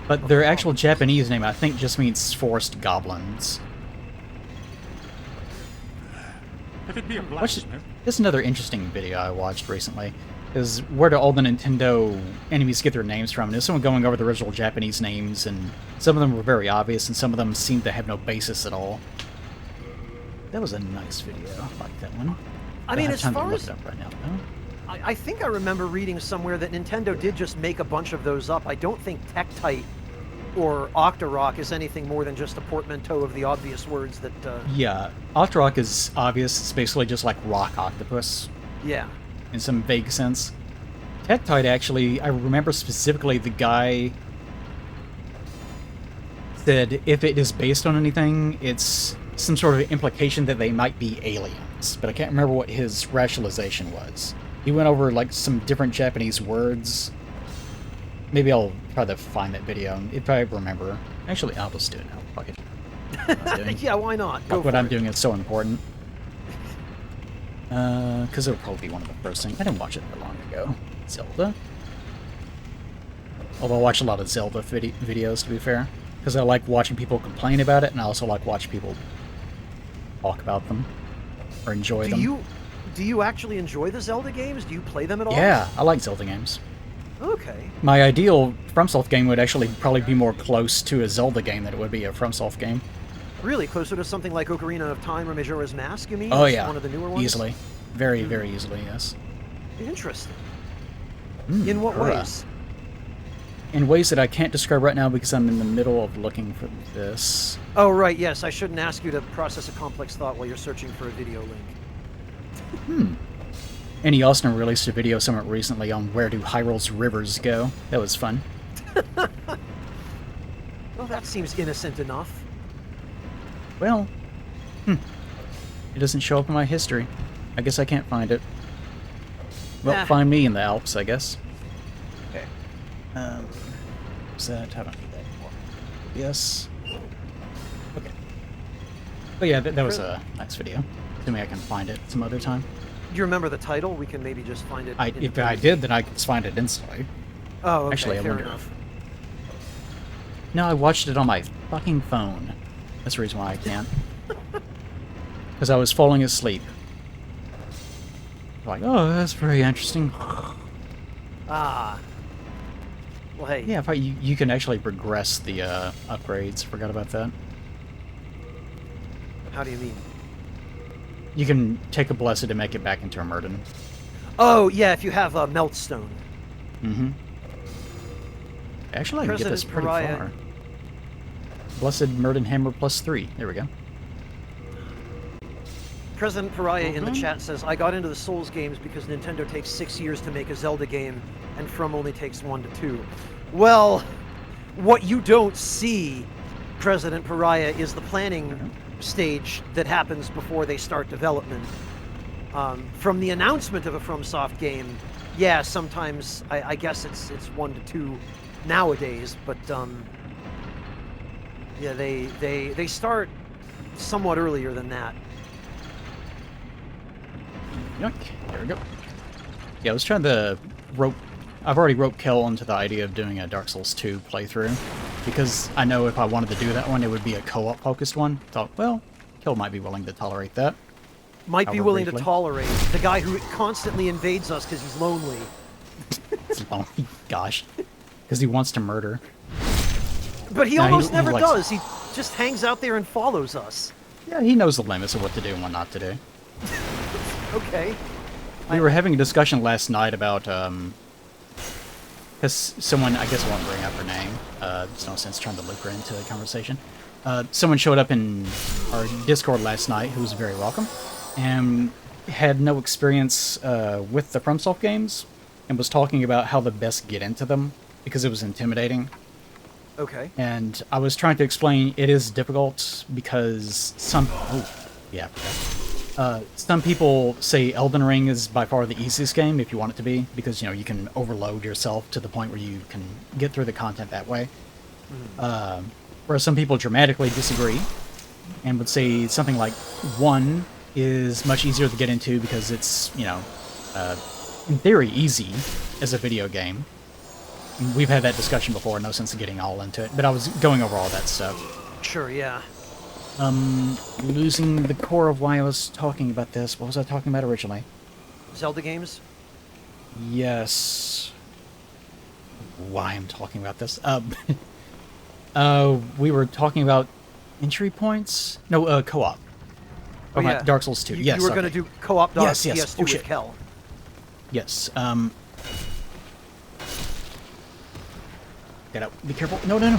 But their actual Japanese name, I think, just means forest goblins. If it be a blacksmith. This is another interesting video I watched recently. Is where do all the Nintendo enemies get their names from? And there's someone going over the original Japanese names, and some of them were very obvious, and some of them seemed to have no basis at all. That was a nice video. I like that one. I mean, as far as... Look it up right now, though. I think I remember reading somewhere that Nintendo did just make a bunch of those up. I don't think Tektite or Octorok is anything more than just a portmanteau of the obvious words that... Yeah, Octorok is obvious. It's basically just like rock octopus. Yeah. In some vague sense. Tektite, actually, I remember specifically the guy said if it is based on anything, it's some sort of implication that they might be aliens. But I can't remember what his rationalization was. He went over, like, some different Japanese words. Maybe I'll try to find that video, if I remember. Actually, I'll just do it now. Fuck it. Yeah, why not? What I'm doing is so important. Because it'll probably be one of the first things. I didn't watch it that long ago. Zelda? Although I watch a lot of Zelda videos, to be fair. Because I like watching people complain about it, and I also like watching people talk about them. Or enjoy them. Do you actually enjoy the Zelda games? Do you play them at all? Yeah, I like Zelda games. Okay. My ideal FromSoft game would actually probably be more close to a Zelda game than it would be a FromSoft game. Really? Closer to something like Ocarina of Time or Majora's Mask, you mean? Oh, yeah. One of the newer ones? Easily. Very, very easily, yes. Interesting. In what ways? In ways that I can't describe right now because I'm in the middle of looking for this. Oh, right, yes. I shouldn't ask you to process a complex thought while you're searching for a video link. Annie Austin released a video somewhat recently on where do Hyrule's rivers go. That was fun. Well, that seems innocent enough. Well, it doesn't show up in my history. I guess I can't find it. Well, find me in the Alps, I guess. Okay. What's that? How do I do that anymore? Yes. Okay. But yeah, that was a nice video. Assuming I can find it some other time. Do you remember the title? We can maybe just find it. If I did, then I could find it instantly. Oh, okay, actually, I fair wonder enough. No, I watched it on my fucking phone. That's the reason why I can't. Because I was falling asleep. Like, oh, that's very interesting. Ah. Well, hey. Yeah, you can actually progress the upgrades. Forgot about that. How do you mean? You can take a blessed and make it back into a Mirdan. Oh, yeah, if you have a Meltstone. Mm-hmm. Actually, I can get this pretty far. Blessed Mirdan Hammer +3. There we go. President Pariah in the chat says, I got into the Souls games because Nintendo takes 6 years to make a Zelda game, and From only takes 1 to 2. Well, what you don't see President Pariah is the planning stage that happens before they start development. From the announcement of a FromSoft game, yeah, sometimes I guess it's 1 to 2 nowadays, but yeah, they start somewhat earlier than that. Yoink. There we go. Yeah, I was trying to rope... I've already roped Kel into the idea of doing a Dark Souls 2 playthrough, because I know if I wanted to do that one, it would be a co-op focused one. Thought, well, Kel might be willing to tolerate that. Might be However willing briefly. to tolerate the guy who constantly invades us because he's lonely. It's lonely. Gosh. Because he wants to murder. But he No, almost he never likes- does. He just hangs out there and follows us. Yeah, he knows the limits of what to do and what not to do. Okay. We were having a discussion last night about, because someone, I guess I won't bring up her name, there's no sense trying to loop her into the conversation. Someone showed up in our Discord last night who was very welcome, and had no experience with the FromSoft games, and was talking about how to best get into them, because it was intimidating. Okay. And I was trying to explain it is difficult because some... Oh, yeah, I forgot. Some people say Elden Ring is by far the easiest game, if you want it to be, because, you know, you can overload yourself to the point where you can get through the content that way. Whereas some people dramatically disagree, and would say something like 1 is much easier to get into because it's, you know, in theory, easy as a video game. We've had that discussion before, no sense in getting all into it, but I was going over all that stuff. Sure, yeah. Losing the core of why I was talking about this. What was I talking about originally? Zelda games? Yes. Why I'm talking about this? We were talking about entry points? No, co-op. Oh, yeah. Dark Souls 2. You, Yes, you were okay. going to do co-op Dark Yes, yes. PS2 Oh, with shit. Kel. Yes, Get out. Be careful. No, no, no.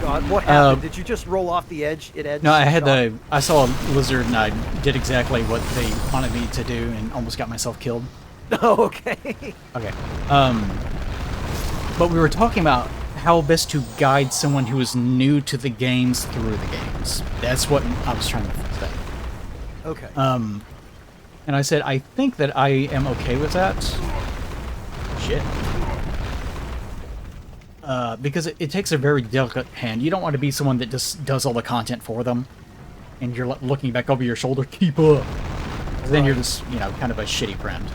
God, what happened? Did you just roll off the edge? No, I had I saw a lizard and I did exactly what they wanted me to do and almost got myself killed. Oh, okay. Okay. But we were talking about how best to guide someone who is new to the games through the games. That's what I was trying to say. Okay. And I said, I think that I am okay with that. Shit. Because it takes a very delicate hand. You don't want to be someone that just does all the content for them, and you're looking back over your shoulder, keep up. 'Cause then you're just, you know, kind of a shitty friend.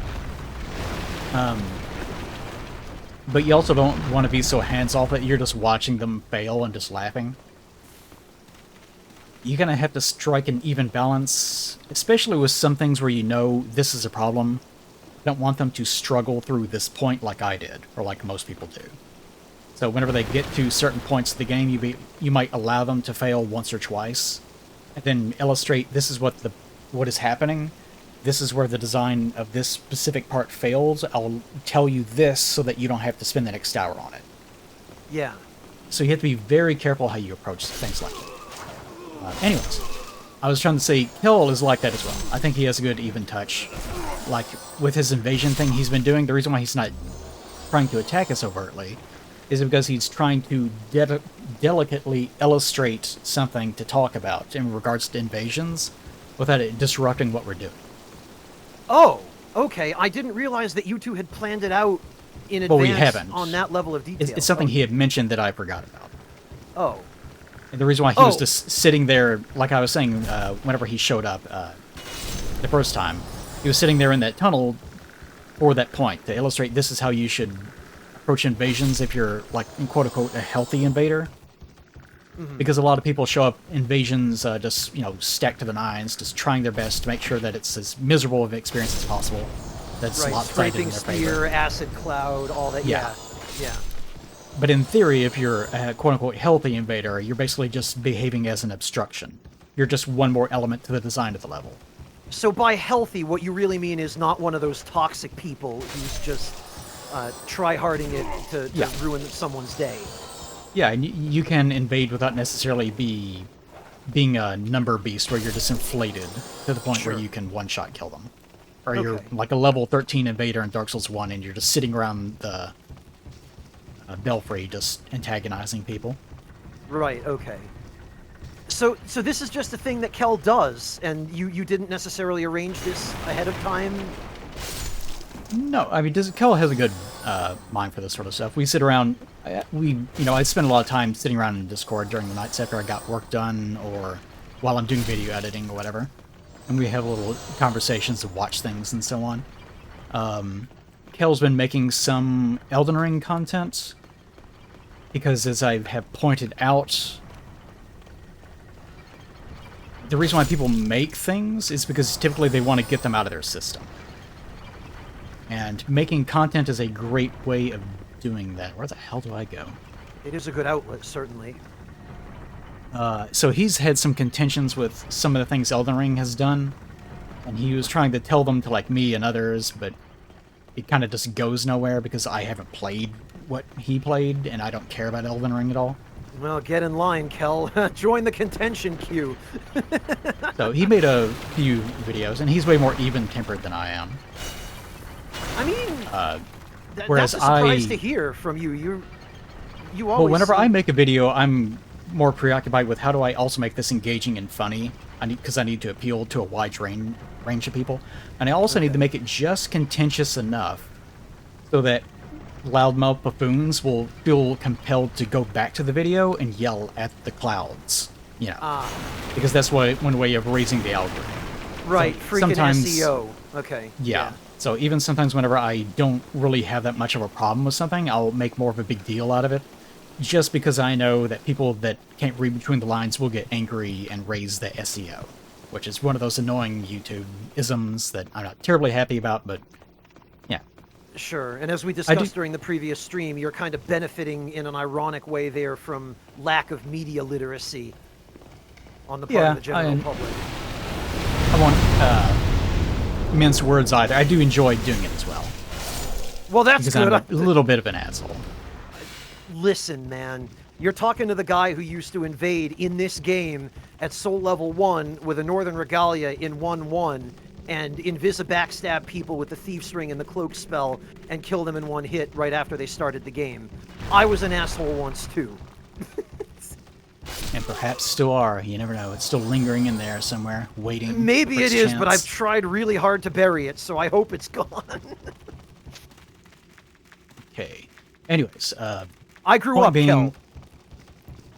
But you also don't want to be so hands-off that you're just watching them fail and just laughing. You're gonna have to strike an even balance, especially with some things where you know this is a problem. You don't want them to struggle through this point like I did, or like most people do. So whenever they get to certain points of the game, you might allow them to fail once or twice, and then illustrate this is what is happening. This is where the design of this specific part fails. I'll tell you this so that you don't have to spend the next hour on it. Yeah. So you have to be very careful how you approach things like that. Anyways, I was trying to say Kill is like that as well. I think he has a good even touch. Like with his invasion thing he's been doing, the reason why he's not trying to attack us overtly is because he's trying to delicately illustrate something to talk about in regards to invasions without it disrupting what we're doing. Oh, okay. I didn't realize that you two had planned it out in Well, advance we haven't. on that level of detail. It's something he had mentioned that I forgot about. Oh. And the reason why he was just sitting there, like I was saying, whenever he showed up the first time, he was sitting there in that tunnel for that point, to illustrate this is how you should approach invasions if you're, like, quote-unquote, a healthy invader. Mm-hmm. Because a lot of people show up invasions just, you know, stacked to the nines, just trying their best to make sure that it's as miserable of an experience as possible. That's Right, lopsided in scraping their spear, favor. acid cloud, all that. Yeah. Yeah. But in theory, if you're a quote-unquote healthy invader, you're basically just behaving as an obstruction. You're just one more element to the design of the level. So by healthy, what you really mean is not one of those toxic people who's just try-harding it to ruin someone's day. Yeah, and you can invade without necessarily being a number beast where you're just inflated to the point where you can one-shot kill them. Or you're like a level 13 invader in Dark Souls 1 and you're just sitting around the belfry just antagonizing people. Right, okay. So this is just a thing that Kel does, and you didn't necessarily arrange this ahead of time? No, I mean, Kel has a good mind for this sort of stuff. We sit around, I spend a lot of time sitting around in Discord during the nights after I got work done, or while I'm doing video editing or whatever. And we have little conversations to watch things and so on. Kel's been making some Elden Ring content, because as I have pointed out, the reason why people make things is because typically they want to get them out of their system. And making content is a great way of doing that. Where the hell do I go? It is a good outlet, certainly. So he's had some contentions with some of the things Elden Ring has done, and he was trying to tell them to, like, me and others, but it kind of just goes nowhere because I haven't played what he played, and I don't care about Elden Ring at all. Well, get in line, Kel. Join the contention queue. So he made a few videos, and he's way more even-tempered than I am. I mean, Whereas that's a surprise to hear from you. You always. Well, whenever I make a video, I'm more preoccupied with how do I also make this engaging and funny. Because I need to appeal to a wide range of people, and I also need to make it just contentious enough so that loudmouth buffoons will feel compelled to go back to the video and yell at the clouds. You know, because that's one way of raising the algorithm. Right, so freaking sometimes, SEO. Okay. Yeah. So even sometimes whenever I don't really have that much of a problem with something, I'll make more of a big deal out of it, just because I know that people that can't read between the lines will get angry and raise the SEO, which is one of those annoying YouTube isms that I'm not terribly happy about, but yeah. Sure, and as we discussed during the previous stream, you're kind of benefiting in an ironic way there from lack of media literacy on the part of the general public. I won't mince words either. I do enjoy doing it as well. Well, that's because good. I'm a little bit of an asshole. Listen, man, you're talking to the guy who used to invade in this game at Soul Level 1 with a Northern Regalia in 1-1 and backstab people with the Thief's Ring and the Cloak spell and kill them in one hit right after they started the game. I was an asshole once, too. And perhaps still are. You never know. It's still lingering in there somewhere, waiting. Maybe for it its is, chance. but I've tried really hard to bury it, so I hope it's gone. Okay. Anyways, I grew point up, being, Kel.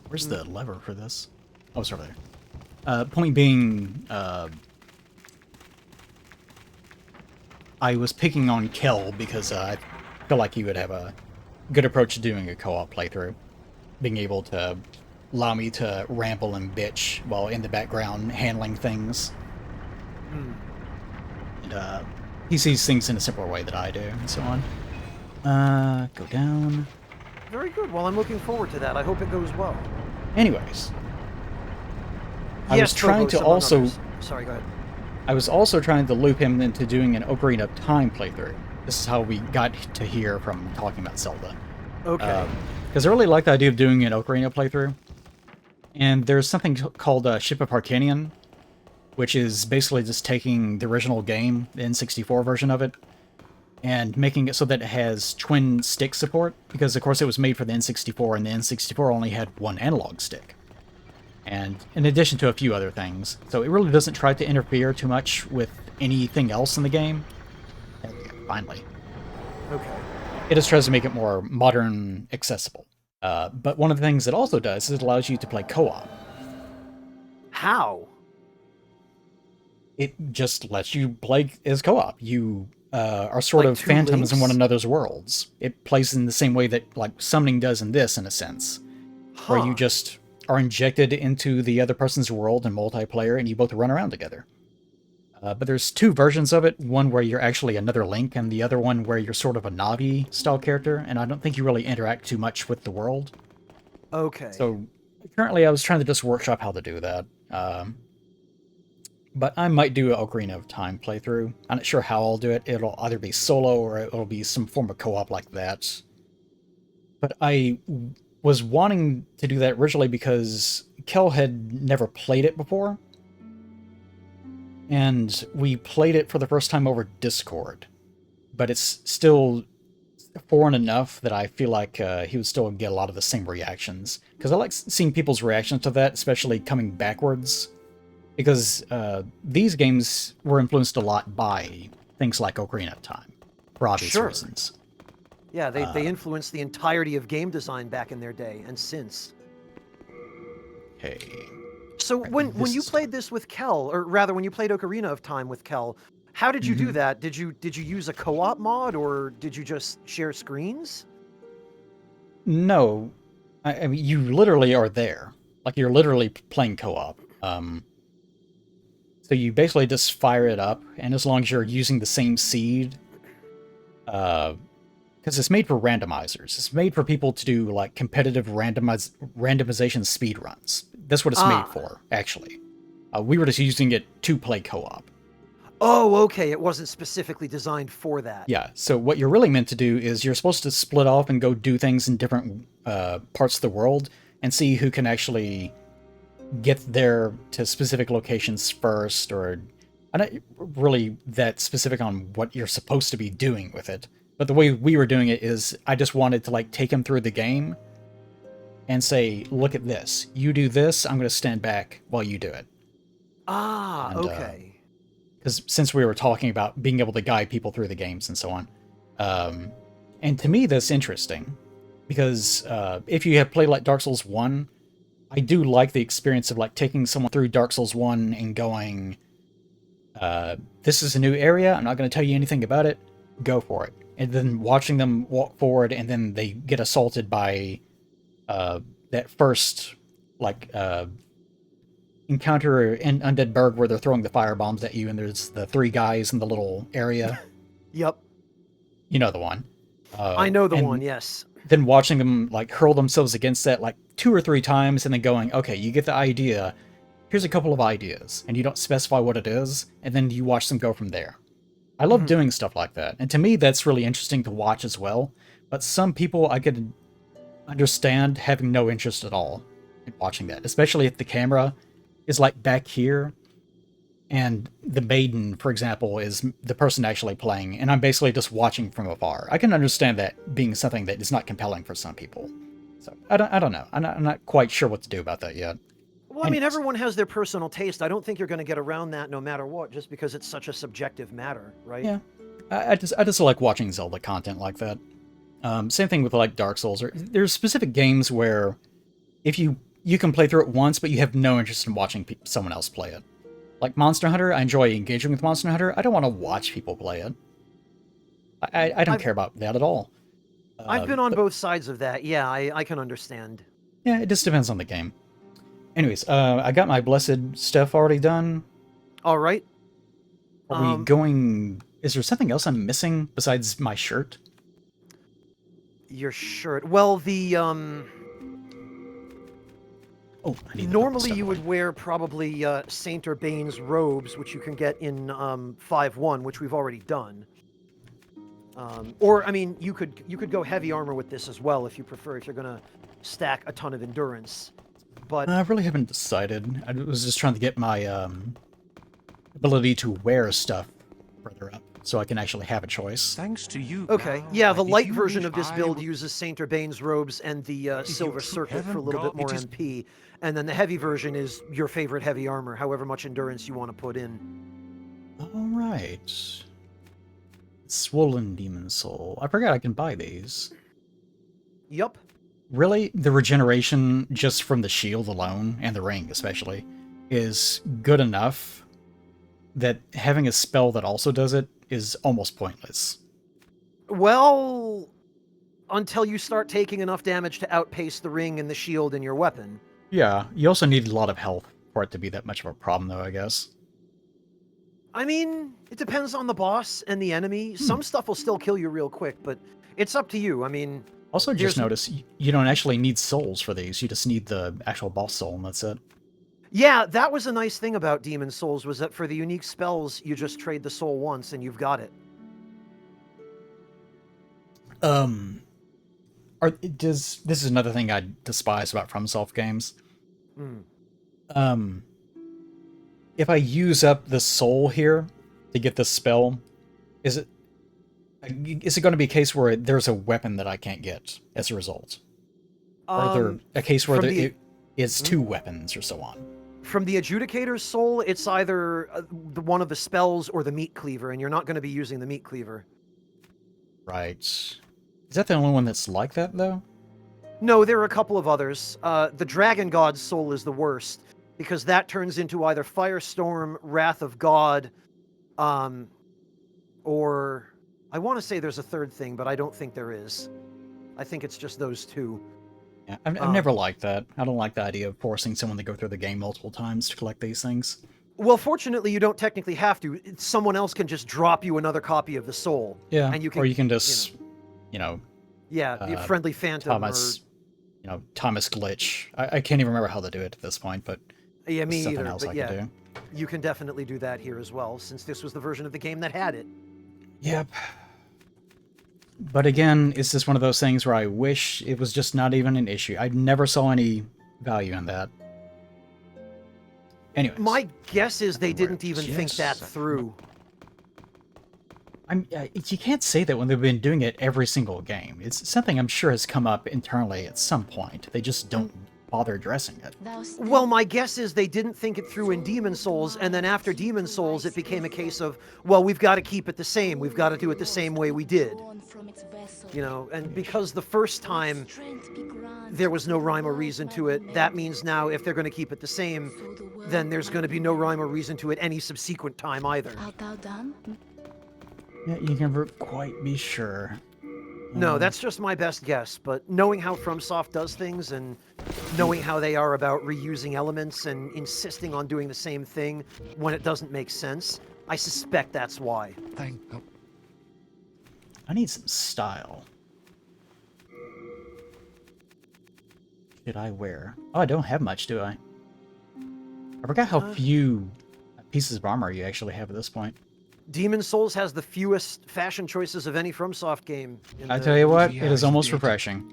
Where's the lever for this? Oh, it's over there. Point being, I was picking on Kel because I feel like he would have a good approach to doing a co-op playthrough. Being able to allow me to ramble and bitch while in the background handling things. And he sees things in a simpler way that I do, and so on. Go down. Very good. Well, I'm looking forward to that. I hope it goes well. Anyways. I Yes, was trying to among also... others. Sorry, go ahead. I was also trying to loop him into doing an Ocarina of Time playthrough. This is how we got to here from talking about Zelda. Okay. Because I really like the idea of doing an Ocarina playthrough. And there's something called Ship of Harkinian, which is basically just taking the original game, the N64 version of it, and making it so that it has twin stick support, because of course it was made for the N64, and the N64 only had one analog stick. And in addition to a few other things. So it really doesn't try to interfere too much with anything else in the game. Finally. Okay. It just tries to make it more modern accessible. But one of the things it also does is it allows you to play co-op. How? It just lets you play as co-op. You are sort Like of two phantoms in links? one another's worlds. It plays in the same way that like summoning does in this, in a sense. Where you just are injected into the other person's world in multiplayer and you both run around together. But there's two versions of it, one where you're actually another Link, and the other one where you're sort of a Navi-style character, and I don't think you really interact too much with the world. Okay. So, currently I was trying to just workshop how to do that. But I might do an Ocarina of Time playthrough. I'm not sure how I'll do it. It'll either be solo, or it'll be some form of co-op like that. But I was wanting to do that originally because Kel had never played it before. And we played it for the first time over Discord. But it's still foreign enough that I feel like he would still get a lot of the same reactions. Because I like seeing people's reactions to that, especially coming backwards. Because these games were influenced a lot by things like Ocarina of Time, for obvious Sure. reasons. Yeah, they influenced the entirety of game design back in their day and since. Okay. So Right, when this you is- played this with Kel, or rather when you played Ocarina of Time with Kel, how did you do that? Did you use a co-op mod or did you just share screens? No, I mean, you literally are there. Like, you're literally playing co-op. So you basically just fire it up, and as long as you're using the same seed, because it's made for randomizers. It's made for people to do, like, competitive randomization speedruns. That's what it's made Ah. for, actually. We were just using it to play co-op. Oh, okay. It wasn't specifically designed for that. Yeah, so what you're really meant to do is you're supposed to split off and go do things in different parts of the world and see who can actually get there to specific locations first, or I'm not really that specific on what you're supposed to be doing with it. But the way we were doing it is I just wanted to like take him through the game and say, look at this. You do this, I'm going to stand back while you do it. Ah, And, okay. Because since we were talking about being able to guide people through the games and so on. And to me, that's interesting. Because if you have played like Dark Souls 1, I do like the experience of like taking someone through Dark Souls 1 and going, this is a new area, I'm not going to tell you anything about it, go for it. And then watching them walk forward and then they get assaulted by that first, like, encounter in Undead Burg where they're throwing the fire bombs at you and there's the three guys in the little area. Yep. You know the one. I know the and one, yes. Then watching them like hurl themselves against that like 2 or 3 times and then going, okay, you get the idea. Here's a couple of ideas. And you don't specify what it is. And then you watch them go from there. I love doing stuff like that. And to me, that's really interesting to watch as well. But some people I could understand having no interest at all in watching that. Especially if the camera is like back here and the maiden, for example, is the person actually playing, and I'm basically just watching from afar. I can understand that being something that is not compelling for some people. So I don't know. I'm not quite sure what to do about that yet. Well, I mean, Anyways. everyone has their personal taste. I don't think you're going to get around that no matter what, just because it's such a subjective matter, right? Yeah, I just like watching Zelda content like that. Same thing with like Dark Souls. There's specific games where if you can play through it once, but you have no interest in watching someone else play it. Like Monster Hunter, I enjoy engaging with Monster Hunter. I don't want to watch people play it. I don't care about that at all. I've been on both sides of that. Yeah, I can understand. Yeah, it just depends on the game. Anyways, I got my blessed stuff already done. All right. Are we going... Is there something else I'm missing besides my shirt? Your shirt. Well, the Oh, I need normally you would wear probably Saint Urbain's robes, which you can get in 5.1, which we've already done. Or I mean, you could go heavy armor with this as well if you prefer. If you're gonna stack a ton of endurance, but I really haven't decided. I was just trying to get my ability to wear stuff further up, so I can actually have a choice. Thanks to you. okay, Gal, yeah. but The if light you version wish of this I build would- uses Saint Urbain's robes and the Silver you Circlet for a haven't little bit got- more it is- MP, and then the heavy version is your favorite heavy armor, however much endurance you want to put in. Alright. Swollen Demon Soul. I forgot I can buy these. Yup. Really, the regeneration just from the shield alone, and the ring especially, is good enough that having a spell that also does it is almost pointless. Well, until you start taking enough damage to outpace the ring and the shield in your weapon. Yeah, you also need a lot of health for it to be that much of a problem, though, I guess. I mean, it depends on the boss and the enemy. Some stuff will still kill you real quick, but it's up to you. I mean, Also, just Here's- notice, you don't actually need souls for these, you just need the actual boss soul, and that's it. yeah, that was a nice thing about Demon Souls, was that for the unique spells, you just trade the soul once and you've got it. This is another thing I despise about FromSoft games. Hmm. If I use up the soul here to get this spell, is it... Is it going to be a case where there's a weapon that I can't get as a result? Or there a case where it's two weapons or so on? From the Adjudicator's soul, it's either one of the spells or the meat cleaver, and you're not going to be using the meat cleaver. Right. Is that the only one that's like that, though? No, there are a couple of others. The Dragon God's soul is the worst, because that turns into either Firestorm, Wrath of God, or... I want to say there's a third thing, but I don't think there is. I think it's just those two. Yeah, I've never liked that. I don't like the idea of forcing someone to go through the game multiple times to collect these things. Well, fortunately, you don't technically have to. Someone else can just drop you another copy of the soul. Yeah, and you can, or you can just, Yeah, Friendly Phantom Thomas, Thomas Glitch. I can't even remember how to do it at this point, but yeah, me something either. else But I yeah, can do. you can definitely do that here as well, since this was the version of the game that had it. Yep. But again, it's just one of those things where I wish it was just not even an issue. I never saw any value in that. Anyways. My guess is they didn't even think that through. You can't say that when they've been doing it every single game. It's something I'm sure has come up internally at some point. They just don't bother addressing it. Well, my guess is they didn't think it through in Demon Souls, and then after Demon Souls, it became a case of, well, we've got to keep it the same. We've got to do it the same way we did. And because the first time there was no rhyme or reason to it, that means now if they're going to keep it the same, then there's going to be no rhyme or reason to it any subsequent time either. Yeah, you can never quite be sure. No, that's just my best guess, but knowing how FromSoft does things and knowing how they are about reusing elements and insisting on doing the same thing when it doesn't make sense, I suspect that's why. Thank God. I need some style. Should I wear? Oh, I don't have much, do I? I forgot how few pieces of armor you actually have at this point. Demon Souls has the fewest fashion choices of any FromSoft game. I tell you what, it is almost refreshing.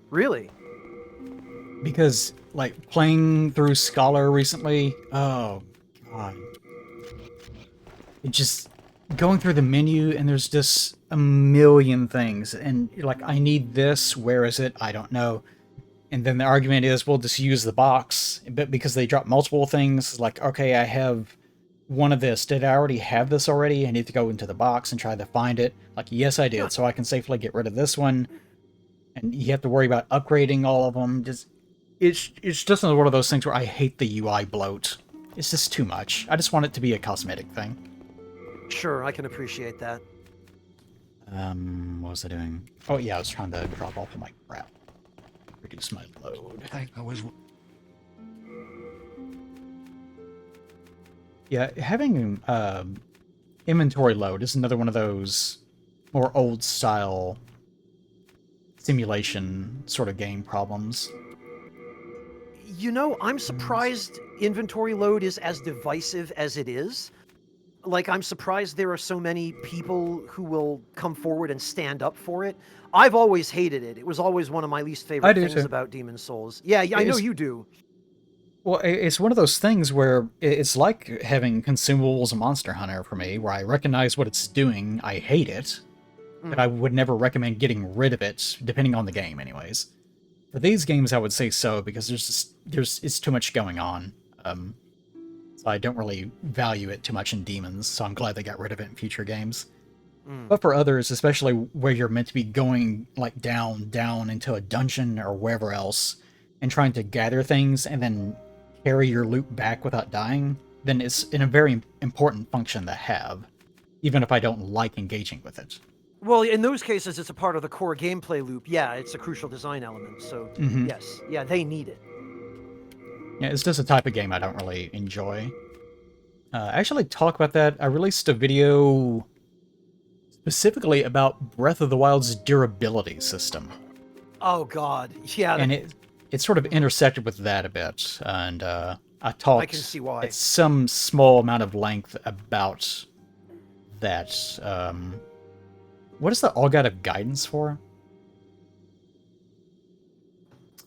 Really? Because, like, playing through Scholar recently, oh, God. It just, going through the menu, and there's just a million things, and you're like, I need this, where is it? I don't know. And then the argument is, we'll just use the box, but because they drop multiple things, like, okay, I have one of this. Did I already have this already? I need to go into the box and try to find it. Like, yes, I did, so I can safely get rid of this one. And you have to worry about upgrading all of them. It's just one of those things where I hate the UI bloat. It's just too much. I just want it to be a cosmetic thing. Sure, I can appreciate that. What was I doing? Oh yeah, I was trying to drop off of my crap. Reduce my load. I was... Yeah, having inventory load is another one of those more old-style simulation sort of game problems. You know, I'm surprised inventory load is as divisive as it is. Like, I'm surprised there are so many people who will come forward and stand up for it. I've always hated it. It was always one of my least favorite things about Demon Souls. Yeah, I know you do. Well, it's one of those things where it's like having consumables and Monster Hunter for me, where I recognize what it's doing, I hate it, but I would never recommend getting rid of it, depending on the game anyways. For these games, I would say so, because it's too much going on. So I don't really value it too much in Demons, so I'm glad they got rid of it in future games. But for others, especially where you're meant to be going like down into a dungeon or wherever else, and trying to gather things and then carry your loot back without dying, then it's a very important function to have, even if I don't like engaging with it. Well, in those cases, it's a part of the core gameplay loop. Yeah, it's a crucial design element, so yes. Yeah, they need it. Yeah, it's just a type of game I don't really enjoy. Actually, talk about that. I released a video specifically about Breath of the Wild's durability system. Oh God, yeah. And it sort of intersected with that a bit, and I talked I can see why. at some small amount of length about that. What is the All God of Guidance for?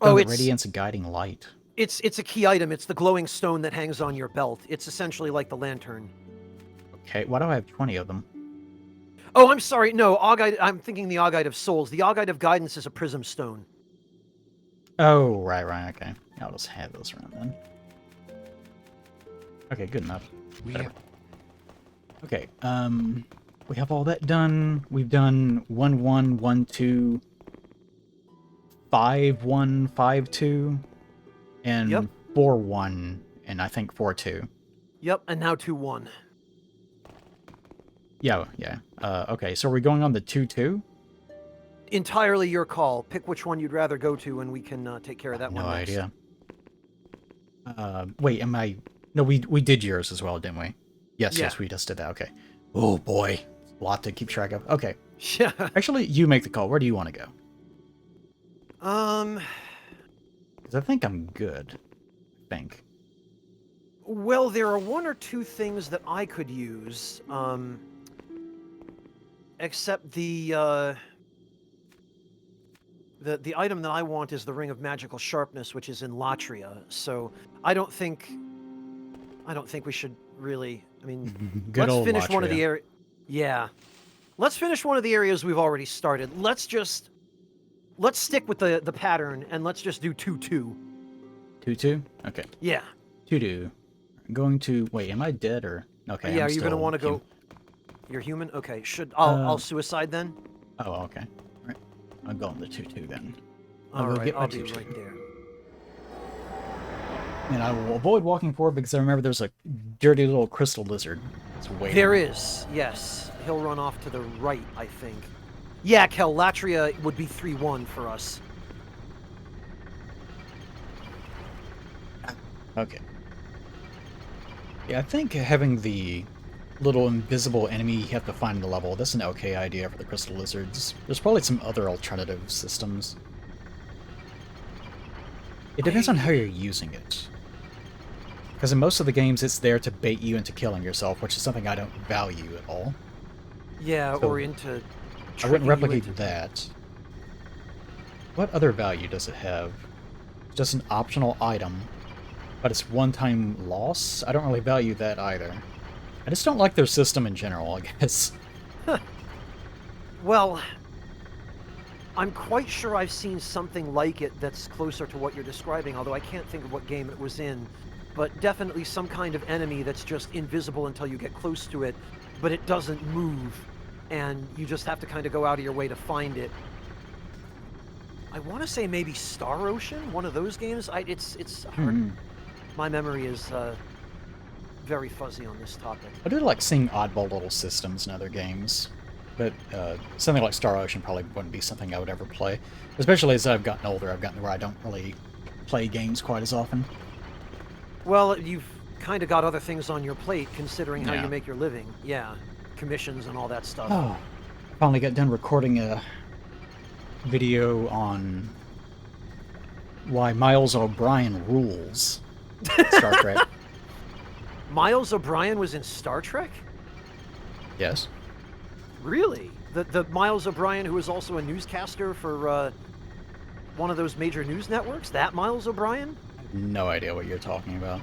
Oh, the it's Radiance of Guiding Light. It's a key item. It's the glowing stone that hangs on your belt. It's essentially like the lantern. Okay, why do I have 20 of them? Oh, I'm sorry. No, Augite. I'm thinking the Augite of Souls. The Augite of Guidance is a Prism Stone. Oh, right, okay. I'll just have those around then. Okay, good enough. We Whatever. Okay, we have all that done. We've done 1-1, 1-2, 5-1, 5-2, and Yep. 4-1, and I think 4-2. Yep, and now 2-1. Yeah. Okay, so are we going on the 2-2? Entirely your call. Pick which one you'd rather go to, and we can take care of that No one next. idea. Wait, am I... No, we did yours as well, didn't we? Yes, Yeah. yes, we just did that, okay. Oh, boy. A lot to keep track of. Okay. Yeah. Actually, you make the call. Where do you want to go? Because I think I'm good. I think. Well, there are one or two things that I could use. Except the item that I want is the Ring of Magical Sharpness, which is in Latria. So I don't think we should really. I mean, Good let's old finish one of the Latria. areas. Yeah, let's finish one of the areas we've already started. Let's stick with the pattern and let's just do 2-2. 2-2? Okay. Yeah. 2-2. I'm going to... Wait, am I dead or... Okay, Yeah. I'm Are you gonna still want to go? human. You're human. Okay. I'll suicide then. Oh, okay. All right. I'm going to 2-2 then. All go right. get my I'll be 2-2. right there. And I will avoid walking forward because I remember there's a dirty little crystal lizard. It's waiting. There is, yes. He'll run off to the right, I think. Yeah, Kel, Latria would be 3-1 for us. Okay. Yeah, I think having the little invisible enemy you have to find in the level, that's an okay idea for the crystal lizards. There's probably some other alternative systems. It depends on how you're using it. Because in most of the games, it's there to bait you into killing yourself, which is something I don't value at all. Yeah, So, or into... I wouldn't tricking you replicate into- that. What other value does it have? Just an optional item, but it's one-time loss? I don't really value that either. I just don't like their system in general, I guess. Well, I'm quite sure I've seen something like it that's closer to what you're describing, although I can't think of what game it was in. But definitely some kind of enemy that's just invisible until you get close to it, but it doesn't move, and you just have to kind of go out of your way to find it. I want to say maybe Star Ocean, one of those games. It's hard. My memory is very fuzzy on this topic. I do like seeing oddball little systems in other games, but something like Star Ocean probably wouldn't be something I would ever play. Especially as I've gotten older, I've gotten where I don't really play games quite as often. Well, you've kind of got other things on your plate, considering how Yeah. you make your living. Yeah, commissions and all that stuff. Oh, I finally got done recording a video on why Miles O'Brien rules Star Trek. Miles O'Brien was in Star Trek? Yes. Really? The Miles O'Brien who was also a newscaster for one of those major news networks? That Miles O'Brien? No idea what you're talking about.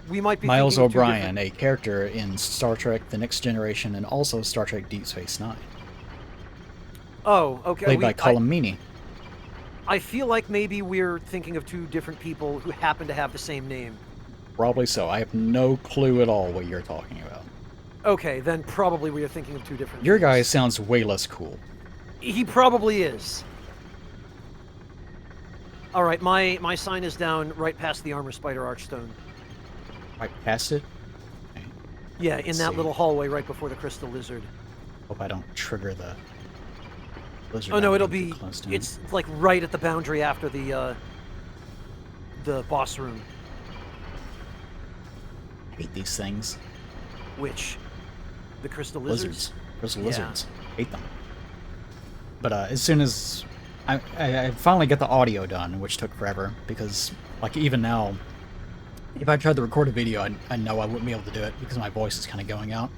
We might be Miles thinking of two O'Brien, different- a character in Star Trek The Next Generation and also Star Trek Deep Space Nine. Oh, okay. Played by Colm Meaney. I feel like maybe we're thinking of two different people who happen to have the same name. Probably so. I have no clue at all what you're talking about. Okay, then probably we are thinking of two different Your things. guy sounds way less cool. He probably is. All right, my sign is down right past the Armor Spider Archstone. Right past it? Okay. Yeah, in Let's that see. little hallway right before the Crystal Lizard. Hope I don't trigger the lizard. Oh no, I'm it'll getting be. too close to him. It's like right at the boundary after the boss room. I hate these things. Which, the Crystal Lizards. Lizards. Crystal Yeah. lizards. Hate them. But as soon as I finally got the audio done, which took forever, because like even now, if I tried to record a video, I know I wouldn't be able to do it because my voice is kind of going out.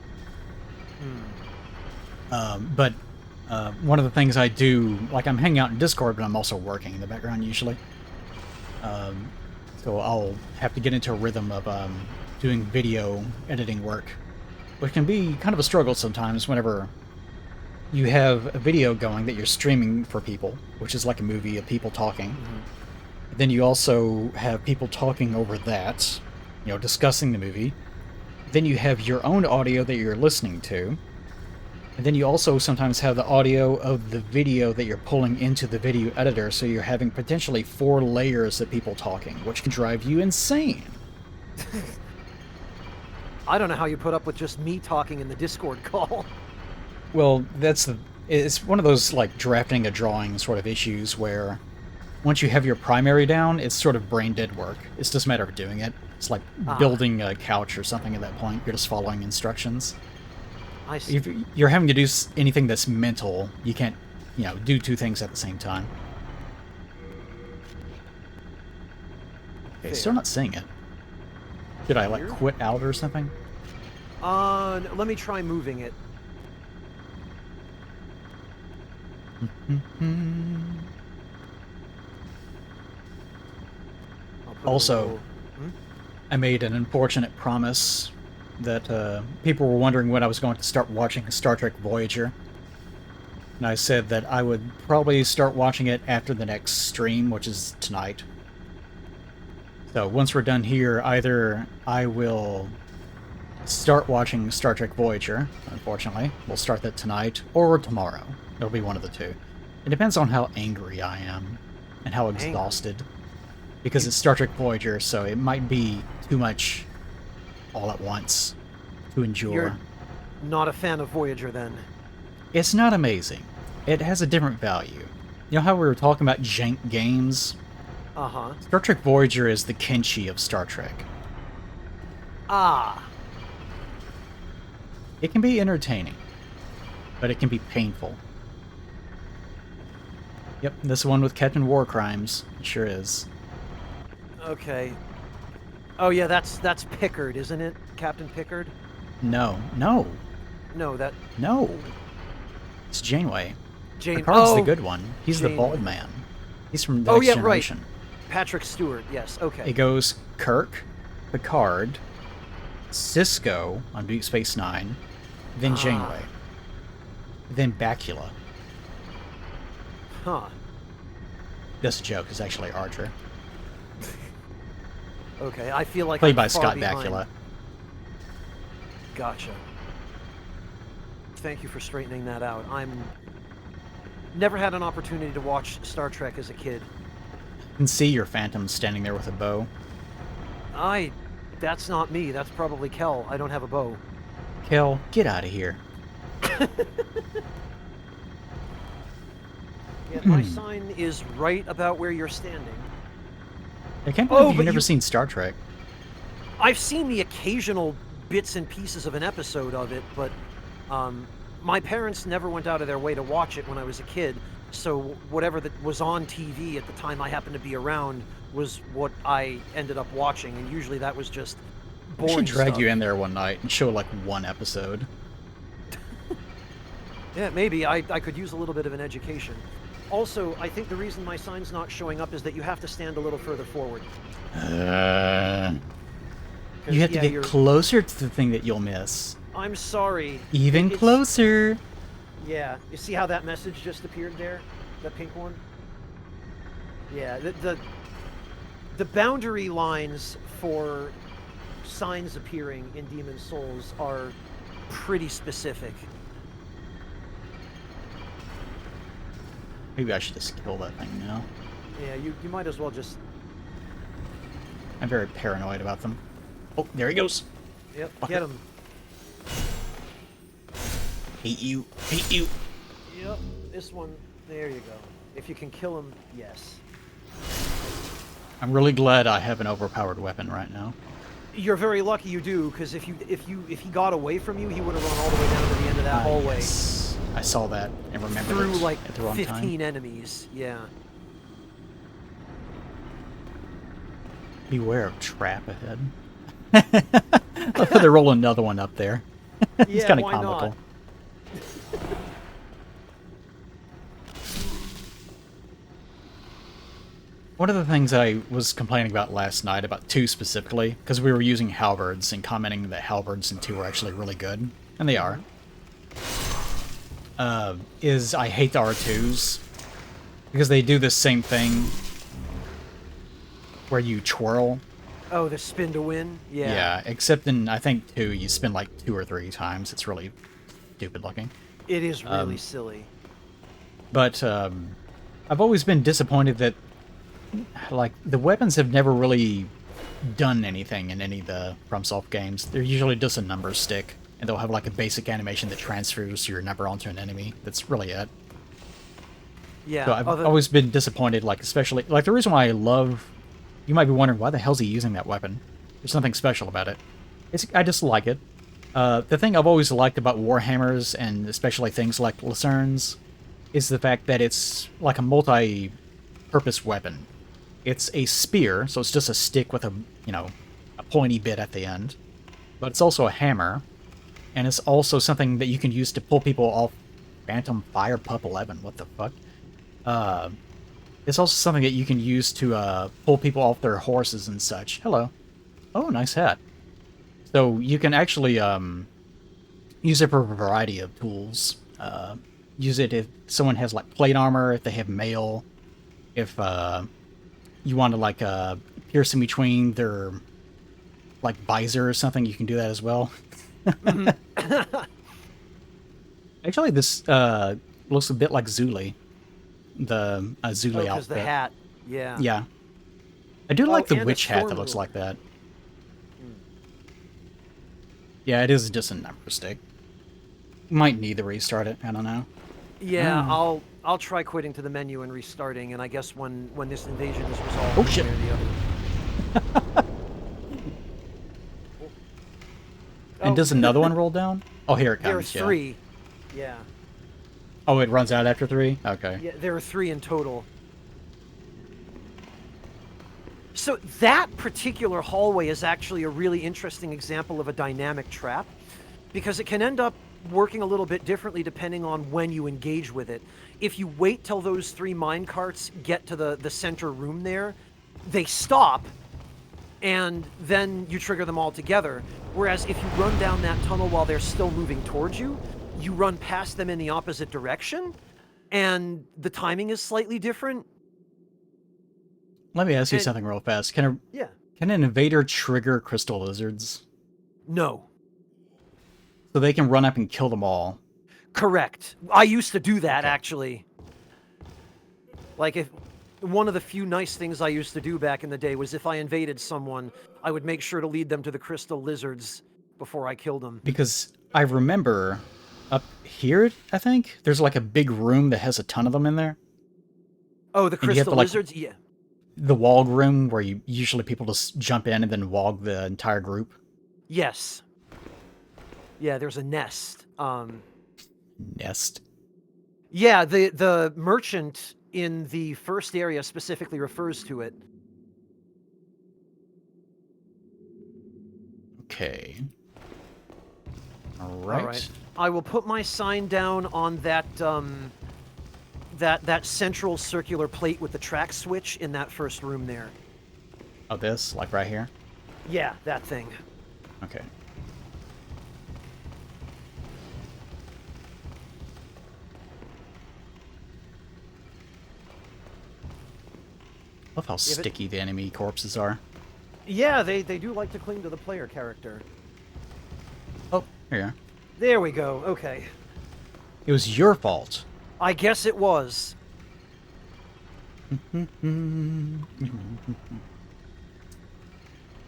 But one of the things I do, like I'm hanging out in Discord, but I'm also working in the background usually. So I'll have to get into a rhythm of doing video editing work, which can be kind of a struggle sometimes whenever you have a video going that you're streaming for people, which is like a movie of people talking. Then you also have people talking over that, you know, discussing the movie. Then you have your own audio that you're listening to. And then you also sometimes have the audio of the video that you're pulling into the video editor, so you're having potentially 4 layers of people talking, which can drive you insane. I don't know how you put up with just me talking in the Discord call. Well, it's one of those, like, drafting a drawing sort of issues where once you have your primary down, it's sort of brain dead work. It's just a matter of doing it. It's like building a couch or something at that point. You're just following instructions. I see. If you're having to do anything that's mental, you can't, you know, do 2 things at the same time. Okay, still not seeing it. Did I, like, quit out or something? Let me try moving it. Also, I made an unfortunate promise that people were wondering when I was going to start watching Star Trek Voyager. And I said that I would probably start watching it after the next stream, which is tonight. So once we're done here, either I will start watching Star Trek Voyager, unfortunately. We'll start that tonight, or tomorrow. It'll be one of the 2. It depends on how angry I am, and how exhausted. Because it's Star Trek Voyager, so it might be too much all at once to endure. You're not a fan of Voyager, then? It's not amazing. It has a different value. You know how we were talking about jank games? Uh-huh. Star Trek Voyager is the Kenshi of Star Trek. Ah. It can be entertaining, but it can be painful. Yep, this one with Captain War Crimes. It sure is. Okay. Oh yeah, that's Pickard, isn't it? Captain Pickard? No. No, No. It's Janeway. Jane. Picard's oh, the good one. He's the Janeway. bald man. He's from the Oh, Next yeah, Generation. right. Patrick Stewart. Yes. Okay. It goes Kirk, Picard, Cisco on Deep Space Nine, then Janeway, then Bakula. Huh. That's a joke. It's actually Archer, Okay. I feel like played I'm by far Scott behind. Bakula. Gotcha. Thank you for straightening that out. I'm never had an opportunity to watch Star Trek as a kid. You can see your Phantom standing there with a bow. That's not me. That's probably Kel. I don't have a bow. Kel, get out of here. Yeah, my sign is right about where you're standing. I can't believe you've but never you- seen Star Trek. I've seen the occasional bits and pieces of an episode of it, but my parents never went out of their way to watch it when I was a kid, so whatever that was on TV at the time I happened to be around was what I ended up watching, and usually that was just I boring should drag stuff. you in there one night and show like one episode. Yeah, maybe. I could use a little bit of an education. Also, I think the reason my sign's not showing up is that you have to stand a little further forward. You have to yeah, get you're- closer to the thing that you'll miss. I'm sorry. Even It's- closer. Yeah, you see how that message just appeared there? The pink one? Yeah, the boundary lines for signs appearing in Demon Souls are pretty specific. Maybe I should just kill that thing now. Yeah, you might as well just... I'm very paranoid about them. Oh, there he goes. Yep, Fucker. get him. Hate you. Hate you. Yep, this one. There you go. If you can kill him, yes. I'm really glad I have an overpowered weapon right now. You're very lucky you do, because if he got away from you, he would have run all the way down to the end of that hallway. Yes. I saw that and remembered Through it like at the wrong 15 time. enemies. Yeah. Beware of trap ahead. I'll put the roll another one up there. It's Yeah, kind of why comical. not? One of the things I was complaining about last night, about 2 specifically, because we were using halberds and commenting that halberds in 2 were actually really good, and they are. is I hate the R2s because they do the same thing where you twirl. Oh, the spin to win? Yeah. Yeah, except in, I think, 2, you spin like 2 or 3 times. It's really stupid looking. It is really silly. But I've always been disappointed that, like, the weapons have never really done anything in any of the FromSoft games. They're usually just a number stick, and they'll have, like, a basic animation that transfers your number onto an enemy. That's really it. Yeah. So I've always been disappointed, like, especially... Like, the reason why I love... You might be wondering, why the hell's he using that weapon? There's something special about it. I just like it. The thing I've always liked about Warhammers, and especially things like Lucernes, is the fact that it's like a multi-purpose weapon. It's a spear, so it's just a stick with a, you know, a pointy bit at the end. But it's also a hammer, and it's also something that you can use to pull people off Phantom Fire Pup 11. What the fuck? It's also something that you can use to pull people off their horses and such. Hello. Oh, nice hat. So you can actually use it for a variety of tools. Use it if someone has like plate armor, if they have mail, if you want to like pierce in between their like visor or something, you can do that as well. Actually, this looks a bit like Zuli. The Zuli outfit. The hat. Yeah. Yeah. I do like the and witch hat that looks like that. Yeah, it is just a number stick. Might need to restart it. I don't know. Yeah, I'll try quitting to the menu and restarting, and I guess when this invasion is resolved, Oh shit! And does another one roll down? Oh, here it comes. There are 3. Yeah. Oh, it runs out after 3? Okay. Yeah, there are 3 in total. So that particular hallway is actually a really interesting example of a dynamic trap, because it can end up working a little bit differently depending on when you engage with it. If you wait till those 3 minecarts get to the center room there, they stop, and then you trigger them all together. Whereas if you run down that tunnel while they're still moving towards you, you run past them in the opposite direction, and the timing is slightly different. Let me ask you something real fast. Can an invader trigger crystal lizards? No. So they can run up and kill them all. Correct. I used to do that, actually. Like, if one of the few nice things I used to do back in the day was if I invaded someone, I would make sure to lead them to the crystal lizards before I killed them. Because I remember up here, I think, there's like a big room that has a ton of them in there. Oh, the crystal lizards? Yeah. The wog room where usually people just jump in and then wog the entire group. Yes. Yeah, there's a nest. Nest? Yeah, the merchant in the first area specifically refers to it. Okay. All right. I will put my sign down on that that central circular plate with the track switch in that first room there. Oh, this? Like right here? Yeah, that thing. Okay. Love how sticky the enemy corpses are. Yeah, they do like to cling to the player character. Oh, here you are. There we go, okay. It was your fault. I guess it was.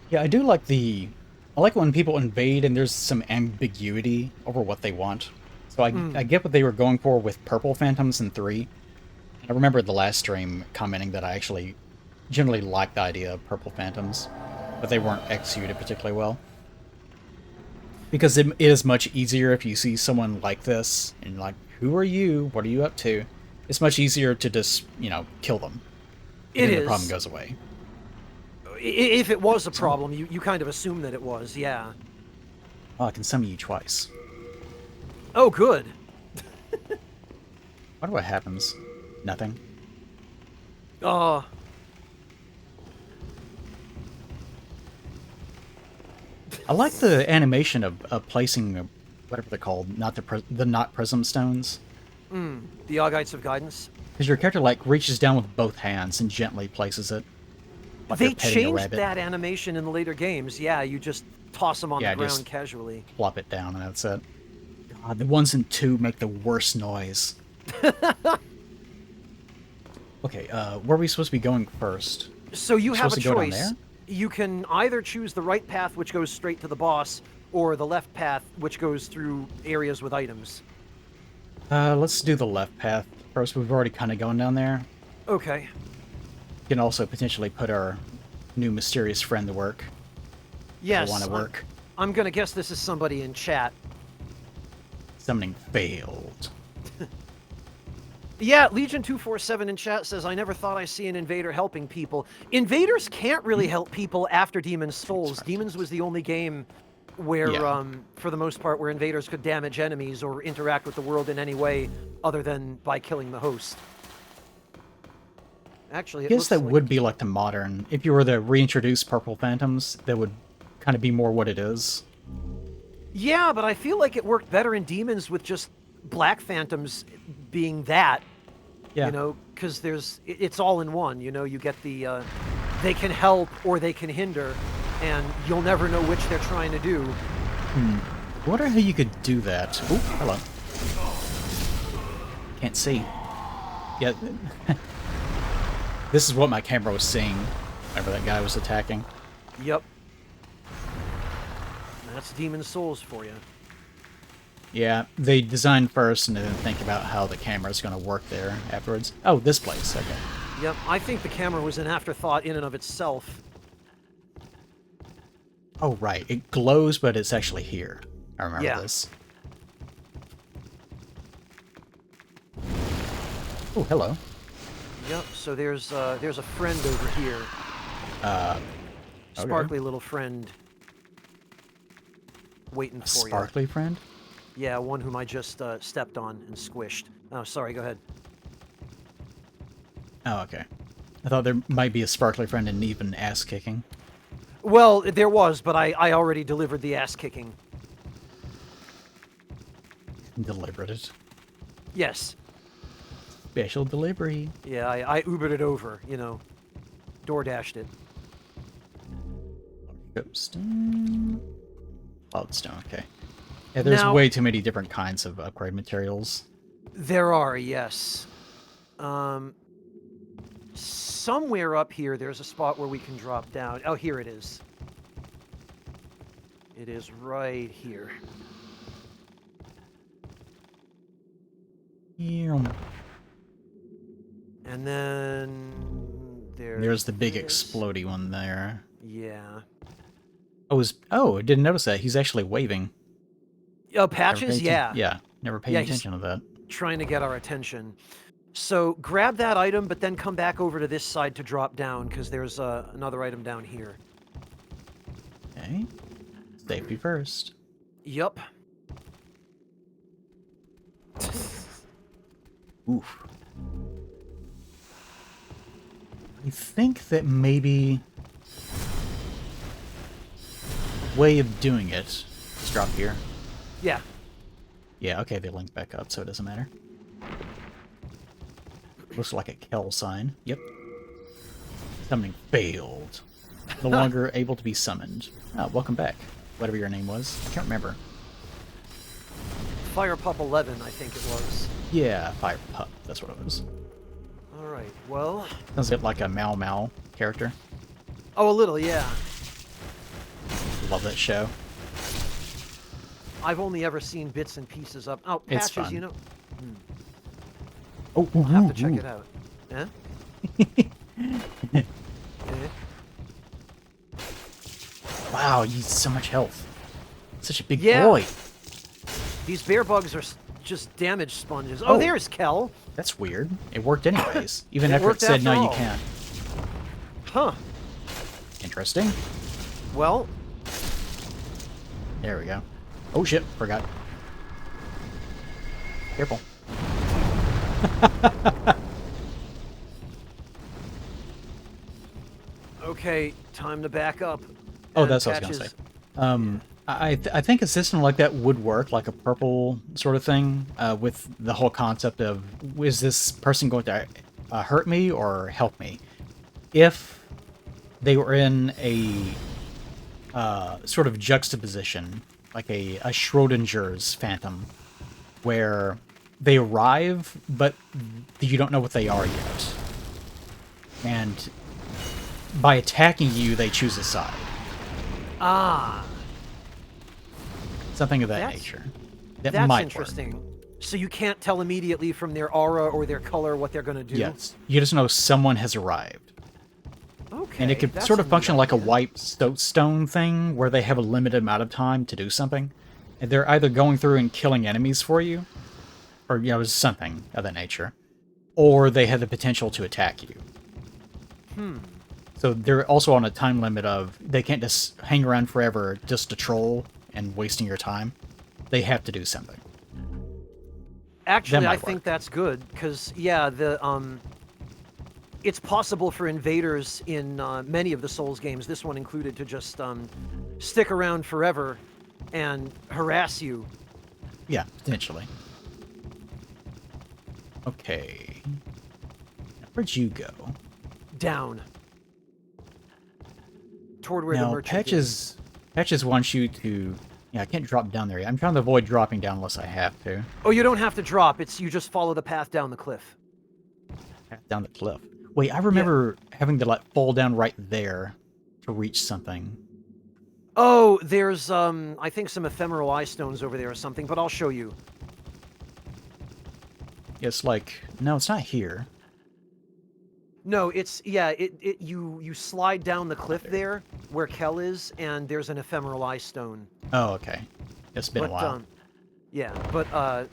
Yeah, I do like I like when people invade and there's some ambiguity over what they want. So I get what they were going for with Purple Phantoms in 3. I remember the last stream commenting that I actually generally liked the idea of Purple Phantoms, but they weren't executed particularly well. Because it is much easier if you see someone like this, and you're like, who are you? What are you up to? It's much easier to just, you know, kill them. And then the problem goes away. If it was a problem, you kind of assume that it was, yeah. Oh, I can summon you twice. Oh, good. I wonder what happens. Nothing. Oh. I like the animation of placing whatever they're called, not the not prism stones. The Augites of Guidance. Because your character, like, reaches down with both hands and gently places it. Like They they're petting a changed rabbit. that animation in the later games. Yeah, you just toss them on Yeah, the ground just- casually. Plop it down, and that's it. God, the ones in 2 make the worst noise. Okay, where are we supposed to be going first? So you have a supposed to go down choice. there? You can either choose the right path, which goes straight to the boss, or the left path, which goes through areas with items. Let's do the left path first. We've already kind of gone down there. Okay. We can also potentially put our new mysterious friend to work. Yes. Want to work. I'm gonna guess this is somebody in chat. Summoning failed. Yeah, Legion 247 in chat says, I never thought I see an invader helping people. Invaders can't really help people after Demon's Souls. Demons was the only game where, Yeah. for the most part, where invaders could damage enemies or interact with the world in any way other than by killing the host. Actually, I it guess looks that like... would be like the modern. If you were to reintroduce Purple Phantoms, that would kind of be more what it is. Yeah, but I feel like it worked better in Demons with just Black Phantoms being that. Yeah. You know, because it's all in one. You know, you get the, they can help or they can hinder, and you'll never know which they're trying to do. I wonder how you could do that. Oh, hello. Can't see. Yeah. This is what my camera was seeing whenever that guy was attacking. Yep. That's Demon Souls for you. Yeah, they design first and then think about how the camera's going to work there afterwards. Oh, this place. Okay. Yep, I think the camera was an afterthought in and of itself. Oh, right. It glows, but it's actually here. I remember Yeah. this. Oh, hello. Yep, so there's a friend over here. Okay. Sparkly little friend. Waiting for you. Sparkly friend? Yeah, one whom I just stepped on and squished. Oh, sorry, go ahead. Oh, okay. I thought there might be a sparkly friend and even ass-kicking. Well, there was, but I already delivered the ass-kicking. Delivered it. Yes. Special delivery. Yeah, I Ubered it over, you know. Door-dashed it. Soapstone. Cloudstone, okay. Yeah, there's Now- way too many different kinds of upgrade materials. There are, yes. Somewhere up here, there's a spot where we can drop down. Oh, here it is. It is right here. Yeah. And then There's the big this. explodey one there. Yeah. Oh, I didn't notice that. He's actually waving. Oh, Never patches? paid Yeah. Yeah, never paid Yeah, he's- attention to that. Trying to get our attention. So grab that item, but then come back over to this side to drop down, because there's another item down here. Okay. Safety first. Yup. Oof. I think that maybe a way of doing it. Let's drop here. Yeah. Yeah, okay, they link back up, so it doesn't matter. Looks like a Kel sign. Yep. Summoning failed. No longer able to be summoned. Oh, welcome back. Whatever your name was. I can't remember. Fire Pup 11, I think it was. Yeah, Fire Pup. That's what it was. Alright, well... Sounds a bit like a Mau Mau character. Oh, a little, yeah. Love that show. I've only ever seen bits and pieces of... Oh, It's patches, fun. you know... Oh, I'll have to check it out. Eh? Eh? Wow, you so much health. Such a big Yeah. boy. These bear bugs are just damage sponges. Oh, Oh. there's Kel. That's weird. It worked anyways. Even It after it worked said after no, you all. can't. Huh. Interesting. Well, There we go. Oh shit, forgot. Careful. okay, time to back up. Oh, And that's what I was gonna Patches- say. I think a system like that would work, like a purple sort of thing, with the whole concept of, is this person going to hurt me or help me? If they were in a sort of juxtaposition, like a Schrodinger's phantom, where they arrive, but you don't know what they are yet. And by attacking you, they choose a side. Ah, Something of that That's- nature. That that's might interesting. work. So you can't tell immediately from their aura or their color what they're going to do? Yes. You just know someone has arrived. Okay. And it could that's sort a of neat function like a idea. white stone thing, where they have a limited amount of time to do something. And they're either going through and killing enemies for you, or, something of that nature, or they have the potential to attack you. So they're also on a time limit of, they can't just hang around forever just to troll and wasting your time. They have to do something. Actually, I might think work. that's good because it's possible for invaders in many of the Souls games, this one included, to just stick around forever and harass you. Yeah, potentially. Okay. Now, where'd you go? Down toward where the Now, merchant is. Patches wants you to... Yeah, I can't drop down there yet. I'm trying to avoid dropping down unless I have to. Oh, you don't have to drop. It's you just follow the path down the cliff. Down the cliff. Wait, I remember having to, like, fall down right there to reach something. Oh, there's I think some ephemeral eye stones over there or something, but I'll show you. It's like... No, it's not here. No, it's you slide down the cliff there where Kel is, and there's an ephemeral eye stone. Oh, okay. It's been a But while. yeah, but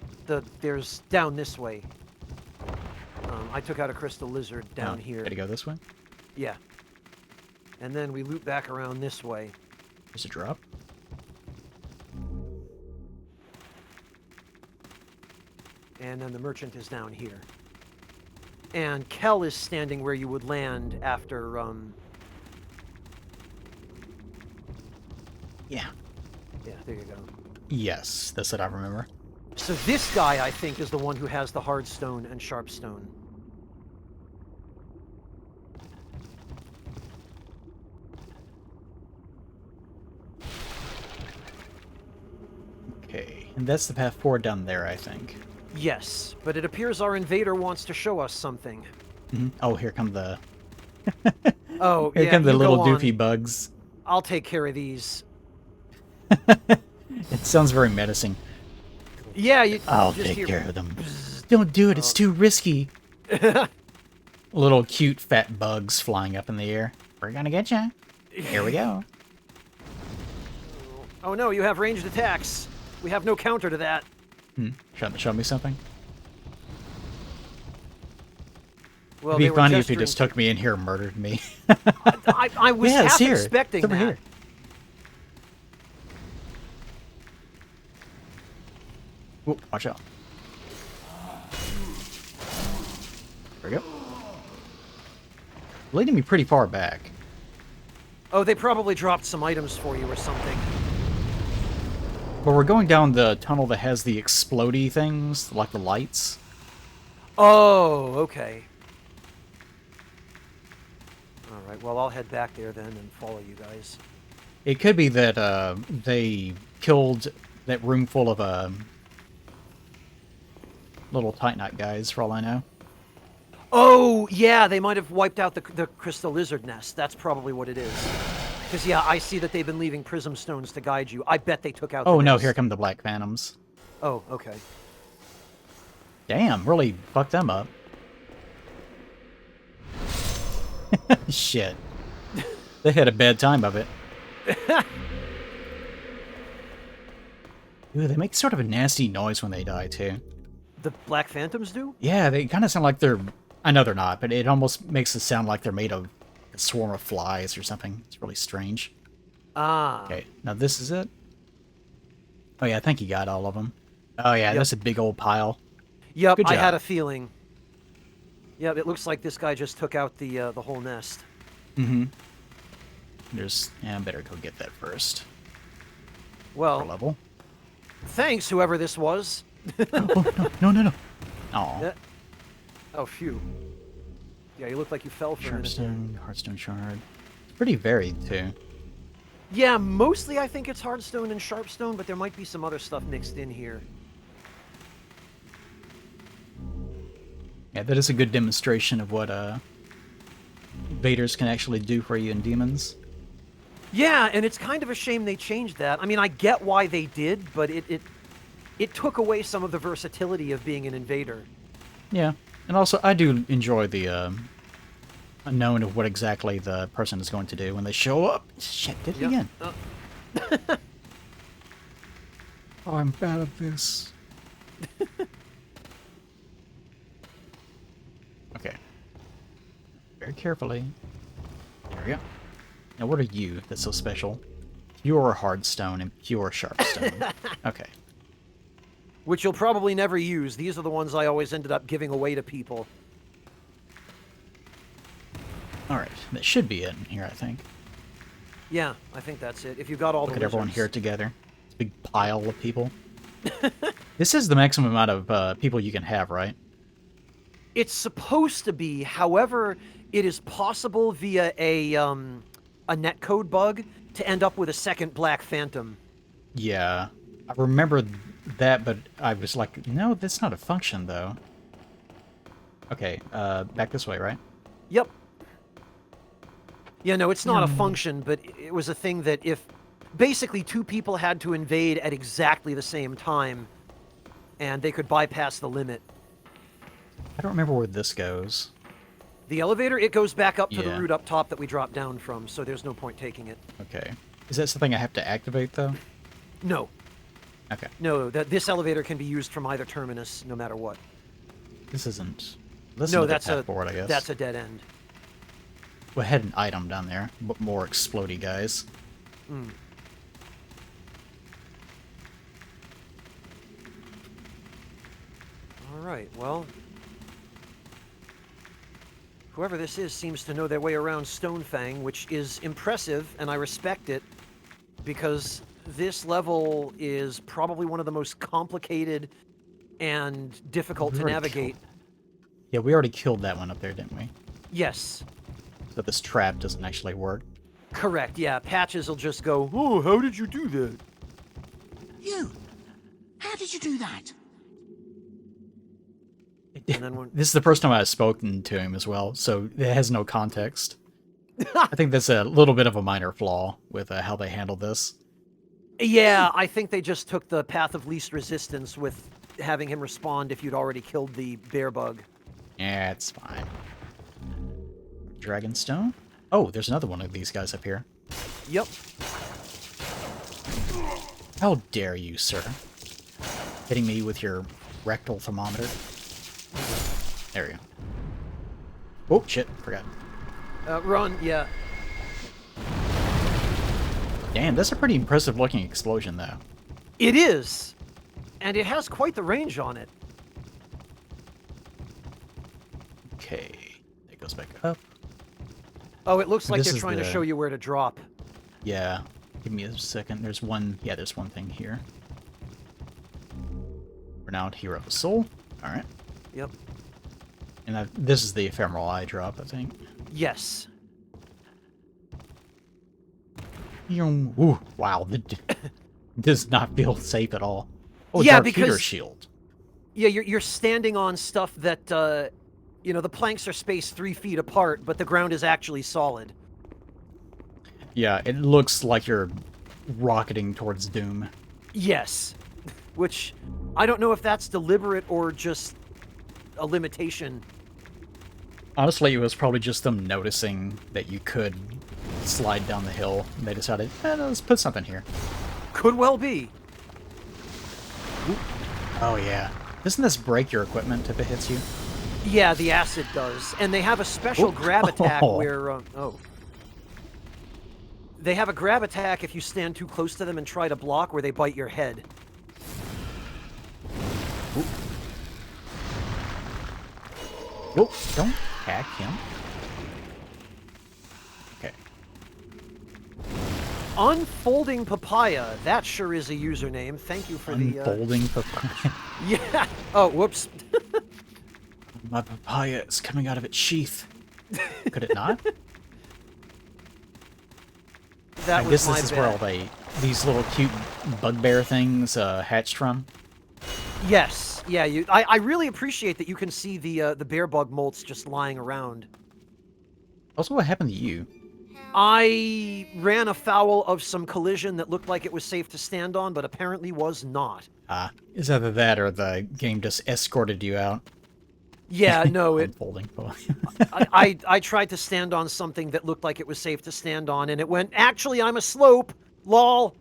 there's down this way. I took out a crystal lizard down here. Gotta go this way? Yeah. And then we loop back around this way. There's a drop? And then the merchant is down here. And Kel is standing where you would land after, Yeah. yeah, there you go. Yes, that's what I remember. So this guy, I think, is the one who has the hard stone and sharp stone. Okay. And that's the path forward down there, I think. Yes, but it appears our invader wants to show us something. Oh, here come the... Oh, Here yeah, come the you little go on. doofy bugs. I'll take care of these. It sounds very menacing. Yeah, you I'll just take hear- care of them. Don't do it, it's too risky. Little cute fat bugs flying up in the air. We're gonna get you. Here we go. Oh no, you have ranged attacks. We have no counter to that. Show me something. Well, It'd be they were funny if he gesturing just took me in here and murdered me. I was Yeah, it's half here. expecting It's over that. here. Whoa, watch out. There we go. Leading me pretty far back. Oh, they probably dropped some items for you or something. But we're going down the tunnel that has the explodey things, like the lights. Oh, okay. All right, well, I'll head back there then and follow you guys. It could be that they killed that room full of little Titanite guys, for all I know. Oh, yeah, they might have wiped out the crystal lizard nest. That's probably what it is. Because, yeah, I see that they've been leaving prism stones to guide you. I bet they took out Oh the no, nest. here come the Black Phantoms. Oh, okay. Damn, really fucked them up. Shit. They had a bad time of it. Ooh, they make sort of a nasty noise when they die, too. The Black Phantoms do? Yeah, they kind of sound like they're... I know they're not, but it almost makes it sound like they're made of a swarm of flies or something. It's really strange. Ah. Okay, now this is it? Oh yeah, I think you got all of them. Oh yeah, Yep. that's a big old pile. Yep, Good I had job. a feeling. Yep, it looks like this guy just took out the whole nest. Mm-hmm. There's... Yeah, I better go get that first. Well, level. thanks, whoever this was. Oh, no. Aw. Oh, phew. Yeah, you look like you fell for a minute there. Sharpstone, Heartstone Shard. It's pretty varied, too. Yeah, mostly I think it's Hardstone and Sharpstone, but there might be some other stuff mixed in here. Yeah, that is a good demonstration of what invaders can actually do for you in demons. Yeah, and it's kind of a shame they changed that. I mean, I get why they did, but it took away some of the versatility of being an invader. Yeah, and also I do enjoy the unknown of what exactly the person is going to do when they show up. Shit, did it Yep. again. Oh, I'm bad at this. Okay. Very carefully. There we go. Now, what are you that's so special? Pure Hardstone and pure Sharpstone. Okay. Which you'll probably never use. These are the ones I always ended up giving away to people. Alright, that should be it in here, I think. Yeah, I think that's it. If you got all Look the at everyone wizards. here together. It's a big pile of people. This is the maximum amount of people you can have, right? It's supposed to be. However, it is possible via a netcode bug to end up with a second Black Phantom. Yeah. I remember that, but I was like, no, that's not a function, though. Okay, back this way, right? Yep. Yeah, no, it's not a function, but it was a thing that if basically two people had to invade at exactly the same time, and they could bypass the limit. I don't remember where this goes. The elevator, it goes back up to the Yeah. route up top that we dropped down from, so there's no point taking it. Okay. Is that something I have to activate, though? No. Okay. No, this elevator can be used from either terminus, no matter what. This isn't... This No, is that's path forward, I guess. that's a dead end. We had an item down there, but more explodey guys. Alright, well... Whoever this is seems to know their way around Stonefang, which is impressive, and I respect it, because this level is probably one of the most complicated and difficult to Very navigate. Yeah, we already killed that one up there, didn't we? Yes, So this trap doesn't actually work. correct, yeah. Patches will just go, oh, how did you do that? You! How did you do that? And then when... This is the first time I've spoken to him as well, so it has no context. I think that's a little bit of a minor flaw with how they handled this. Yeah, I think they just took the path of least resistance with having him respond if you'd already killed the bear bug. Yeah, it's fine. Dragonstone? Oh, there's another one of these guys up here. Yep. How dare you, sir? Hitting me with your rectal thermometer. There you go. Oh, shit, forgot. Run, yeah. Damn, that's a pretty impressive looking explosion, though. It is. And it has quite the range on it. Okay, it goes back up. Oh, it looks like This they're is trying to the- show you where to drop. Yeah, give me a second. There's one, yeah, there's one thing here. Renowned Hero of the Soul. Alright. Yep. And this is the Ephemeral Eye drop, I think. Yes. Ooh, wow, does not feel safe at all. Oh, Yeah, Dark Heater because- Shield. Yeah, you're standing on stuff that, you know, the planks are spaced 3 feet apart, but the ground is actually solid. Yeah, it looks like you're rocketing towards doom. Yes. Which, I don't know if that's deliberate or just a limitation. Honestly, it was probably just them noticing that you could slide down the hill. And they decided, let's put something here. Could well be. Oh, yeah. Doesn't this break your equipment if it hits you? Yeah, the acid does. And they have a special Oop. grab attack Oh. where, oh. They have a grab attack if you stand too close to them and try to block, where they bite your head. Oh, don't hack him. Okay. Unfolding Papaya. That sure is a username. Thank you for Unfolding papaya. the... Yeah. Oh, whoops. My papaya is coming out of its sheath. Could it not? That I was guess my this is bad. where all these little cute bugbear things hatched from. Yes. Yeah, I really appreciate that you can see the bear bug molts just lying around. Also, what happened to you? I ran afoul of some collision that looked like it was safe to stand on, but apparently was not. It's either that or the game just escorted you out. Yeah, no, Unfolding. I tried to stand on something that looked like it was safe to stand on, and it went, actually, I'm a slope. Lol.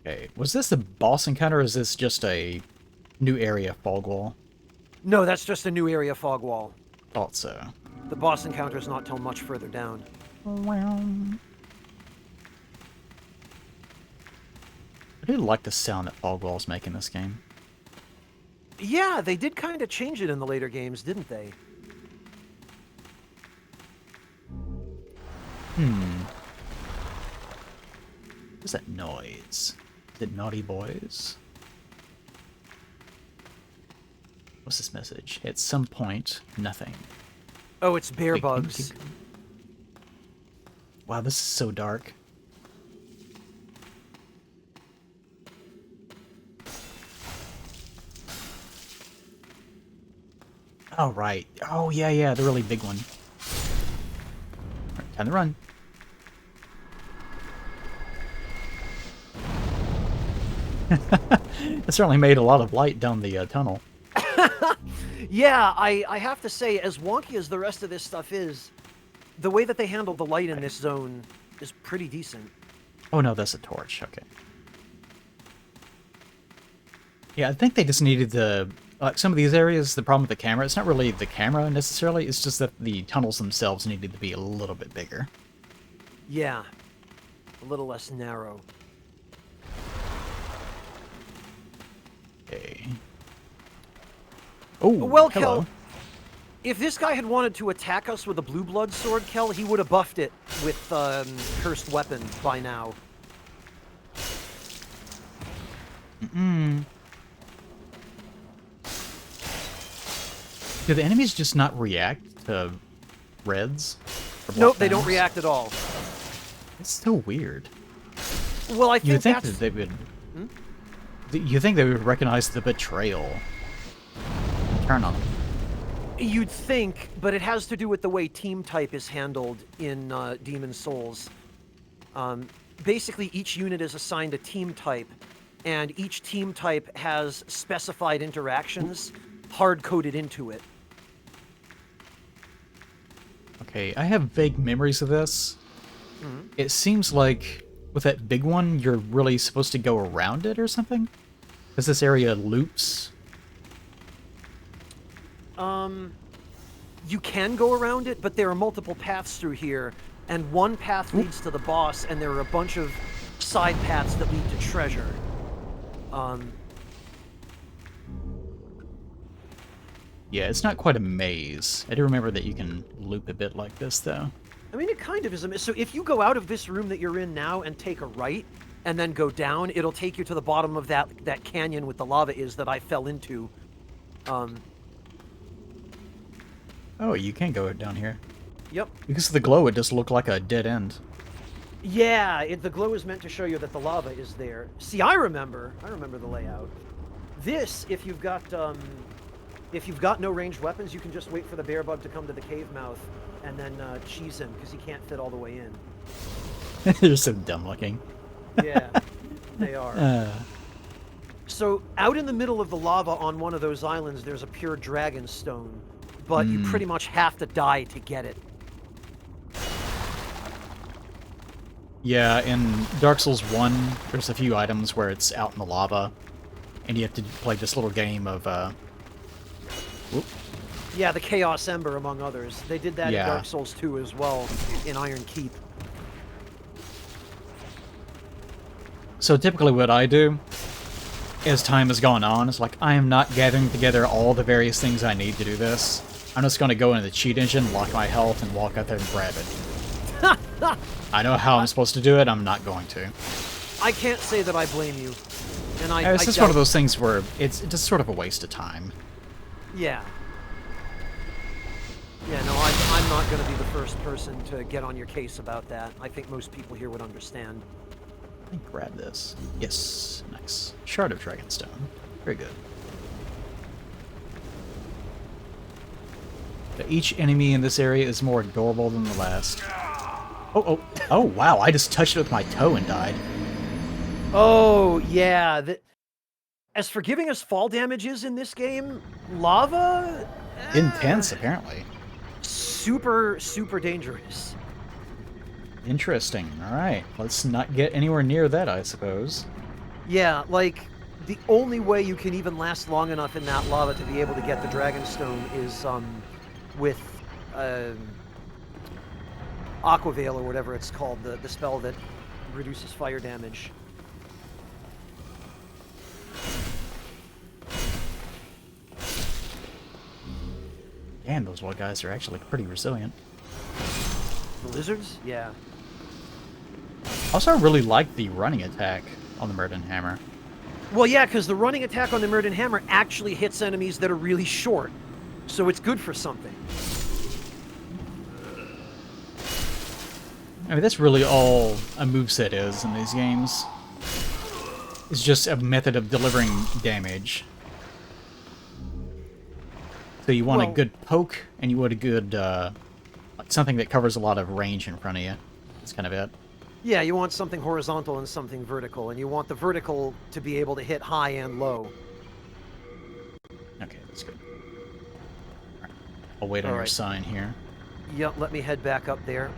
Okay, was this the boss encounter, or is this just a new area fog wall? No, that's just a new area fog wall. Thought so. The boss encounter's not till much further down. I do like the sound that fog walls make in this game. Yeah, they did kind of change it in the later games, didn't they? What's that noise? Is it Naughty Boys? What's this message? At some point, nothing. Oh, it's bear Wait, can you bugs. keep- Wow, this is so dark. Oh, right. Oh, yeah, the really big one. Alright, time to run. It certainly made a lot of light down the tunnel. Yeah, I have to say, as wonky as the rest of this stuff is, the way that they handle the light in this zone is pretty decent. Oh no, that's a torch. Okay. Yeah, I think they just needed the... Like, some of these areas, the problem with the camera, it's not really the camera necessarily, it's just that the tunnels themselves needed to be a little bit bigger. Yeah, a little less narrow. Okay. Oh, Well, hello. Kel, if this guy had wanted to attack us with a blue blood sword, Kel, he would have buffed it with cursed weapon by now. Do the enemies just not react to reds? or Nope, block they don't panels? react at all. It's so weird. Well, I You think would think that's... that they would... You think they would recognize the betrayal. Turn on them. You'd think, but it has to do with the way team type is handled in Demon Souls. Basically, each unit is assigned a team type, and each team type has specified interactions hard-coded into it. Okay, I have vague memories of this. It seems like with that big one, you're really supposed to go around it or something? Because this area loops. You can go around it, but there are multiple paths through here, and one path leads to the boss, and there are a bunch of side paths that lead to treasure. Yeah, it's not quite a maze. I do remember that you can loop a bit like this, though. I mean, it kind of is a... So if you go out of this room that you're in now and take a right, and then go down, it'll take you to the bottom of that canyon with the lava is that I fell into. Oh, you can go down here. Yep. Because of the glow, it just looked like a dead end. Yeah, the glow is meant to show you that the lava is there. See, I remember the layout. This, if you've got no ranged weapons, you can just wait for the bear bug to come to the cave mouth and then cheese him, because he can't fit all the way in. They're so dumb looking. Yeah, they are. So, out in the middle of the lava on one of those islands, there's a pure dragon stone, but you pretty much have to die to get it. Yeah, in Dark Souls 1, there's a few items where it's out in the lava, and you have to play this little game of, whoop. Yeah, the Chaos Ember, among others. They did that Yeah. in Dark Souls 2 as well, in Iron Keep. So typically what I do, as time has gone on, is like, I am not gathering together all the various things I need to do this. I'm just going to go into the cheat engine, lock my health, and walk out there and grab it. I know how I'm supposed to do it. I'm not going to. I can't say that I blame you. And It's just one of those things where it's just sort of a waste of time. Yeah. Yeah, no, I'm not going to be the first person to get on your case about that. I think most people here would understand. Let me grab this. Yes, nice. Shard of Dragonstone. Very good. Each enemy in this area is more adorable than the last. Oh, wow, I just touched it with my toe and died. Oh, yeah. As for giving us fall damages in this game, lava? Intense, apparently. Super, super dangerous. Interesting. Alright, let's not get anywhere near that, I suppose. Yeah, like, the only way you can even last long enough in that lava to be able to get the Dragonstone is, with, Aquaveil or whatever it's called, the spell that reduces fire damage. Damn, those wild guys are actually pretty resilient. The lizards? Yeah. Also, I really like the running attack on the Mirdan hammer. Well, yeah, because the running attack on the Mirdan hammer actually hits enemies that are really short. So it's good for something. I mean, that's really all a moveset is in these games. It's just a method of delivering damage. So you want a good poke, and you want a good, like something that covers a lot of range in front of you. That's kind of it. Yeah, you want something horizontal and something vertical, and you want the vertical to be able to hit high and low. Okay, that's good. Right. I'll wait on your sign here. Yep, let me head back up there.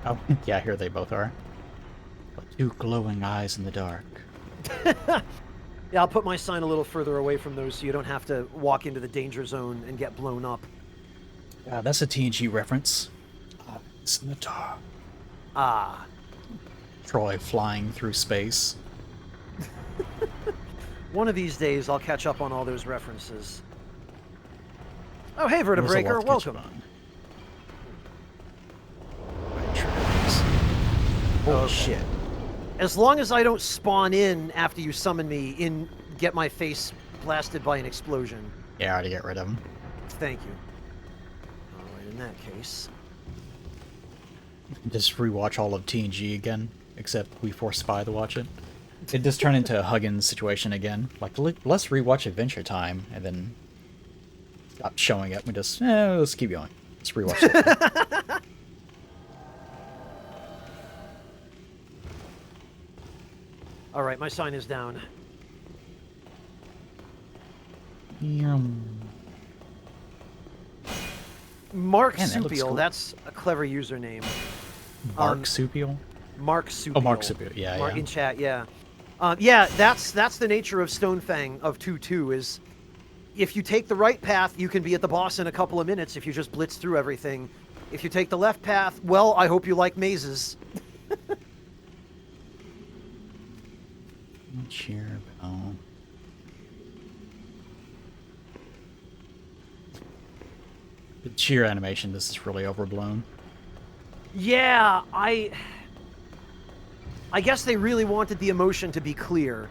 Oh, yeah, here they both are. Like two glowing eyes in the dark. Yeah, I'll put my sign a little further away from those so you don't have to walk into the danger zone and get blown up. That's a TNG reference. It's in the dark. Ah. Troy flying through space. One of these days, I'll catch up on all those references. Oh, hey, Vertebreaker, welcome. Holy shit. As long as I don't spawn in after you summon me, get my face blasted by an explosion. Yeah, I already get rid of him. Thank you. Alright, in that case. Just rewatch all of TNG again, except we force Spy to watch it. It just turned into a Huggins situation again. Like, let's rewatch Adventure Time, and then stop showing it. We just, let's keep going. Let's rewatch it. Alright, my sign is down. Marsupial, that's a clever username. Marsupial? Marsupial. Oh, Marsupial, yeah. In chat, yeah. Yeah, that's the nature of Stonefang of 2-2 is if you take the right path, you can be at the boss in a couple of minutes if you just blitz through everything. If you take the left path, well, I hope you like mazes. Cheer bell. The cheer animation, this is really overblown. Yeah, I guess they really wanted the emotion to be clear.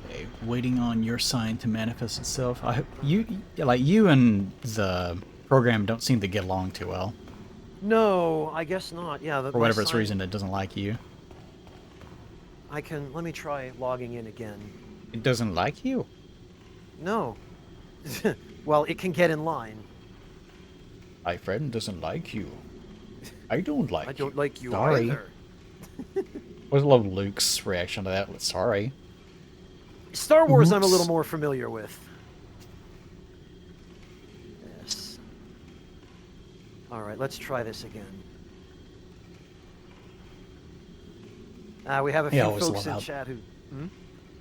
Okay, waiting on your sign to manifest itself. I hope you and the program don't seem to get along too well. No, I guess not. Yeah, for whatever its reason, it doesn't like you. Let me try logging in again. It doesn't like you? No. Well, it can get in line. My friend doesn't like you. I don't like you. I don't like you Sorry. either. I love Luke's reaction to that. Sorry. Star Wars Oops. I'm a little more familiar with. Yes. Alright, let's try this again. We have a few folks in chat who...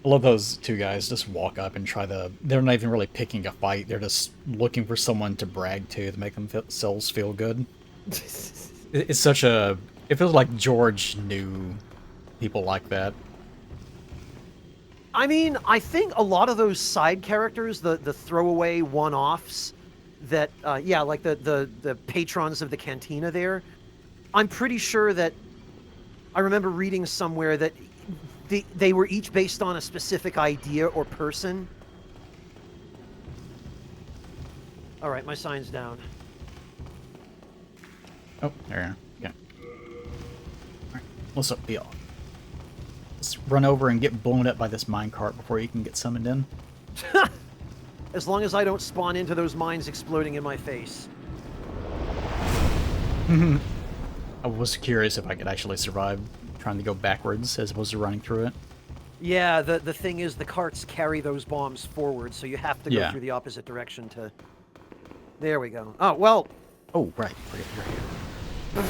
I love those two guys just walk up and try the... They're not even really picking a fight. They're just looking for someone to brag to make themselves feel good. It's such a... It feels like George knew people like that. I mean, I think a lot of those side characters, the throwaway one-offs, that, yeah, like the patrons of the cantina there. I'm pretty sure that I remember reading somewhere that they were each based on a specific idea or person. All right, my sign's down. Oh, there you go. Alright, what's up, y'all? Let's run over and get blown up by this minecart before you can get summoned in. As long as I don't spawn into those mines exploding in my face. I was curious if I could actually survive trying to go backwards as opposed to running through it. Yeah, the thing is the carts carry those bombs forward, so you have to go Yeah. through the opposite direction to... There we go. Oh, well, Oh, right. Right here.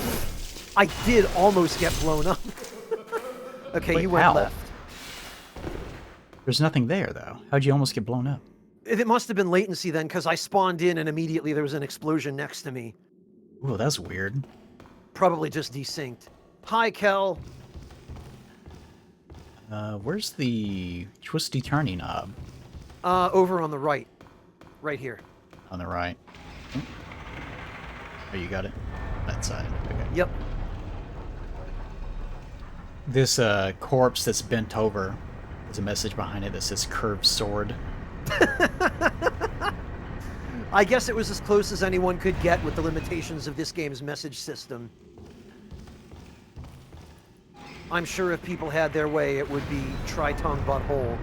I did almost get blown up. Okay, Wait, you went how? left. There's nothing there, though. How'd you almost get blown up? It must have been latency then, because I spawned in and immediately there was an explosion next to me. Ooh, that's weird. Probably just desynced. Hi, Kel. Where's the twisty-turny knob? Over on the right. Right here. On the right. Oh, you got it? That side. Okay. Yep. This corpse that's bent over, there's a message behind it that says curved sword. I guess it was as close as anyone could get with the limitations of this game's message system. I'm sure if people had their way, it would be try-tongue butthole.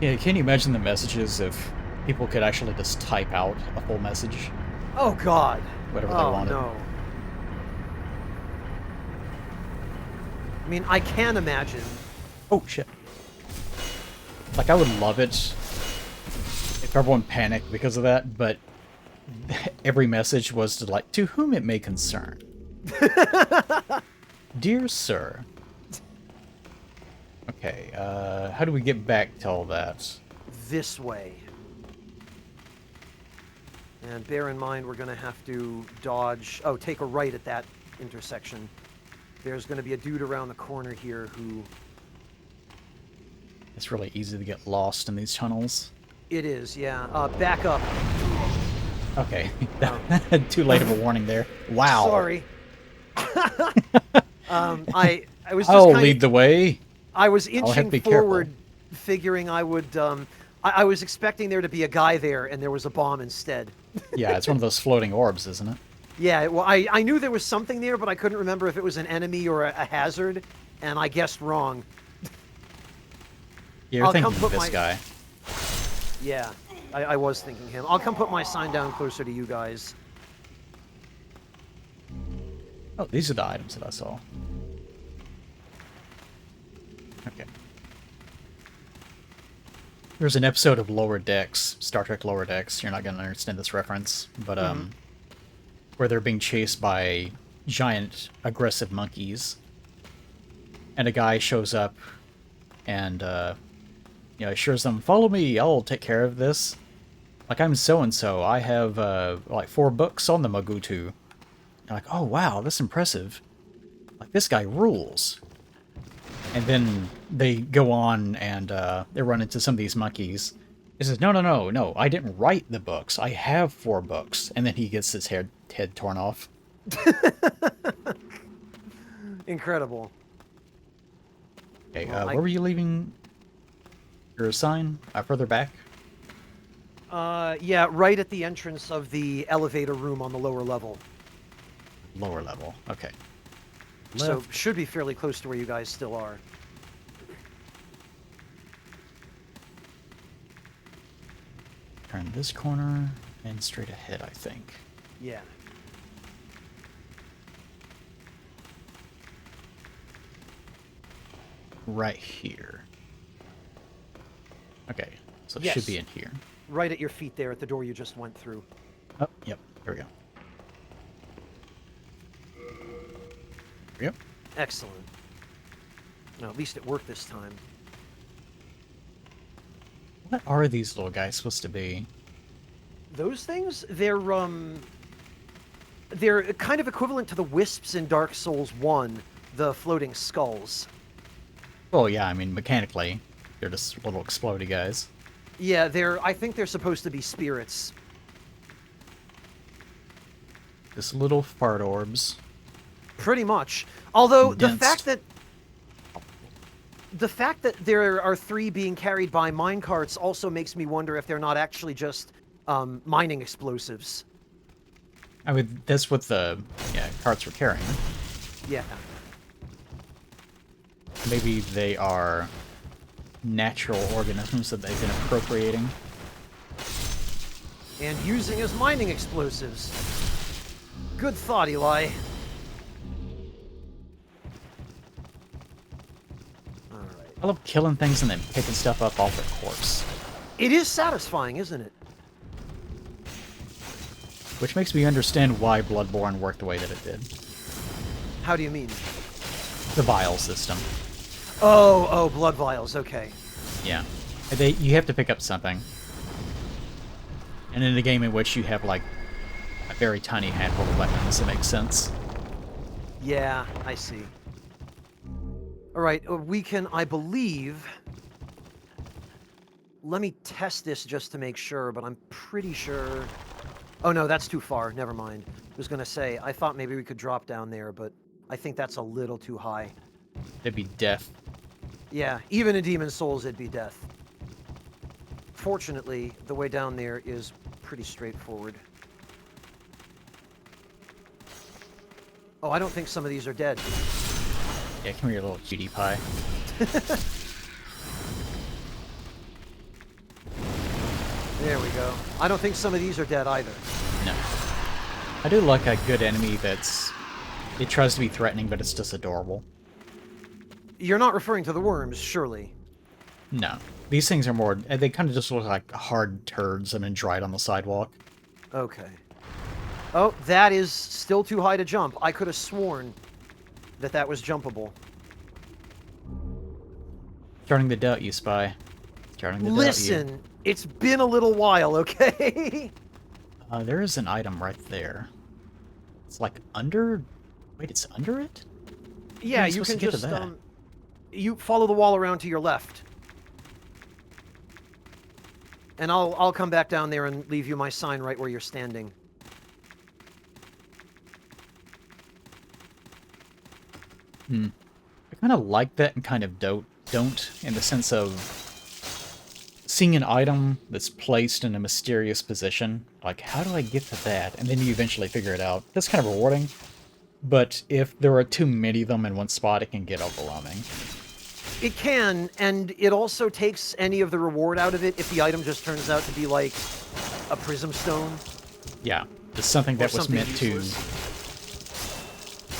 Yeah, can you imagine the messages if people could actually just type out a full message? Oh, God. Whatever they Oh, wanted. no. I mean, I can imagine. Oh, shit. Like, I would love it if everyone panicked because of that, but every message was to, like, to whom it may concern. Dear sir. Okay, how do we get back to all that? This way. And bear in mind, we're going to have to dodge... Oh, take a right at that intersection. There's going to be a dude around the corner here who... It's really easy to get lost in these tunnels. It is, yeah. Back up. Okay, too late of a warning there. Wow. Sorry. I was just I'll kinda, lead the way. I was I'll have to inching be forward, careful. figuring I would... I was expecting there to be a guy there, and there was a bomb instead. Yeah, it's one of those floating orbs, isn't it? Yeah, well, I knew there was something there, but I couldn't remember if it was an enemy or a hazard, and I guessed wrong. Yeah, you're I'll thinking come put this my- guy. Yeah, I was thinking him. I'll come put my sign down closer to you guys. Oh, these are the items that I saw. Okay. There's an episode of Lower Decks, Star Trek Lower Decks, you're not going to understand this reference, but where they're being chased by giant aggressive monkeys. And a guy shows up and assures them, "Follow me, I'll take care of this. Like, I'm so-and-so, I have like 4 books on the Magutu." You're like, "Oh wow, that's impressive. Like, this guy rules." And then they go on and they run into some of these monkeys. He says, no, I didn't write the books. I have 4 books. And then he gets his head torn off. Incredible. Okay, Well, where were you leaving your sign? Further back? Yeah, right at the entrance of the elevator room on the lower level. Lower level. Okay. So Left. should be fairly close to where you guys still are. Turn this corner and straight ahead, I think. Yeah. Right here. Okay, so it Yes. should be in here. Right at your feet there at the door you just went through. Oh, yep, here we go. Yep. Excellent. No, at least it worked this time. What are these little guys supposed to be? Those things, they're kind of equivalent to the wisps in Dark Souls 1, the floating skulls. Well, yeah, I mean, mechanically, they're just little explodey guys. Yeah, I think they're supposed to be spirits. Just little fart orbs. Pretty much. Although Condensed. the fact that there are 3 being carried by minecarts also makes me wonder if they're not actually just mining explosives. I mean, that's what the carts were carrying. Yeah. Maybe they are natural organisms that they've been appropriating. And using as mining explosives. Good thought, Eli. Alright. I love killing things and then picking stuff up off their corpse. It is satisfying, isn't it? Which makes me understand why Bloodborne worked the way that it did. How do you mean? The vial system. Oh, blood vials, okay. Yeah. You have to pick up something. And in a game in which you have, like, a very tiny handful of weapons, it makes sense. Yeah, I see. Alright, we can, I believe... Let me test this just to make sure, but I'm pretty sure... Oh no, that's too far, never mind. I was gonna say, I thought maybe we could drop down there, but I think that's a little too high. It'd be death. Yeah, even in Demon's Souls it'd be death. Fortunately, the way down there is pretty straightforward. Oh, I don't think some of these are dead. Yeah, come here, little cutie pie. There we go. I don't think some of these are dead either. No. I do like a good enemy it tries to be threatening, but it's just adorable. You're not referring to the worms, surely? No. These things are more... They kind of just look like hard turds that have been dried on the sidewalk. Okay. Oh, that is still too high to jump. I could have sworn that that was jumpable. Starting to doubt you, Spy. Starting to doubt you. Listen, it's been a little while, okay? There is an item right there. It's like under... Wait, it's under it? Yeah, you can just, you follow the wall around to your left. And I'll come back down there and leave you my sign right where you're standing. I kind of like that and kind of don't, in the sense of seeing an item that's placed in a mysterious position. Like, how do I get to that? And then you eventually figure it out. That's kind of rewarding. But if there are too many of them in one spot, it can get overwhelming. It can, and it also takes any of the reward out of it if the item just turns out to be like a prism stone. Yeah, it's something that was meant useless.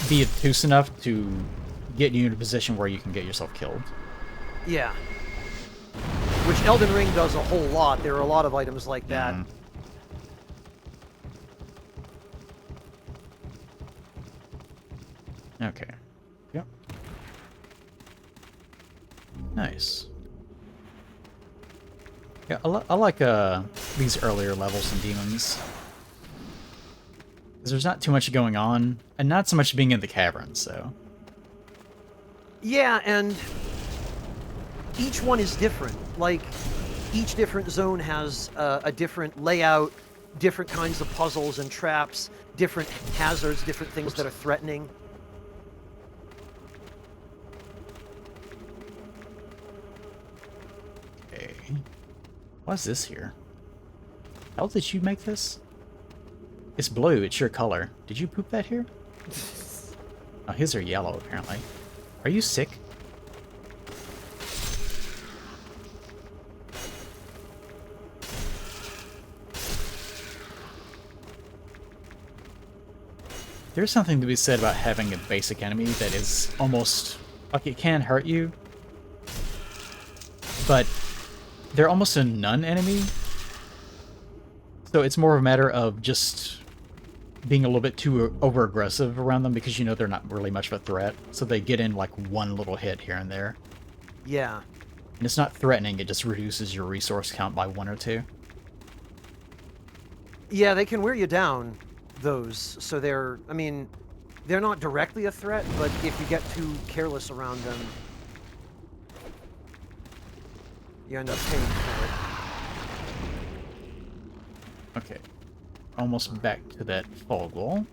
to be obtuse enough to get you in a position where you can get yourself killed. Yeah. Which Elden Ring does a whole lot. There are a lot of items like that. Okay. Yep. Nice. Yeah, I like these earlier levels in Demons. Because there's not too much going on, and not so much being in the caverns, so... Yeah, and each one is different. Like, each different zone has a different layout, different kinds of puzzles and traps, different hazards, different things that are threatening. Okay. What's this here? How did you make this? It's blue, it's your color. Did you poop that here? Oh, his are yellow, apparently. Are you sick? There's something to be said about having a basic enemy that is almost... like, it can hurt you, but they're almost a non-enemy. So it's more of a matter of just being a little bit too over-aggressive around them because you know they're not really much of a threat. So they get in like one little hit here and there. Yeah. And it's not threatening, it just reduces your resource count by 1 or 2. Yeah, they can wear you down, those. So they're, I mean, they're not directly a threat, but if you get too careless around them, you end up paying for it. Okay. Almost back to that fog wall.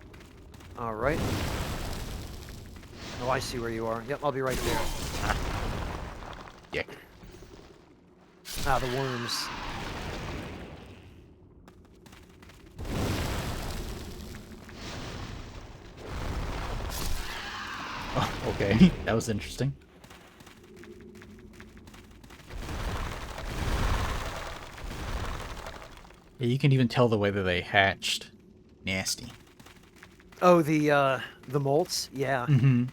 All right. Oh, I see where you are. Yep, I'll be right there. Yeah. Ah, the worms. Oh, okay. That was interesting. Yeah, you can even tell the way that they hatched. Nasty. Oh, the molts? Yeah. Mm-hmm.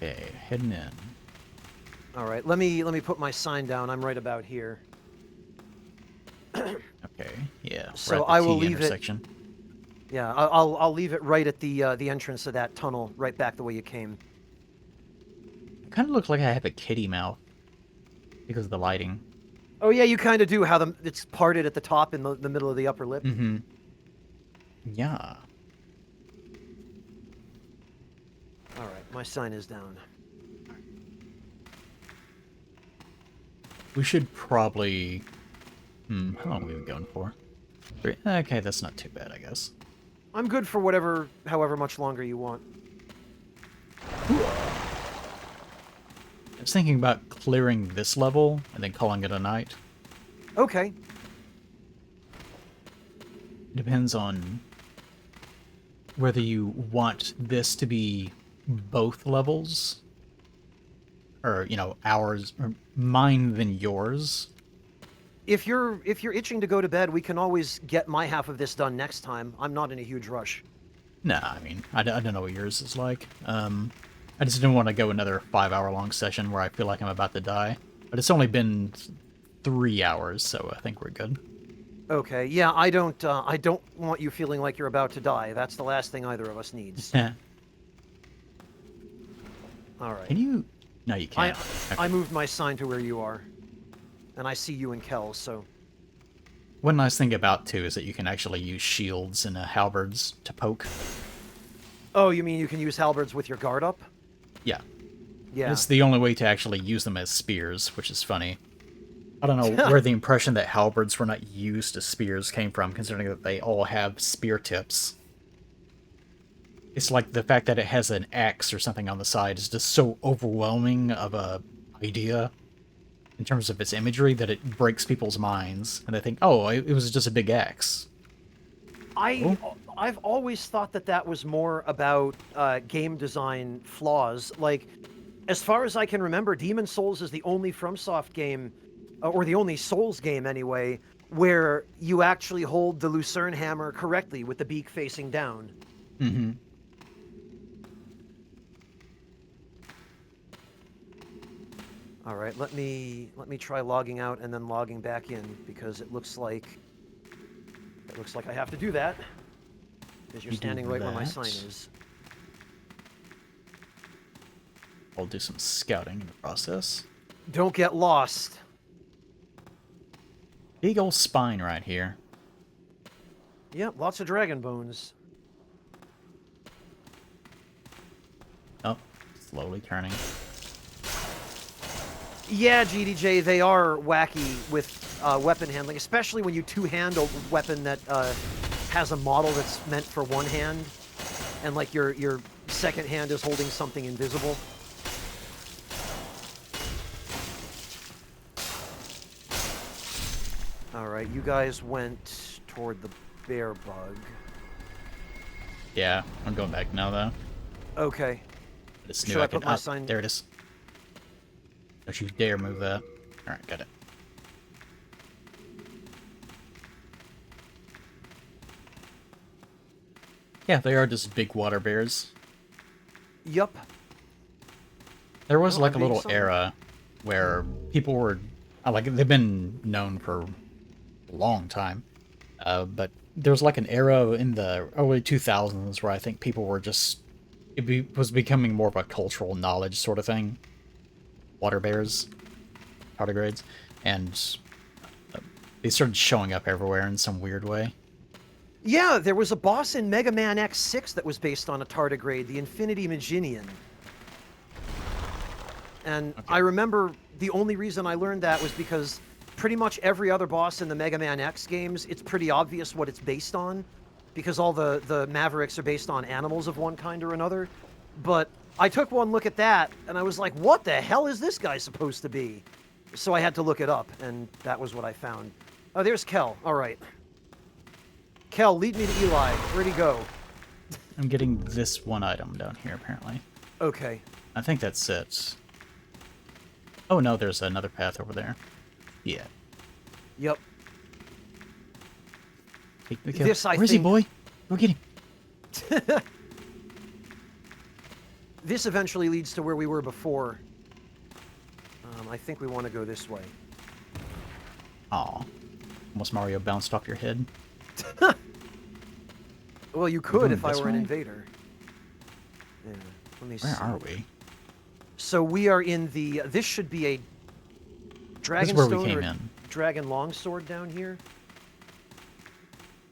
Okay, heading in. All right, let me put my sign down. I'm right about here. Okay, yeah. So We're at the I will T leave it- intersection. Yeah, I'll leave it right at the entrance of that tunnel, right back the way you came. It kind of looks like I have a kitty mouth because of the lighting. Oh yeah, you kind of do. How it's parted at the top in the middle of the upper lip. Mm-hmm. Yeah. All right, my sign is down. We should probably... how long have we been going for? 3. Okay, that's not too bad, I guess. I'm good for however much longer you want. I was thinking about clearing this level and then calling it a night. Okay. Depends on whether you want this to be both levels, or, you know, ours, or mine than yours. If you're itching to go to bed, we can always get my half of this done next time. I'm not in a huge rush. Nah, I mean, I don't know what yours is like. I just didn't want to go another 5-hour-long session where I feel like I'm about to die. But it's only been 3 hours, so I think we're good. Okay. Yeah, I don't want you feeling like you're about to die. That's the last thing either of us needs. Yeah. All right. Can you... No, you can't. I moved my sign to where you are. And I see you and Kel, so... One nice thing about, too, is that you can actually use shields and halberds to poke. Oh, you mean you can use halberds with your guard up? Yeah. Yeah. It's the only way to actually use them as spears, which is funny. I don't know where the impression that halberds were not used as spears came from, considering that they all have spear tips. It's like the fact that it has an axe or something on the side is just so overwhelming of a idea in terms of its imagery that it breaks people's minds, and they think, oh, it was just a big axe. I've always thought that was more about game design flaws. Like, as far as I can remember, Demon's Souls is the only FromSoft game, or the only Souls game anyway, where you actually hold the Lucerne hammer correctly with the beak facing down. Mm-hmm. All right, let me try logging out and then logging back in, because it looks like I have to do that. Because you're You do standing right where my that. sign is. I'll do some scouting in the process. Don't get lost. Big old spine right here. Yep, lots of dragon bones. Oh, slowly turning. Yeah, GDJ, they are wacky with weapon handling, especially when you two-hand a weapon that has a model that's meant for one hand, and like your second hand is holding something invisible. All right, you guys went toward the bear bug. Yeah, I'm going back now, though. Okay. I just Should knew I I could... put my ah, sign- there it is. Don't you dare move that. Alright, got it. Yeah, they are just big water bears. Yup. There was Oh, like a I'm being little summoned. era where people were... like, they've been known for a long time. But there was like an era in the early 2000s where I think people were just... was becoming more of a cultural knowledge sort of thing. Water bears. Tardigrades. And they started showing up everywhere in some weird way. Yeah, there was a boss in Mega Man X6 that was based on a tardigrade, the Infinity Maginian. And Okay. I remember the only reason I learned that was because pretty much every other boss in the Mega Man X games, it's pretty obvious what it's based on, because all the Mavericks are based on animals of one kind or another. But I took one look at that, and I was like, what the hell is this guy supposed to be? So I had to look it up, and that was what I found. Oh, there's Kel. All right. Kel, lead me to Eli. Where'd he go? I'm getting this one item down here, apparently. Okay. I think that's it. Oh, no, there's another path over there. Yeah. Yep. Take the kill. This, I Where's he, think- boy? Go get him. This eventually leads to where we were before. I think we want to go this way. Aw. Almost Mario bounced off your head. Well, you could if I this were an way? invader. Yeah. Let me see. Where are we? So we are in the... This should be a This dragon is where we stone came or in. dragon longsword down here.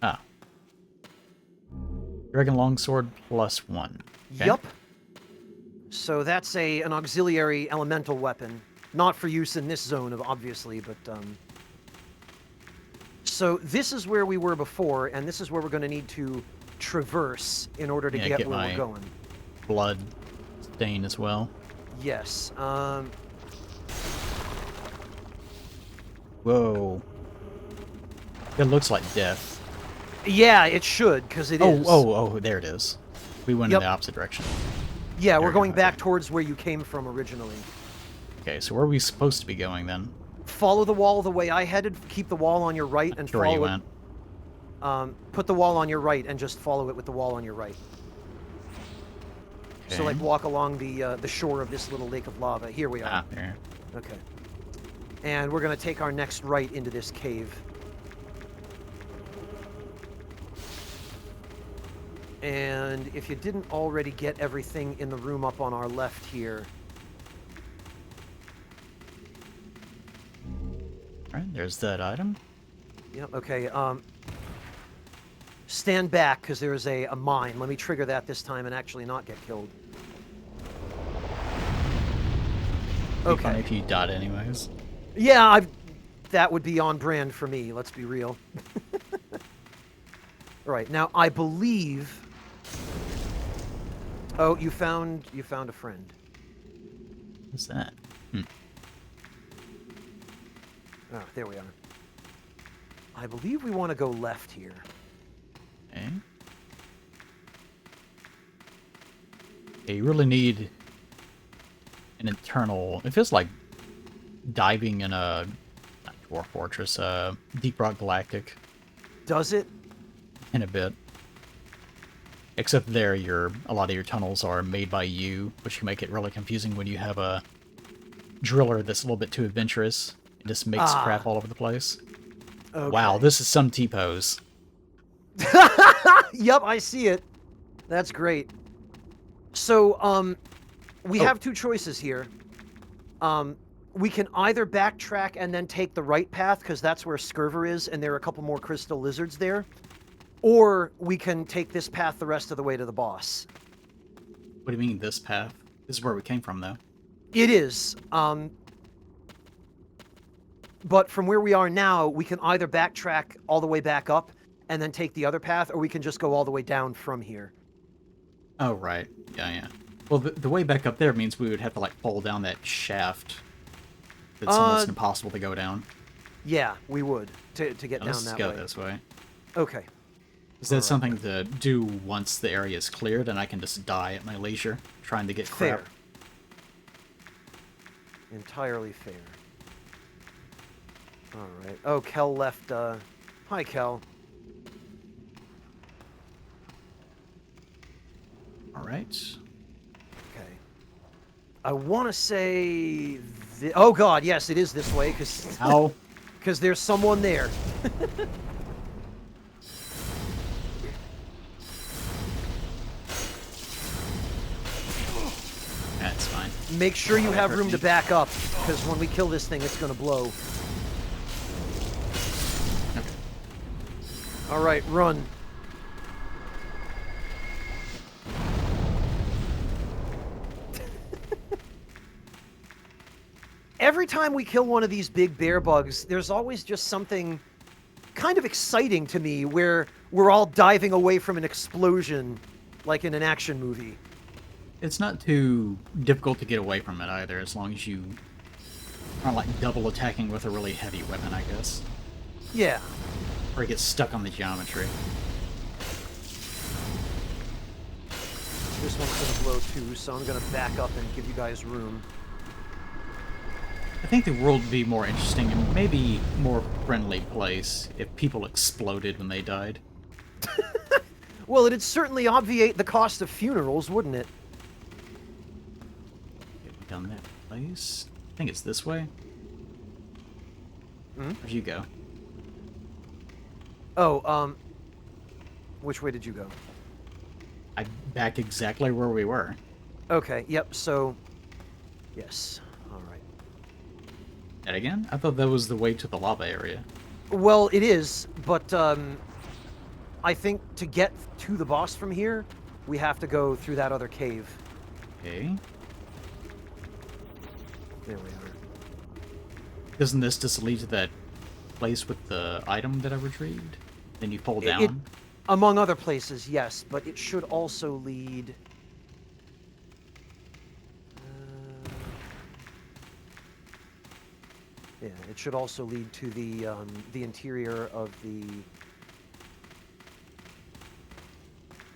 Ah. Dragon Longsword plus 1. Okay. Yup. So that's an auxiliary elemental weapon. Not for use in this zone, obviously, but... So this is where we were before, and this is where we're going to need to traverse in order to get where my we're going. blood stain as well. Yes. Whoa. It looks like death. Yeah, it should, because it is. Oh, there it is. We went Yep. in the opposite direction. Yeah, There we're we going go. back towards where you came from originally. Okay, so where are we supposed to be going then? Follow the wall the way I headed. Keep the wall on your right and Where you follow went? it. Put the wall on your right and just follow it with the wall on your right. So, like, Okay. walk along the shore of this little lake of lava. Here we are. Ah, there. Okay. And we're going to take our next right into this cave. And if you didn't already get everything in the room up on our left here... Alright, there's that item. Yep, okay, stand back, because there is a mine. Let me trigger that this time and actually not get killed. Be funny Okay. if you died anyways. Yeah, that would be on brand for me, let's be real. Right, now I believe... Oh, you found a friend. What's that? Oh, there we are. I believe we want to go left here. Okay. Yeah, you really need an internal... It feels like diving in a... Not Dwarf Fortress, Deep Rock Galactic Does it? in a bit. Except there, a lot of your tunnels are made by you, which can make it really confusing when you have a driller that's a little bit too adventurous. It just makes crap all over the place. Okay. Wow, this is some T-pose. Yep, I see it. That's great. So, we have two choices here. We can either backtrack and then take the right path, because that's where Scurver is, and there are a couple more crystal lizards there. Or we can take this path the rest of the way to the boss. What do you mean, this path? This is where we came from, though. It is. But from where we are now, we can either backtrack all the way back up and then take the other path, or we can just go all the way down from here. Oh, right. Yeah. Well, the way back up there means we would have to, like, fall down that shaft. That's almost impossible to go down. Yeah, we would, to get Now, down let's that go way. this way. Okay. Is that something to do once the area is cleared, and I can just die at my leisure, trying to get Fair. crap? Entirely fair. Alright. Oh, Kel left, Hi, Kel. Alright. Okay. I want to say... Oh, God, yes, it is this way, because... How? Because there's someone there. That's fine. Make sure you have room to back up, because when we kill this thing, it's going to blow. Okay. All right, run. every time we kill one of these big bear bugs, there's always just something kind of exciting to me where we're all diving away from an explosion like in an action movie. It's not too difficult to get away from it either, as long as you aren't like double attacking with a really heavy weapon, I guess. Yeah. Or you get stuck on the geometry. This one's gonna blow too, so I'm gonna back up and give you guys room. I think the world would be more interesting and maybe more friendly place if people exploded when they died. Well, it'd certainly obviate the cost of funerals, wouldn't it? Have we done that place? I think it's this way. Where'd you go? Oh, which way did you go? I back exactly where we were. Okay, yep, so... Yes, alright. That again? I thought that was the way to the lava area. Well, it is, but, I think to get to the boss from here, we have to go through that other cave. Okay. There we are. Doesn't this just lead to that place with the item that I retrieved? Then you fall down? Among other places, yes, but it should also lead... yeah, it should also lead to the interior of the...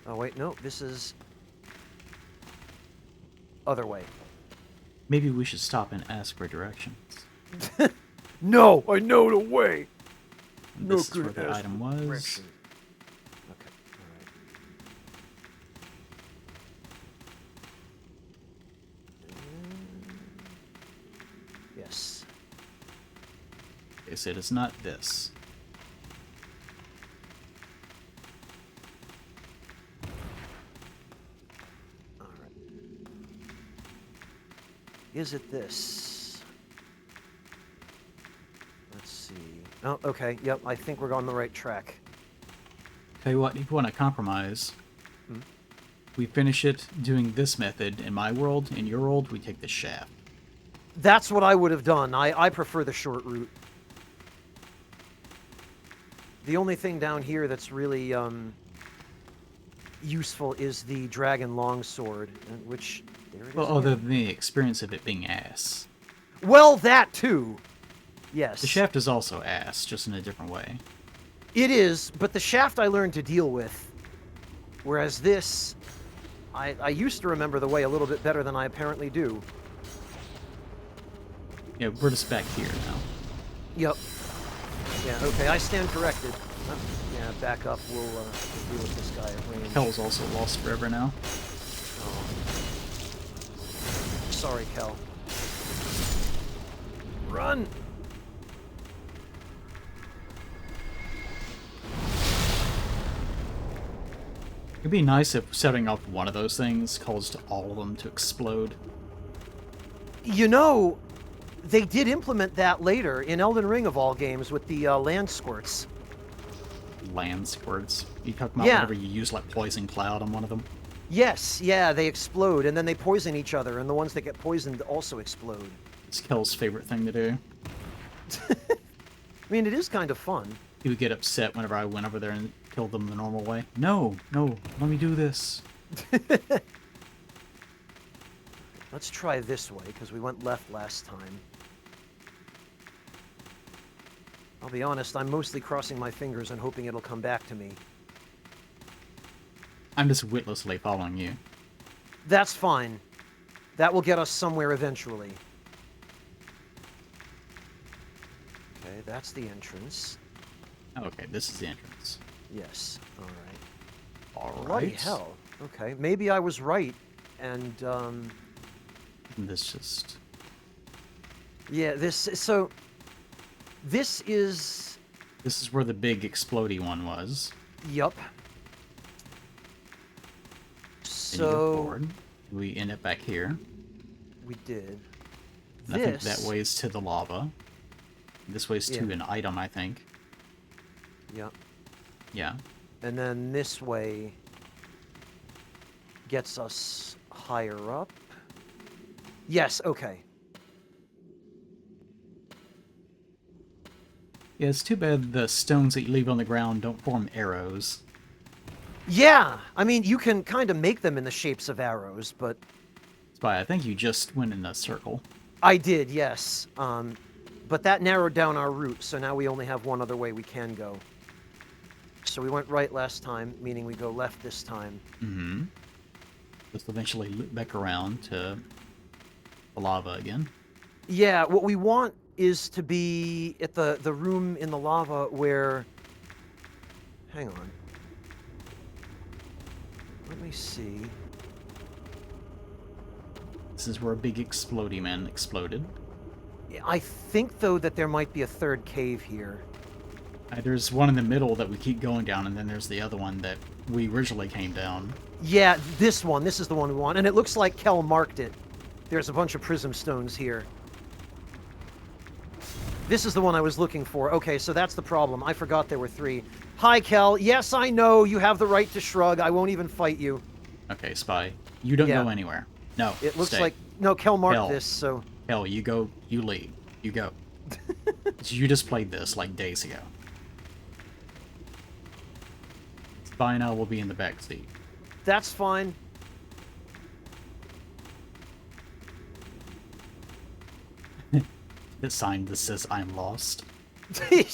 Oh, wait, no, this is... other way. Maybe we should stop and ask for directions. No, I know the way! No This is where good the ask item for was. directions. Okay, alright. Yes. They said it's not this. Alright. Is it this? Let's see. Oh, okay, yep, I think we're on the right track. Tell you what, if you want to compromise, we finish it doing this method in my world. In your world, we take the shaft. That's what I would have done. I prefer the short route. The only thing down here that's really useful is the dragon longsword, which there it is. Well, again. other than the experience of it being ass. Well, that too. Yes. The shaft is also ass, just in a different way. It is, but the shaft I learned to deal with. Whereas this, I used to remember the way a little bit better than I apparently do. Yeah, we're just back here now. Yep. Yeah, okay, I stand corrected. Yeah, back up. We'll deal with this guy at range. Hell's also lost forever now. Oh. Sorry, Kel. Run! It'd be nice if setting off one of those things caused all of them to explode. You know, they did implement that later in Elden Ring of all games with the land squirts. Land squirts. You talking about Yeah. whenever you use like poison cloud on one of them? Yes, yeah, they explode and then they poison each other, and the ones that get poisoned also explode. It's Kel's favorite thing to do. I mean, it is kind of fun. He would get upset whenever I went over there and killed them the normal way. No, no, let me do this. Let's try this way, because we went left last time. I'll be honest, I'm mostly crossing my fingers and hoping it'll come back to me. I'm just witlessly following you. That's fine. That will get us somewhere eventually. Okay, that's the entrance. Okay, this is the entrance. Yes, alright. Alright. Bloody hell. Okay, maybe I was right, and, And this just... yeah, so... This is... This is where the big explodey one was. Yup. And you go So... forward. We end up back here. We did. And I think that way's to the lava. This way's to Yeah. an item, I think. Yep. Yeah. And then this way gets us higher up. Yes, okay. Yeah, it's too bad the stones that you leave on the ground don't form arrows. Yeah, I mean, you can kind of make them in the shapes of arrows, but... Spy, I think you just went in a circle. I did, yes. But that narrowed down our route, so now we only have one other way we can go. So we went right last time, meaning we go left this time. Mm-hmm. Just eventually loop back around to the lava again. Yeah, what we want is to be at the room in the lava where... Hang on. Let me see. This is where a big explodey man exploded. I think, though, that there might be a third cave here. There's one in the middle that we keep going down, and then there's the other one that we originally came down. Yeah, this one. This is the one we want. And it looks like Kel marked it. There's a bunch of prism stones here. This is the one I was looking for. Okay, so that's the problem. I forgot there were 3. Hi, Kel. Yes, I know. You have the right to shrug. I won't even fight you. Okay, Spy. You don't Yeah. go anywhere. No, It looks stay. like... No, Kel marked Kel. this, so... Hell, you go, you lead. You go. You just played this, like, days ago. Spy and I will be in the back seat. That's fine. The sign that says, I'm lost.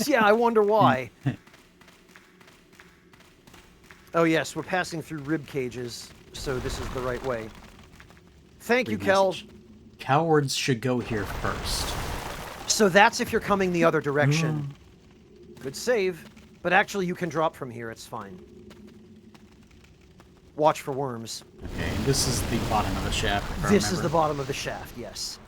Yeah, I wonder why. Oh, yes, we're passing through rib cages, so this is the right way. Thank you, Free Kel. message. Cowards should go here first. So that's if you're coming the other direction. Good save. But actually, you can drop from here. It's fine. Watch for worms. Okay, and this is the bottom of the shaft. If I This is the remember. bottom of the shaft, yes.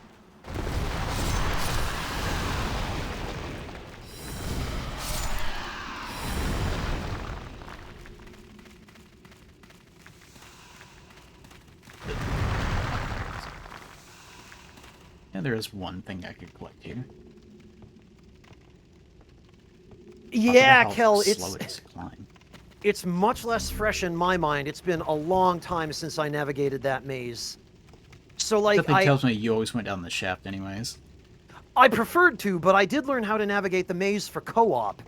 Yeah, there is one thing I could collect here. Yeah, How Kel, slow it is to climb. it's much less fresh in my mind. It's been a long time since I navigated that maze. So, like, Something tells me you always went down the shaft anyways. I preferred to, but I did learn how to navigate the maze for co-op,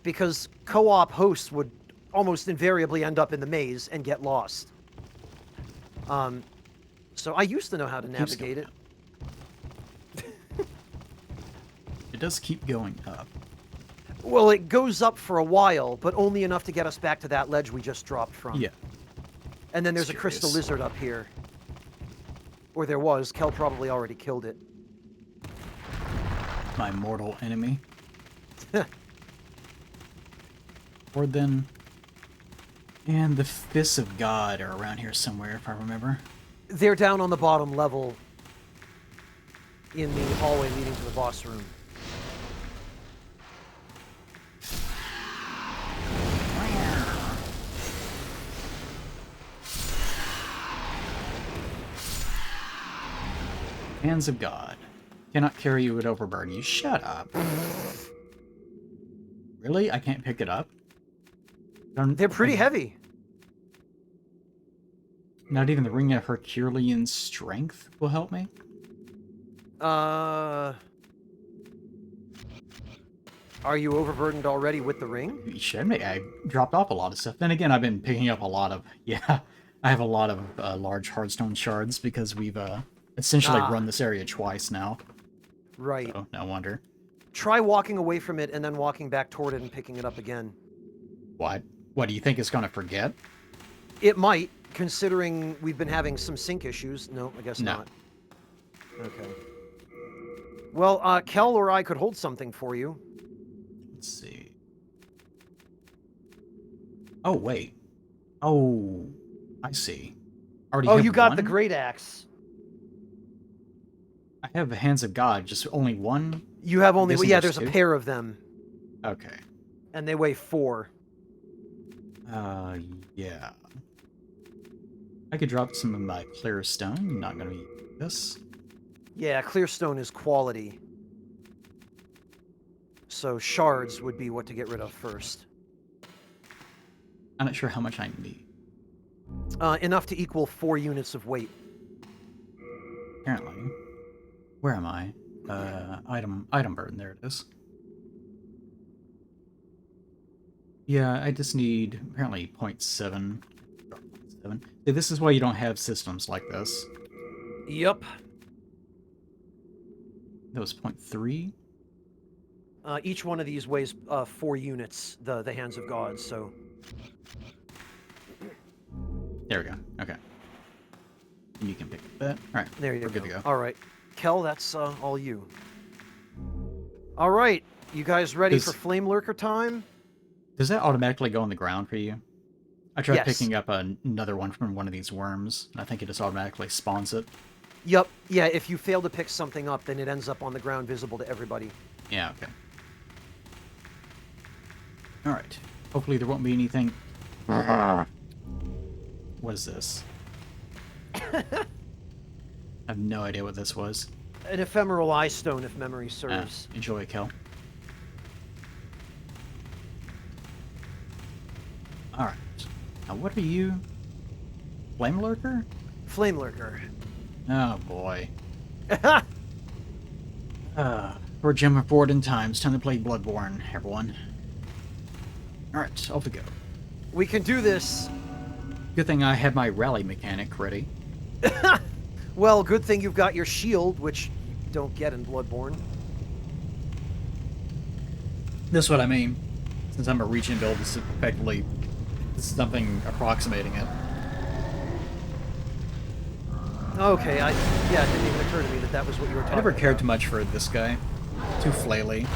because co-op hosts would almost invariably end up in the maze and get lost. So I used to know how to Keeps navigate going it. It does keep going up. Well, it goes up for a while, but only enough to get us back to that ledge we just dropped from. Yeah. And then there's It's a crystal curious. lizard up here. Or there was. Kel probably already killed it. My mortal enemy. Or then... And the Fists of God are around here somewhere, if I remember. They're down on the bottom level in the hallway leading to the boss room. Hands of God. Cannot carry you with overburden. You shut up. Really? I can't pick it up? They're pretty heavy. Not even the Ring of Herculean Strength will help me? Are you overburdened already with the ring? You should be. I dropped off a lot of stuff. Then again, I've been picking up a lot of... Yeah, I have a lot of large hardstone shards because we've essentially run this area twice now. Right. So, no wonder. Try walking away from it and then walking back toward it and picking it up again. What? What, do you think it's going to forget? It might, considering we've been having some sync issues. No, I guess No. not. Okay. Well, Kel or I could hold something for you. Let's see. Oh, wait. Oh, I see. Already Oh, have you got the one? great axe. I have the Hands of God, just only one? You have only... guessing Yeah, there's there's a two? pair of them, Okay. and they weigh 4. Yeah. I could drop some of my clear stone. Not gonna use this. Yeah, clear stone is quality. So shards would be what to get rid of first. I'm not sure how much I need. Enough to equal 4 units of weight. Apparently. Where am I? Item burden. There it is. Yeah, I just need apparently 0.7. See, this is why you don't have systems like this. Yep. That was 0.3. Each one of these weighs 4 units, the Hands of Gods, so... There we go. Okay. And you can pick up that. Alright, There you we're go. good to go. All right. Kel, that's all you. All right. You guys ready for Flamelurker time? Does that automatically go on the ground for you? I tried Yes. picking up another one from one of these worms, and I think it just automatically spawns it. Yep. Yeah, if you fail to pick something up, then it ends up on the ground visible to everybody. Yeah, okay. Alright. Hopefully there won't be anything... What is this? I have no idea what this was. An ephemeral eye stone, if memory serves. Enjoy, Kel. Alright. Now what are you? Flamelurker? Flamelurker. Oh boy. We're jumping forward in time. It's time to play Bloodborne, everyone. Alright, off we go. We can do this. Good thing I have my rally mechanic ready. Well, good thing you've got your shield, which you don't get in Bloodborne. That's what I mean. Since I'm a regen build, this is effectively something approximating it. Okay, yeah, it didn't even occur to me that that was what you were talking I never cared about. too much for this guy. Too flaily.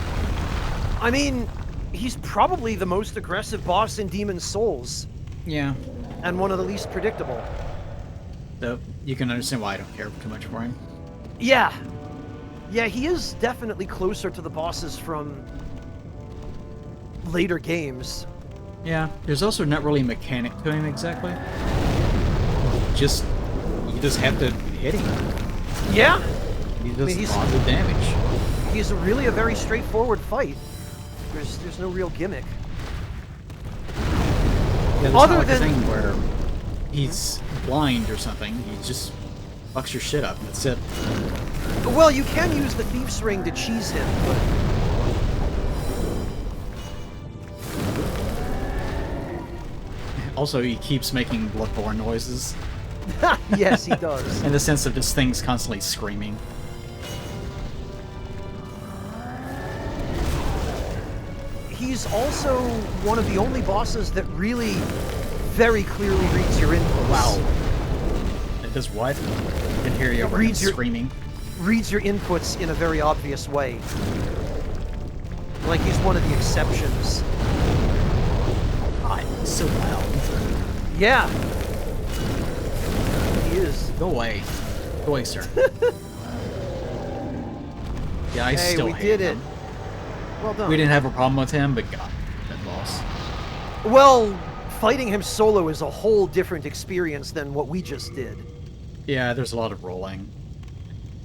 I mean, he's probably the most aggressive boss in Demon's Souls, Yeah. and one of the least predictable. So you can understand why I don't care too much for him. Yeah. Yeah, he is definitely closer to the bosses from later games. Yeah, there's also not really a mechanic to him exactly. You just have to hit him. Yeah. He does he's- lots of damage. He's really a very straightforward fight. There's no real gimmick. Yeah, there's Other not like a than- thing where he's blind or something. He just fucks your shit up and that's it. Well, you can use the Thief's Ring to cheese him, but... Also, he keeps making Bloodborne noises. Yes, he does. In the sense of just things constantly screaming. He's also one of the only bosses that really very clearly reads your inputs. Wow. It does what? I can hear you over him reads your- screaming. Reads your inputs in a very obvious way. Like he's one of the exceptions. God, he's so loud. Yeah. He is. Go away. Go away, sir. Yeah, I Hey, still we hate did it. him. Well done. We didn't have a problem with him, but God, that boss. Well, fighting him solo is a whole different experience than what we just did. Yeah, there's a lot of rolling.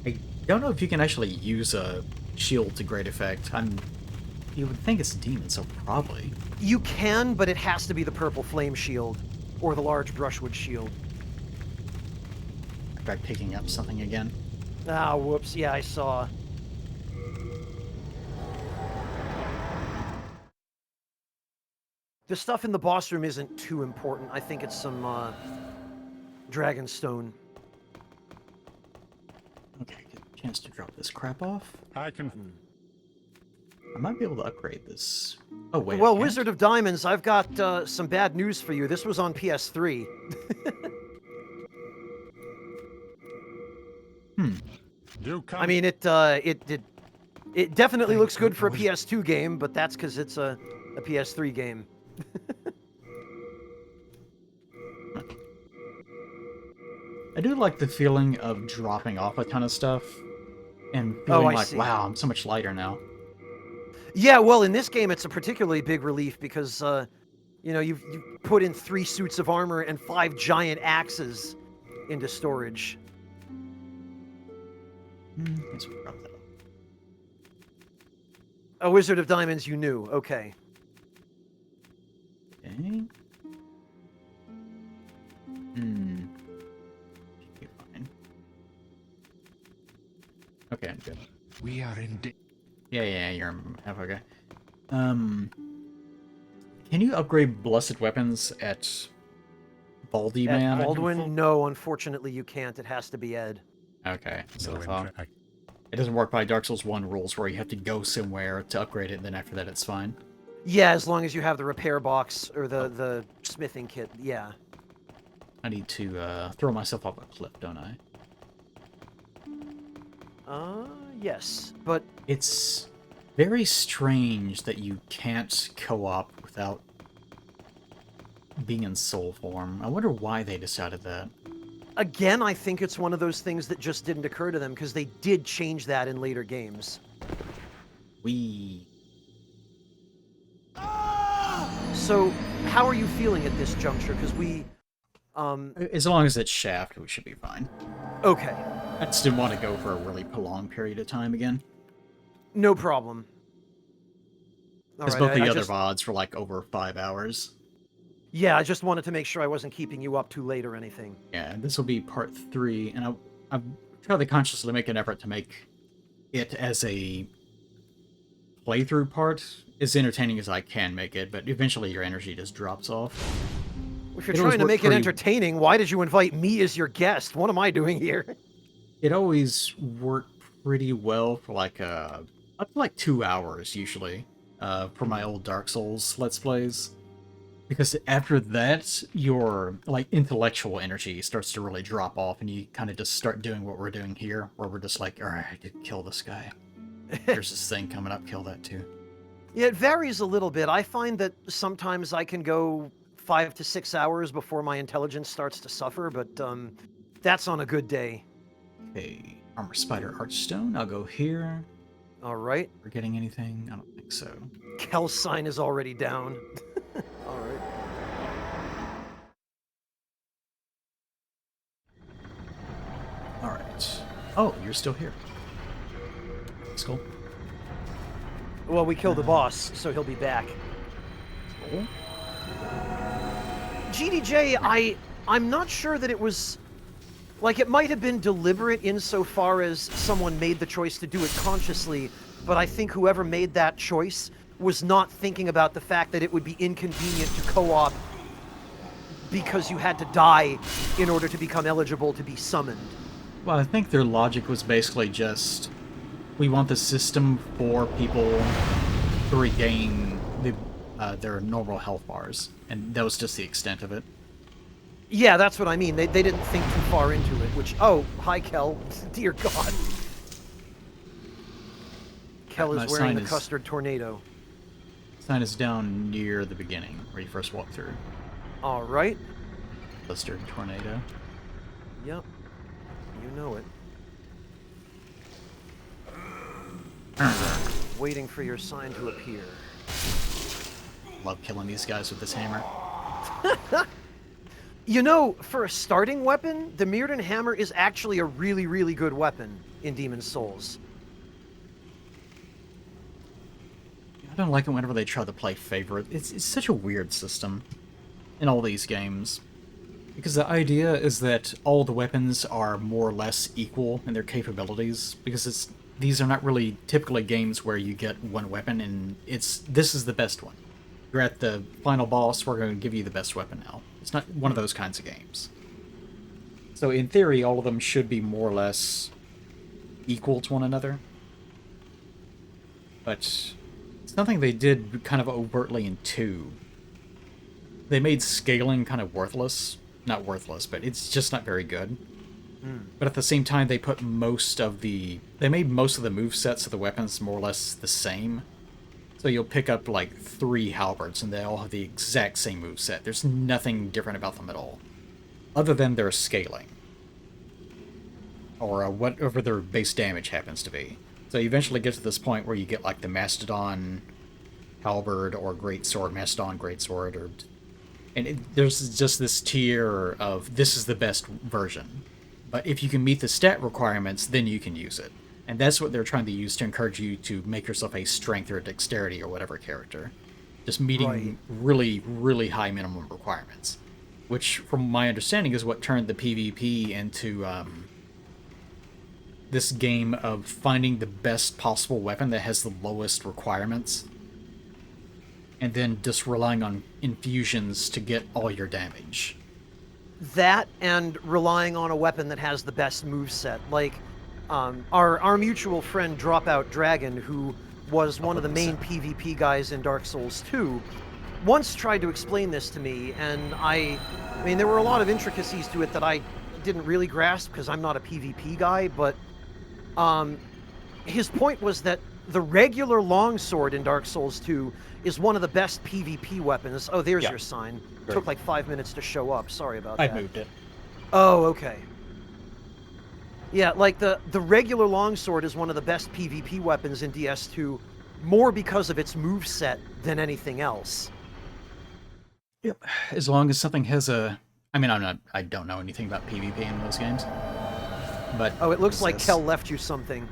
I don't know if you can actually use a shield to great effect. You would think it's a demon, so probably. You can, but it has to be the purple flame shield or the large brushwood shield. I tried picking up something again. Ah, whoops. Yeah, I saw. The stuff in the boss room isn't too important. I think it's some Dragonstone. Okay, get a chance to drop this crap off. I can. I might be able to upgrade this. Oh, wait. I Well, can't? Wizard of Diamonds, I've got some bad news for you. This was on PS3. Do come. I mean, it definitely looks good for a PS2 game, but that's because it's a PS3 game. I do like the feeling of dropping off a ton of stuff and Oh, feeling I like, see. wow, I'm so much lighter now. Yeah, well, in this game, it's a particularly big relief because, you know, you've put in 3 suits of armor and 5 giant axes into storage. Let's drop that off. A Wizard of Diamonds, you knew. Okay. Okay. Should be fine. Okay, I'm good. We are in. Yeah, you're half okay. Can you upgrade blessed weapons at Baldy At Man? Baldwin, no, unfortunately you can't. It has to be Ed. Okay, so No I thought. interact. It doesn't work by Dark Souls 1 rules where you have to go somewhere to upgrade it, and then after that it's fine. Yeah, as long as you have the repair box or the smithing kit. Yeah. I need to throw myself off a cliff, don't I? Yes, but It's very strange that you can't co-op without being in soul form. I wonder why they decided that. again, I think it's one of those things that just didn't occur to them because they did change that in later games. We... So, how are you feeling at this juncture? Because As long as it's Shaft, we should be fine. okay, I just didn't want to go for a really prolonged period of time again. no problem. All Because right, both the I other just, VODs were like over 5 hours. yeah, I just wanted to make sure I wasn't keeping you up too late or anything. Yeah, this will be part 3, and I've tried to consciously make an effort to make it as a playthrough part as entertaining as I can make it, but eventually your energy just drops off. If you're It always trying to worked make it pretty- entertaining, why did you invite me as your guest? What am I doing here? It always worked pretty well for like up to like 2 hours usually for my old Dark Souls Let's Plays. Because after that, your like intellectual energy starts to really drop off, and you kind of just start doing what we're doing here, where we're just like, all right, kill this guy. There's this thing coming up, kill that too. Yeah, it varies a little bit. I find that sometimes I can go 5 to 6 hours before my intelligence starts to suffer, but that's on a good day. Okay, Armor Spider Archstone, I'll go here. All right. Forgetting anything? I don't think so. Kel's sign is already down. All right. Alright. Oh, you're still here. That's cool. Well, we killed the boss, so he'll be back. Cool. GDJ, I'm not sure that it was... Like, it might have been deliberate insofar as someone made the choice to do it consciously, but I think whoever made that choice was not thinking about the fact that it would be inconvenient to co-op because you had to die in order to become eligible to be summoned. Well, I think their logic was basically just, we want the system for people to regain their normal health bars, and that was just the extent of it. Yeah, that's what I mean. They didn't think too far into it, which... Oh, hi, Kel. Dear God. Kel My is wearing sign the is- custard tornado. Sign is down near the beginning, where you first walk through. All right. Custard tornado. Yep. You know it. Waiting for your sign to appear. Love killing these guys with this hammer. You know, for a starting weapon, the Mirdan hammer is actually a really, really good weapon in Demon's Souls. I don't like it whenever they try to play favorite. It's such a weird system in all these games. Because the idea is that all the weapons are more or less equal in their capabilities. Because these are not really typically games where you get one weapon and this is the best one. You're at the final boss, we're going to give you the best weapon now. It's not one of those kinds of games. So in theory, all of them should be more or less equal to one another. But something they did kind of overtly in 2. They made scaling kind of worthless. Not worthless, but it's just not very good. But at the same time, they made most of the movesets of the weapons more or less the same. So you'll pick up like 3 halberds and they all have the exact same moveset. There's nothing different about them at all. Other than their scaling. Or whatever their base damage happens to be. So you eventually get to this point where you get like the Mastodon halberd or Greatsword, Mastodon Greatsword, and there's just this tier of this is the best version. But if you can meet the stat requirements, then you can use it. And that's what they're trying to use to encourage you to make yourself a strength or dexterity or whatever character. Just meeting Right. really, really high minimum requirements. Which, from my understanding, is what turned the PvP into this game of finding the best possible weapon that has the lowest requirements. And then just relying on infusions to get all your damage. That and relying on a weapon that has the best moveset. Like, our mutual friend Dropout Dragon, who was one of the main PvP guys in Dark Souls 2, once tried to explain this to me, and I mean, there were a lot of intricacies to it that I didn't really grasp because I'm not a PvP guy, but his point was that the regular longsword in Dark Souls 2 is one of the best PvP weapons. Oh, there's your sign. Great. Took like 5 minutes to show up. Sorry about that. I moved it. Oh, okay. Yeah, like the regular longsword is one of the best PvP weapons in DS2, more because of its moveset than anything else. Yep. As long as something has a... I mean, I don't know anything about PvP in those games. But... Oh, it looks like this? Kel left you something.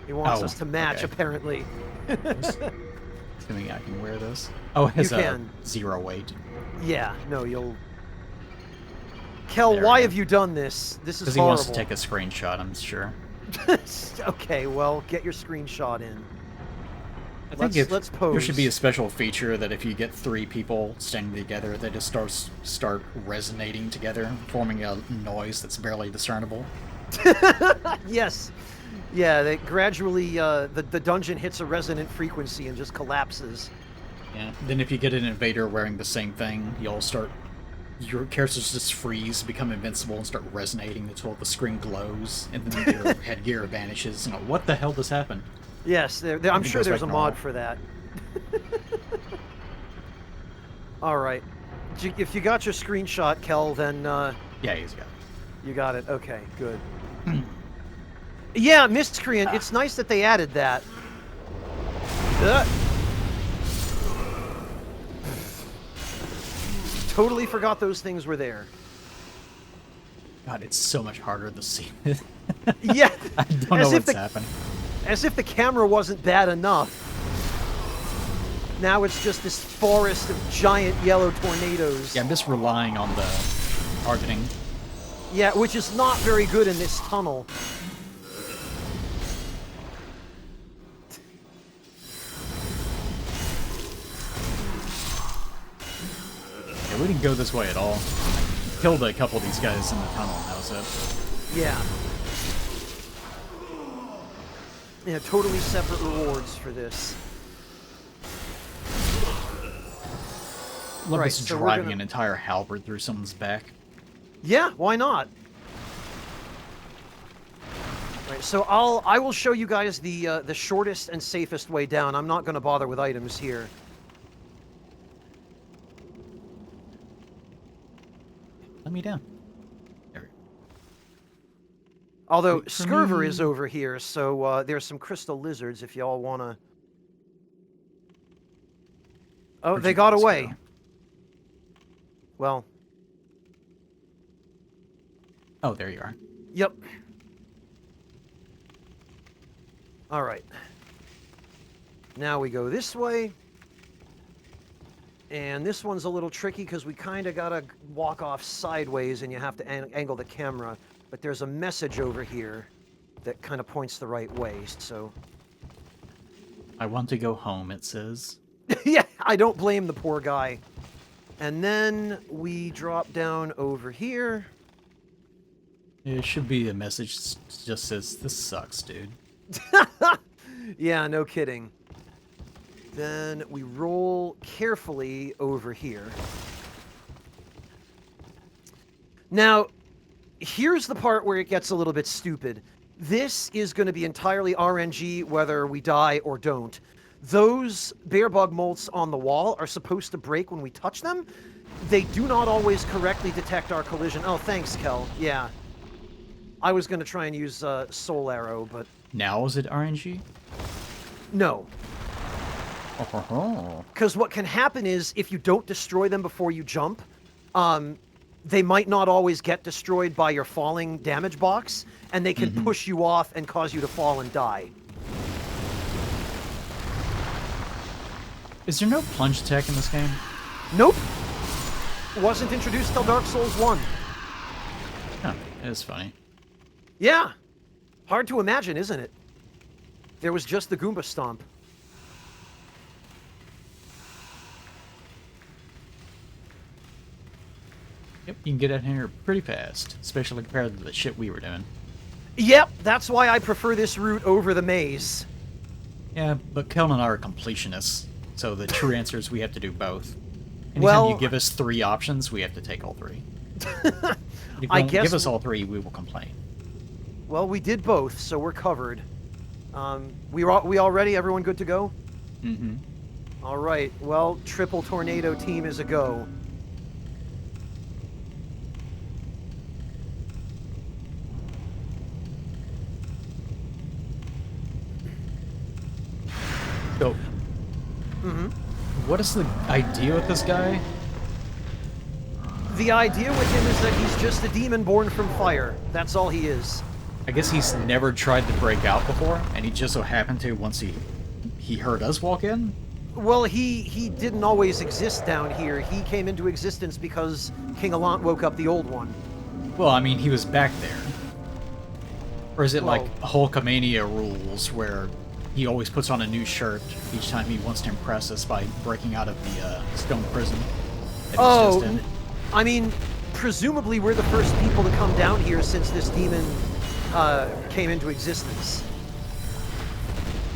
He wants us to match, okay. apparently. Assuming I can wear this. Oh, it has a 0 weight. Yeah, no, you'll... Kel, There why we have go. you done this? This is Because he horrible. wants to take a screenshot, I'm sure. Okay, well, get your screenshot in. I think Let's pose. there should be a special feature that if you get 3 people standing together, they just start resonating together, forming a noise that's barely discernible. Yes. Yeah, they gradually, the dungeon hits a resonant frequency and just collapses. Yeah. Then if you get an invader wearing the same thing, you'll start... Your characters just freeze, become invincible, and start resonating until the screen glows, and then your headgear vanishes. You know, what the hell just happened? Yes, I'm sure goes there's back a normal. mod for that. All right. If you got your screenshot, Kel, then Yeah, he's got it. you got it. Okay, good. Yeah, Miscreant. It's nice that they added that. Totally forgot those things were there. God, it's so much harder to see. Yeah, I don't know what's happening. as if the camera wasn't bad enough. Now it's just this forest of giant yellow tornadoes. Yeah, I'm just relying on the targeting. Yeah, which is not very good in this tunnel. Yeah, we didn't go this way at all. Killed a couple of these guys in the tunnel, that was it. Yeah. Yeah, totally separate rewards for this. Love Right, this so we're driving gonna- an entire halberd through someone's back. Yeah, why not? Right, so I will show you guys the shortest and safest way down. I'm not going to bother with items here. Let me down. There we go. Although Wait for Scurver me. is over here, so there's some crystal lizards if y'all want to... Oh, Where'd they you got guys away. go? Well, Oh, there you are. yep. All right. Now we go this way. And this one's a little tricky because we kind of got to walk off sideways and you have to angle the camera. But there's a message over here that kind of points the right way, so... I want to go home, it says. Yeah, I don't blame the poor guy. And then we drop down over here. It should be a message that just says, "This sucks, dude." Yeah, no kidding. Then we roll carefully over here. Now, here's the part where it gets a little bit stupid. This is going to be entirely RNG whether we die or don't. Those bear bug molts on the wall are supposed to break when we touch them. They do not always correctly detect our collision. Oh, thanks, Kel. Yeah. I was going to try and use Soul Arrow, but Now is it RNG? no. Oh, Because what can happen is, if you don't destroy them before you jump, they might not always get destroyed by your falling damage box, and they can push you off and cause you to fall and die. Is there no plunge attack in this game? Nope. Wasn't introduced till Dark Souls 1. Huh, it is funny. Yeah. Hard to imagine, isn't it? There was just the Goomba Stomp. You can get out here pretty fast, especially compared to the shit we were doing. Yep, that's why I prefer this route over the maze. Yeah, but Kel and I are completionists, so the true answer is we have to do both. Anytime Well, you give us 3 options, we have to take all 3. If you I don't guess give us all 3, we will complain. Well, we did both, so we're covered. We all ready? Everyone good to go? Mm-hmm. All right. Well, triple tornado team is a go. So, what is the idea with this guy? The idea with him is that he's just a demon born from fire. That's all he is. I guess he's never tried to break out before, and he just so happened to once he heard us walk in. Well, he didn't always exist down here. He came into existence because King Allant woke up the old one. Well, I mean, he was back there. Or is it Well- like Hulkamania rules, where he always puts on a new shirt each time he wants to impress us by breaking out of the stone prison that he's Oh, just in? I mean, presumably we're the first people to come down here since this demon came into existence.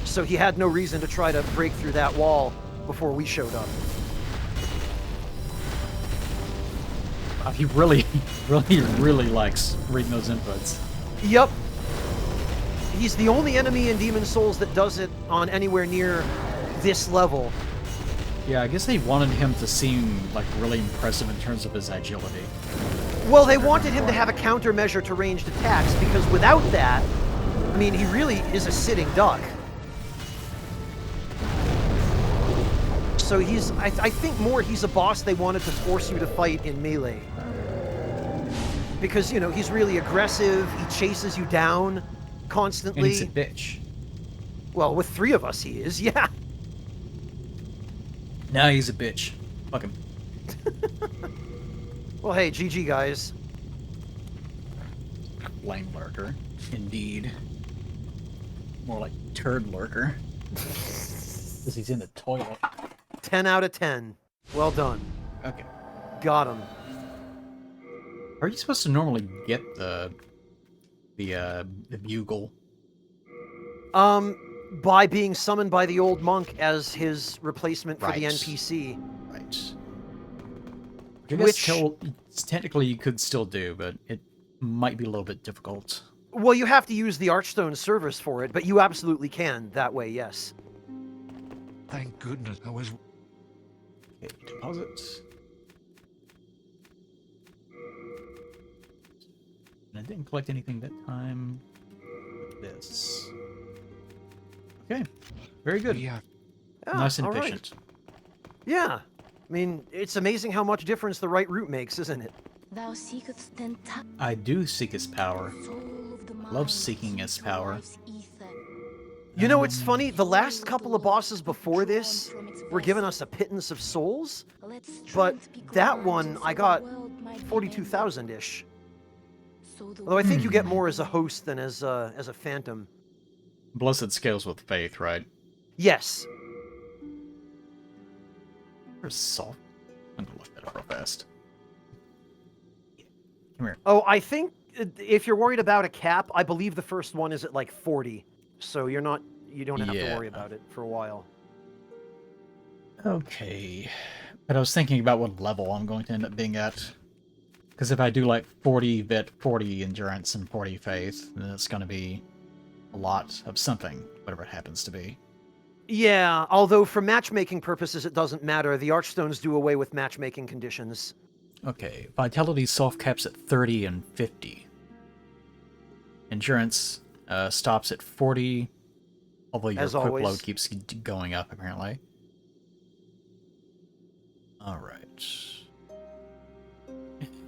So he had no reason to try to break through that wall before we showed up. He really, really likes reading those inputs. Yep. He's the only enemy in Demon Souls that does it on anywhere near this level. Yeah, I guess they wanted him to seem like really impressive in terms of his agility. Well, they wanted him to have a countermeasure to ranged attacks, because without that, I mean, he really is a sitting duck. So I think more he's a boss they wanted to force you to fight in melee. Because, you know, he's really aggressive, he chases you down And constantly. he's a bitch. Well, with 3 of us he is, yeah. Nah, he's a bitch. Fuck him. Well, hey, GG, guys. Flamelurker. Indeed. More like turd lurker. Because he's in the toilet. 10 out of 10. Well done. Okay. Got him. Are you supposed to normally get the bugle? By being summoned by the old monk as his replacement for the Right. NPC. Right. Which- Technically you could still do, but it might be a little bit difficult. Well, you have to use the Archstone service for it, but you absolutely can that way, yes. Thank goodness I was. Okay, deposits. And I didn't collect anything that time with this. Okay, very good. Yeah. Yeah, Nice and all right. efficient. Yeah. I mean, it's amazing how much difference the right route makes, isn't it? Thou seekest then I do seek his power. soul of the Love mind seeking his which power. drives ether. You know, it's funny, the last couple of bosses before this were giving us a pittance of souls, Let but strength be that granted one so I the got world might be 42,000-ish. ended. So the Although I think you get more as a host than as a phantom. Blessed scales with faith, right? Yes. Where's Salt? I'm gonna look that up real fast. Come here. Oh, I think if you're worried about a cap, I believe the first one is at like 40. So you don't have to Yeah. worry about it for a while. Okay. But I was thinking about what level I'm going to end up being at. Because if I do like 40 Vit, 40 Endurance, and 40 Faith, then it's going to be a lot of something, whatever it happens to be. Yeah, although for matchmaking purposes it doesn't matter. The Archstones do away with matchmaking conditions. Okay, Vitality soft caps at 30 and 50. Endurance stops at 40, although your As quick always. load keeps going up, apparently. Alright.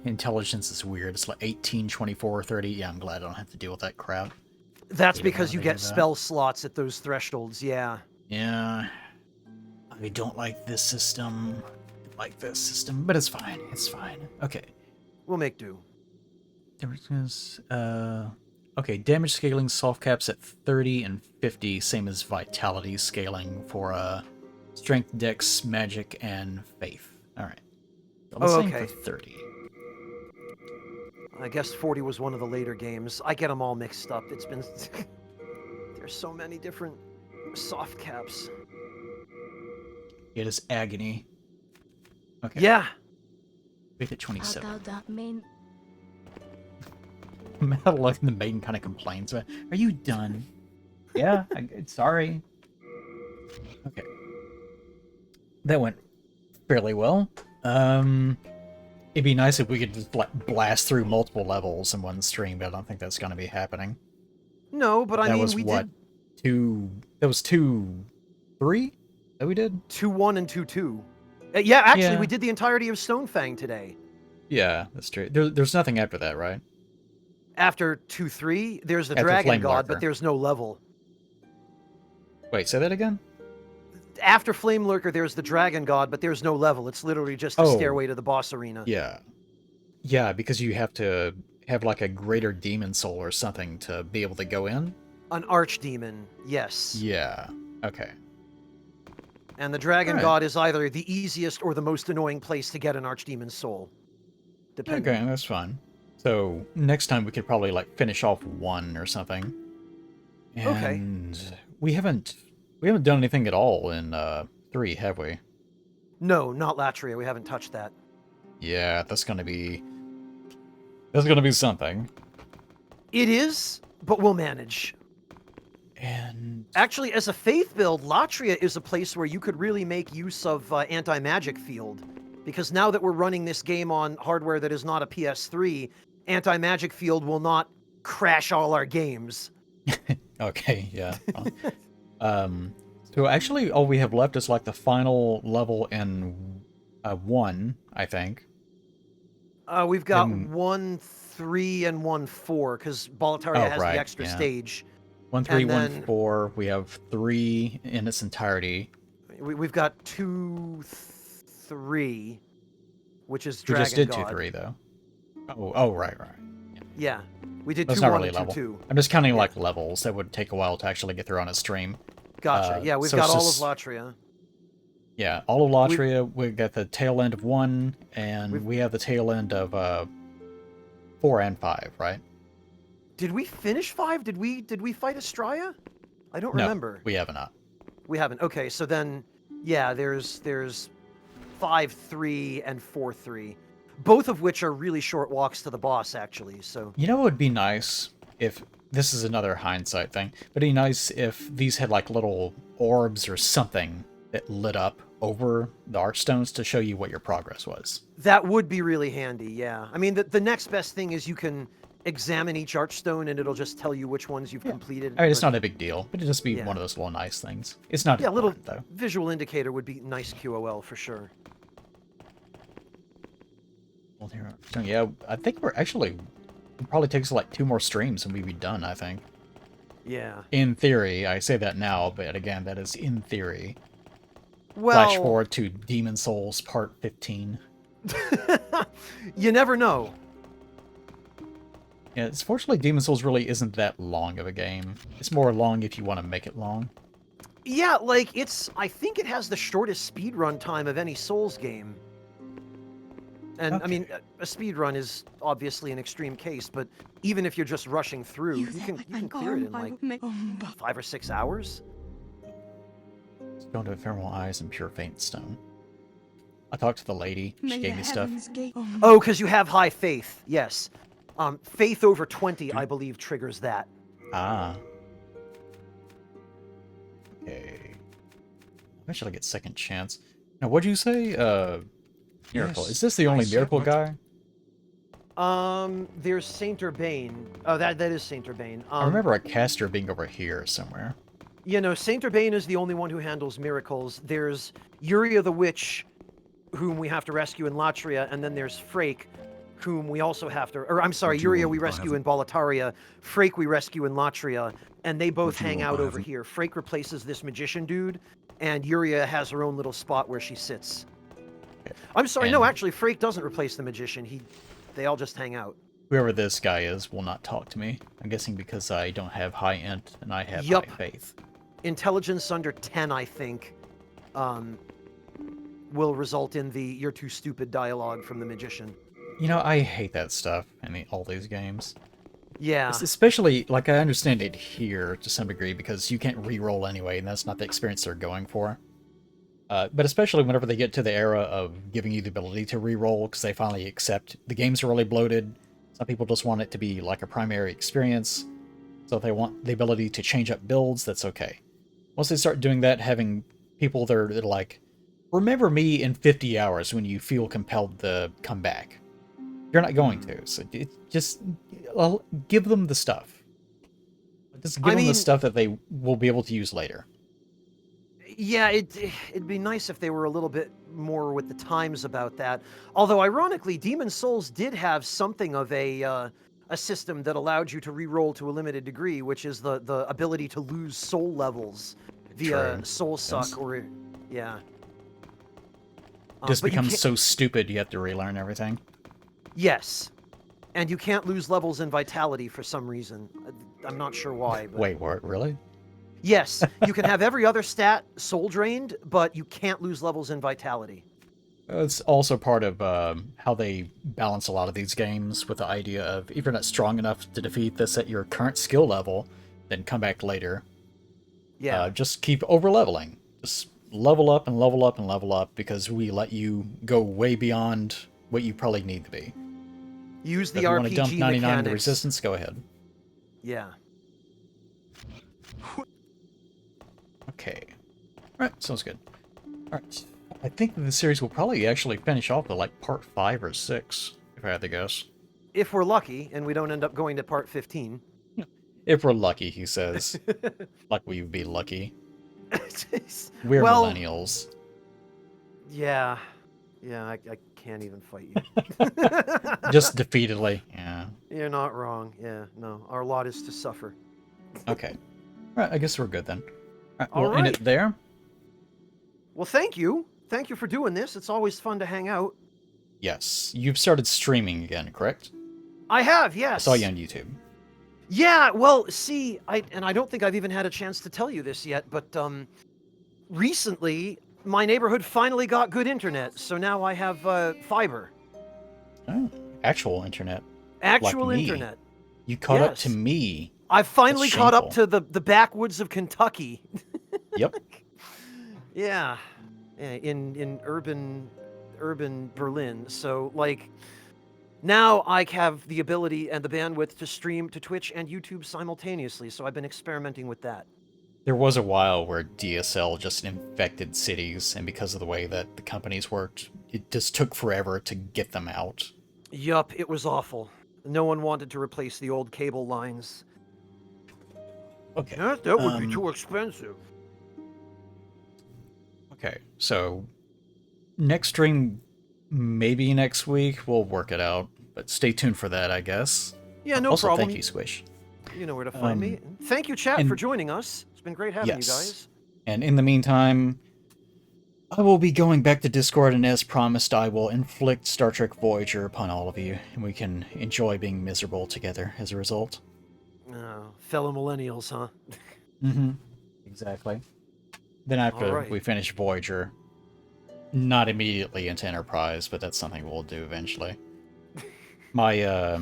Intelligence is weird. It's like 18, 24, 30. Yeah, I'm glad I don't have to deal with that crap. That's You don't because you wanna get do that. spell slots at those thresholds, yeah. Yeah. I don't like this system. I like this system, but it's fine. It's fine. Okay. We'll make do. Okay, damage scaling soft caps at 30 and 50, same as vitality scaling for strength, dex, magic, and faith. Alright. So let's aim okay. for 30. I guess 40 was one of the later games. I get them all mixed up. It's been... There's so many different soft caps. It is agony. Okay. Yeah. Make it 27. the main Metal the maiden kind of complains, but are you done? Yeah, sorry. Okay. That went fairly well. It'd be nice if we could just like blast through multiple levels in one stream, but I don't think that's going to be happening. No, but I That mean, was we what? did... That was 2-3 that we did? 2-1 and 2-2. Yeah, actually, Yeah. we did the entirety of Stonefang today. Yeah, that's true. There's nothing after that, right? After 2-3, there's the After Dragon God, Flamelurker. but there's no level. Wait, say that again? After Flamelurker, there's the Dragon God, but there's no level. It's literally just a Oh. stairway to the boss arena. Yeah. Yeah, because you have to have like a greater demon soul or something to be able to go in? An Archdemon, yes. Yeah. Okay. And the Dragon Alright. God is either the easiest or the most annoying place to get an Archdemon's soul. Depending. Okay, that's fine. So next time we could probably like finish off 1 or something. Okay. And we haven't done anything at all in 3, have we? No, not Latria. We haven't touched that. Yeah, that's gonna be something. It is, but we'll manage. And Actually, as a faith build, Latria is a place where you could really make use of anti-magic field. Because now that we're running this game on hardware that is not a PS3, anti-magic field will not crash all our games. okay, yeah. So actually all we have left is like the final level in 1, I think. We've got And- 1-3 and 1-4, because Boletaria has right, the extra yeah. stage. 1, 3, And 1, then- 4. We have 3 in its entirety. We've got 2-3, which is We Dragon just did God. 2, 3 though. Oh, right. Yeah, we did That's 2-1 not really and level. 2-2. I'm just counting like levels that would take a while to actually get through on a stream. Gotcha. Yeah, we've so got it's all just- of Latria. Yeah, all of Latria. We got the tail end of 1, and we have the tail end of 4 and 5, right? Did we finish 5? Did we fight Astraea? I don't No, remember. we have not. We haven't. Okay, so then, yeah, there's 5-3 and 4-3, both of which are really short walks to the boss, actually. So You know what would be nice if this is another hindsight thing, but it'd be nice if these had like little orbs or something that lit up over the archstones to show you what your progress was. that would be really handy. Yeah, I mean, the next best thing is you can examine each archstone and it'll just tell you which ones you've completed. I mean, it's but- not a big deal, but it'd just be Yeah. one of those little nice things. It's not Yeah, a little important, though. visual indicator would be nice QOL for sure. Well, here, so yeah, I think we're actually... It probably takes like 2 more streams and we'd be done, I think. Yeah. In theory, I say that now, but again, that is in theory. Well, Flash forward to Demon Souls Part 15. you never know. Yeah, it's fortunately Demon Souls really isn't that long of a game. It's more long if you want to make it long. Yeah, like I think it has the shortest speedrun time of any Souls game. And I mean, a speedrun is obviously an extreme case, but even if you're just rushing through, you can clear it in like 5 or 6 hours. Stone to Ephemeral Eyes and Pure Faint Stone. I talked to the lady. She gave me stuff. Oh, because you have high faith. Yes. Faith over 20, I believe, triggers that. Ah. Okay. Eventually get second chance. Now, what'd you say? Miracle. Yes, Is this the I only said miracle what- guy? There's Saint Urbane. Oh, that is Saint Urbane. I remember a caster being over here somewhere. You know, Saint Urbane is the only one who handles miracles. There's Yuria the Witch, whom we have to rescue in Latria, and then there's Frake, whom we also have to... Or, I'm sorry, What do you Yuria want? we I rescue in haven't- Boletaria, Frake we rescue in Latria, and they both What do you hang want? out I over haven't- here. Frake replaces this magician dude, and Yuria has her own little spot where she sits. I'm sorry, no, And- actually, Frake doesn't replace the magician. They all just hang out. Whoever this guy is will not talk to me. I'm guessing because I don't have high int and I have Yup. high faith. Intelligence under 10, I think, will result in the "you're too stupid" dialogue from the magician. You know, I hate that stuff in all these games. Yeah. Especially, like, I understand it here to some degree because you can't re-roll anyway, and that's not the experience they're going for. But especially whenever they get to the era of giving you the ability to re-roll, because they finally accept the games are really bloated. Some people just want it to be like a primary experience. So if they want the ability to change up builds, that's okay. Once they start doing that, having people that are like, remember me in 50 hours when you feel compelled to come back. You're not going to, so just give them the stuff. Just give them the stuff that they will be able to use later. Yeah, it'd be nice if they were a little bit more with the times about that. Although, ironically, Demon Souls did have something of a system that allowed you to re-roll to a limited degree, which is the ability to lose soul levels via soul suck, yes. or yeah. Just becomes so stupid you have to relearn everything. Yes, and you can't lose levels in vitality for some reason. I'm not sure why. But... Wait, what? Really? Yes, you can have every other stat soul drained, but you can't lose levels in vitality. It's also part of how they balance a lot of these games with the idea of if you're not strong enough to defeat this at your current skill level, then come back later. Yeah. Just keep over-leveling. Just level up and level up and level up because we let you go way beyond what you probably need to be. Use the if you RPG want to dump 99 mechanics. to resistance, go ahead. Yeah. Okay. Alright, sounds good. Alright. I think the series will probably actually finish off at like part 5 or 6, if I had to guess. If we're lucky and we don't end up going to part 15. If we're lucky, he says. Like we would be lucky. We're millennials. Yeah. Yeah, I can't even fight you. Just defeatedly, yeah. You're not wrong. Yeah, no. Our lot is to suffer. Okay. Alright, I guess we're good then. Alright, All we'll end it there. Well, thank you. Thank you for doing this. It's always fun to hang out. Yes. You've started streaming again, correct? I have, yes. I saw you on YouTube. Yeah, well, see, I don't think I've even had a chance to tell you this yet, but recently my neighborhood finally got good internet, so now I have fiber. Oh, actual internet. Actual like me. internet. You caught up to me. I've finally That's caught up shameful. to the backwoods of Kentucky. Yep. Yeah, in urban Berlin. So like now I have the ability and the bandwidth to stream to Twitch and YouTube simultaneously. So I've been experimenting with that. There was a while where DSL just infected cities, and because of the way that the companies worked, it just took forever to get them out. Yup, it was awful. No one wanted to replace the old cable lines. Okay. That would be too expensive. Okay, so next stream, maybe next week, we'll work it out. But stay tuned for that, I guess. Yeah, no also, problem. thank you, Squish. You know where to find me. Thank you, chat, for joining us. It's been great having you guys. And in the meantime, I will be going back to Discord, and as promised, I will inflict Star Trek Voyager upon all of you, and we can enjoy being miserable together as a result. Fellow millennials, huh? Mm-hmm. Exactly. Then after we finish Voyager, not immediately into Enterprise, but that's something we'll do eventually. My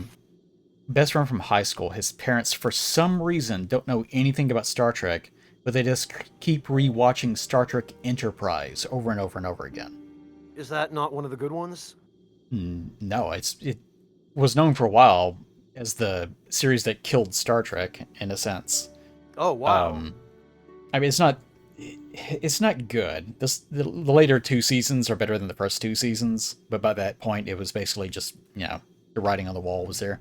best friend from high school, his parents, for some reason, don't know anything about Star Trek, but they just keep rewatching Star Trek Enterprise over and over and over again. Is that not one of the good ones? No, it was known for a while as the series that killed Star Trek, in a sense. Oh, wow. I mean, it's not good. The later 2 seasons are better than the first 2 seasons, but by that point, it was basically just, the writing on the wall was there.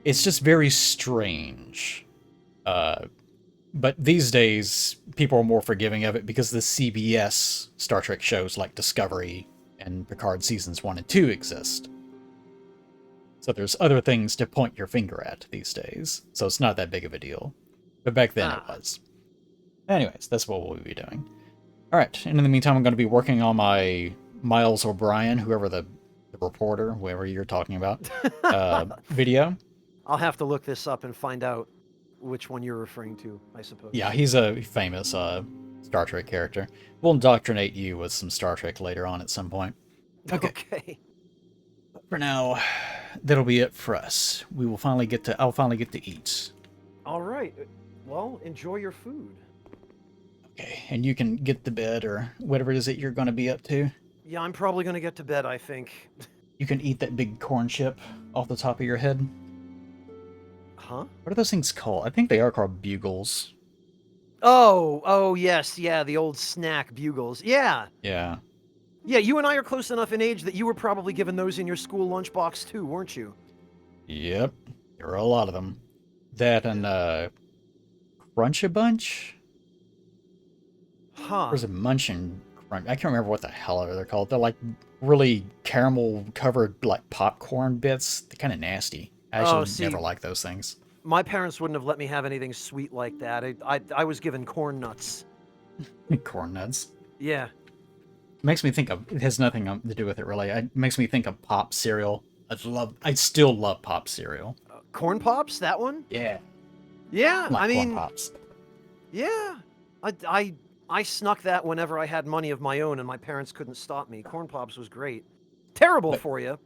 It's just very strange. But these days, people are more forgiving of it because the CBS Star Trek shows like Discovery and Picard Seasons 1 and 2 exist. So there's other things to point your finger at these days, so it's not that big of a deal. But back then it was. Anyways, that's what we'll be doing. Alright, and in the meantime I'm going to be working on my Miles O'Brien, whoever the reporter, whoever you're talking about, video. I'll have to look this up and find out which one you're referring to, I suppose. Yeah, he's a famous Star Trek character. We'll indoctrinate you with some Star Trek later on at some point. Okay. Okay. For now, that'll be it for us. I'll finally get to eat. All right. Well, enjoy your food. Okay, and you can get to bed or whatever it is that you're going to be up to. Yeah, I'm probably gonna get to bed, I think. You can eat that big corn chip off the top of your head. Huh? What are those things called? I think they are called bugles. Oh, yes, yeah, the old snack bugles. Yeah. Yeah. Yeah, you and I are close enough in age that you were probably given those in your school lunchbox too, weren't you? Yep. There are a lot of them. That and Crunch a Bunch? Huh. There's a Munchin Crunch. I can't remember what the hell they're called. They're like really caramel covered like popcorn bits. They're kind of nasty. I actually see, never liked those things. My parents wouldn't have let me have anything sweet like that. I was given corn nuts. Corn nuts. Yeah. Makes me think of, it has nothing to do with it really. It makes me think of pop cereal. I still love pop cereal. Corn pops, that one? Yeah. Yeah, Like I mean, corn pops. yeah. I snuck that whenever I had money of my own and my parents couldn't stop me. Corn pops was great. Terrible for you.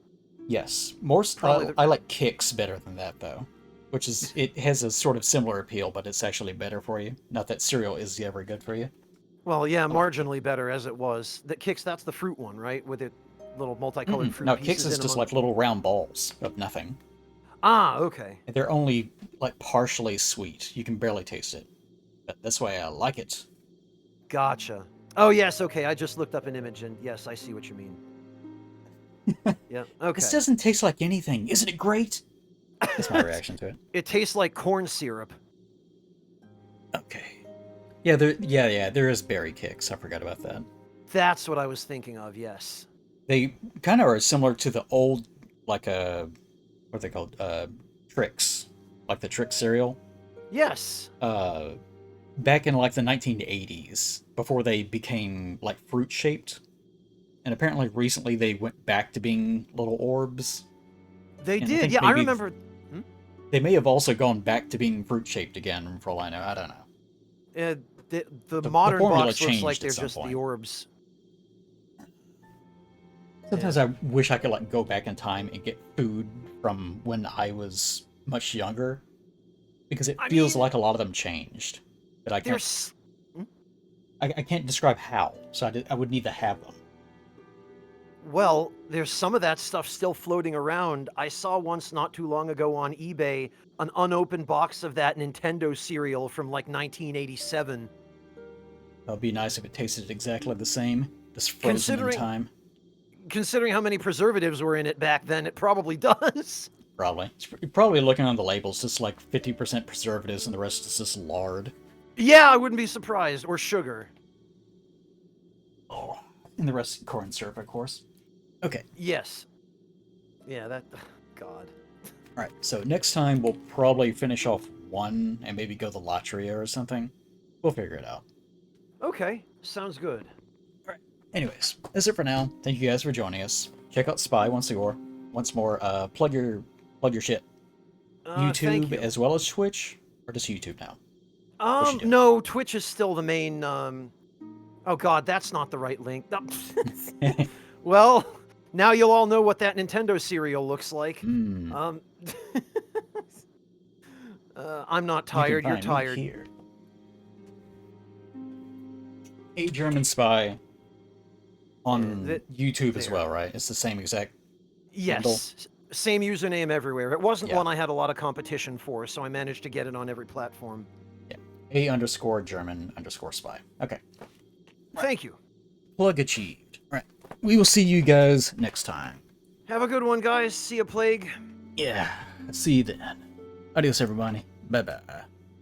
Yes. Probably I like Kix better than that though. Which is, it has a sort of similar appeal, but it's actually better for you. Not that cereal is ever good for you. Well, yeah, marginally better as it was. That Kix, that's the fruit one, right? With it little multicolored fruit No, pieces Kix is in just among- like little round balls of nothing. Ah, okay. They're only like partially sweet. You can barely taste it. But that's why I like it. Gotcha. Oh, yes, okay. I just looked up an image and yes, I see what you mean. Yeah, okay. This doesn't taste like anything. Isn't it great? That's my reaction to it. It tastes like corn syrup. Okay. Yeah, there is berry Kix. I forgot about that. That's what I was thinking of, yes. They kind of are similar to the old, like what are they called? Trix. Like the Trix cereal. Yes. Back in like the 1980s, before they became like fruit shaped. And apparently recently they went back to being little orbs. They And I did. think Yeah, I maybe remember. They may have also gone back to being fruit shaped again, for all I know. I don't know. The modern formula box looks like changed at they're some just point. the orbs. Sometimes I wish I could like go back in time and get food from when I was much younger, because it I feels mean, like a lot of them changed, but I can't. There's. I can't describe how, so I would need to have them. Well, there's some of that stuff still floating around. I saw once not too long ago on eBay an unopened box of that Nintendo cereal from like 1987. It'd be nice if it tasted exactly the same, just frozen in time. Considering how many preservatives were in it back then, it probably does. Probably. You're probably looking on the labels, just like 50% preservatives and the rest is just lard. Yeah, I wouldn't be surprised. Or sugar. Oh, and the rest corn syrup, of course. Okay. Yes. Yeah, that... God. Alright, so next time we'll probably finish off one and maybe go the Latria or something. We'll figure it out. Okay, sounds good. Alright, anyways, that's it for now. Thank you guys for joining us. Check out Spy once more. Plug your shit. Thank YouTube you. as well as Twitch? Or just YouTube now? you doing? No, Twitch is still the main, Oh god, that's not the right link. No. Well, now you'll all know what that Nintendo cereal looks like. Mm. I'm not tired, you're tired. Here. A German Spy on YouTube as there. well, right? It's the same exact handle? Yes, same username everywhere. It wasn't Yeah. one I had a lot of competition for, so I managed to get it on every platform. A_German_spy. Okay. Thank you. Plug achieved. All right. We will see you guys next time. Have a good one, guys. See ya, Plague. Yeah. See you then. Adios, everybody. Bye-bye.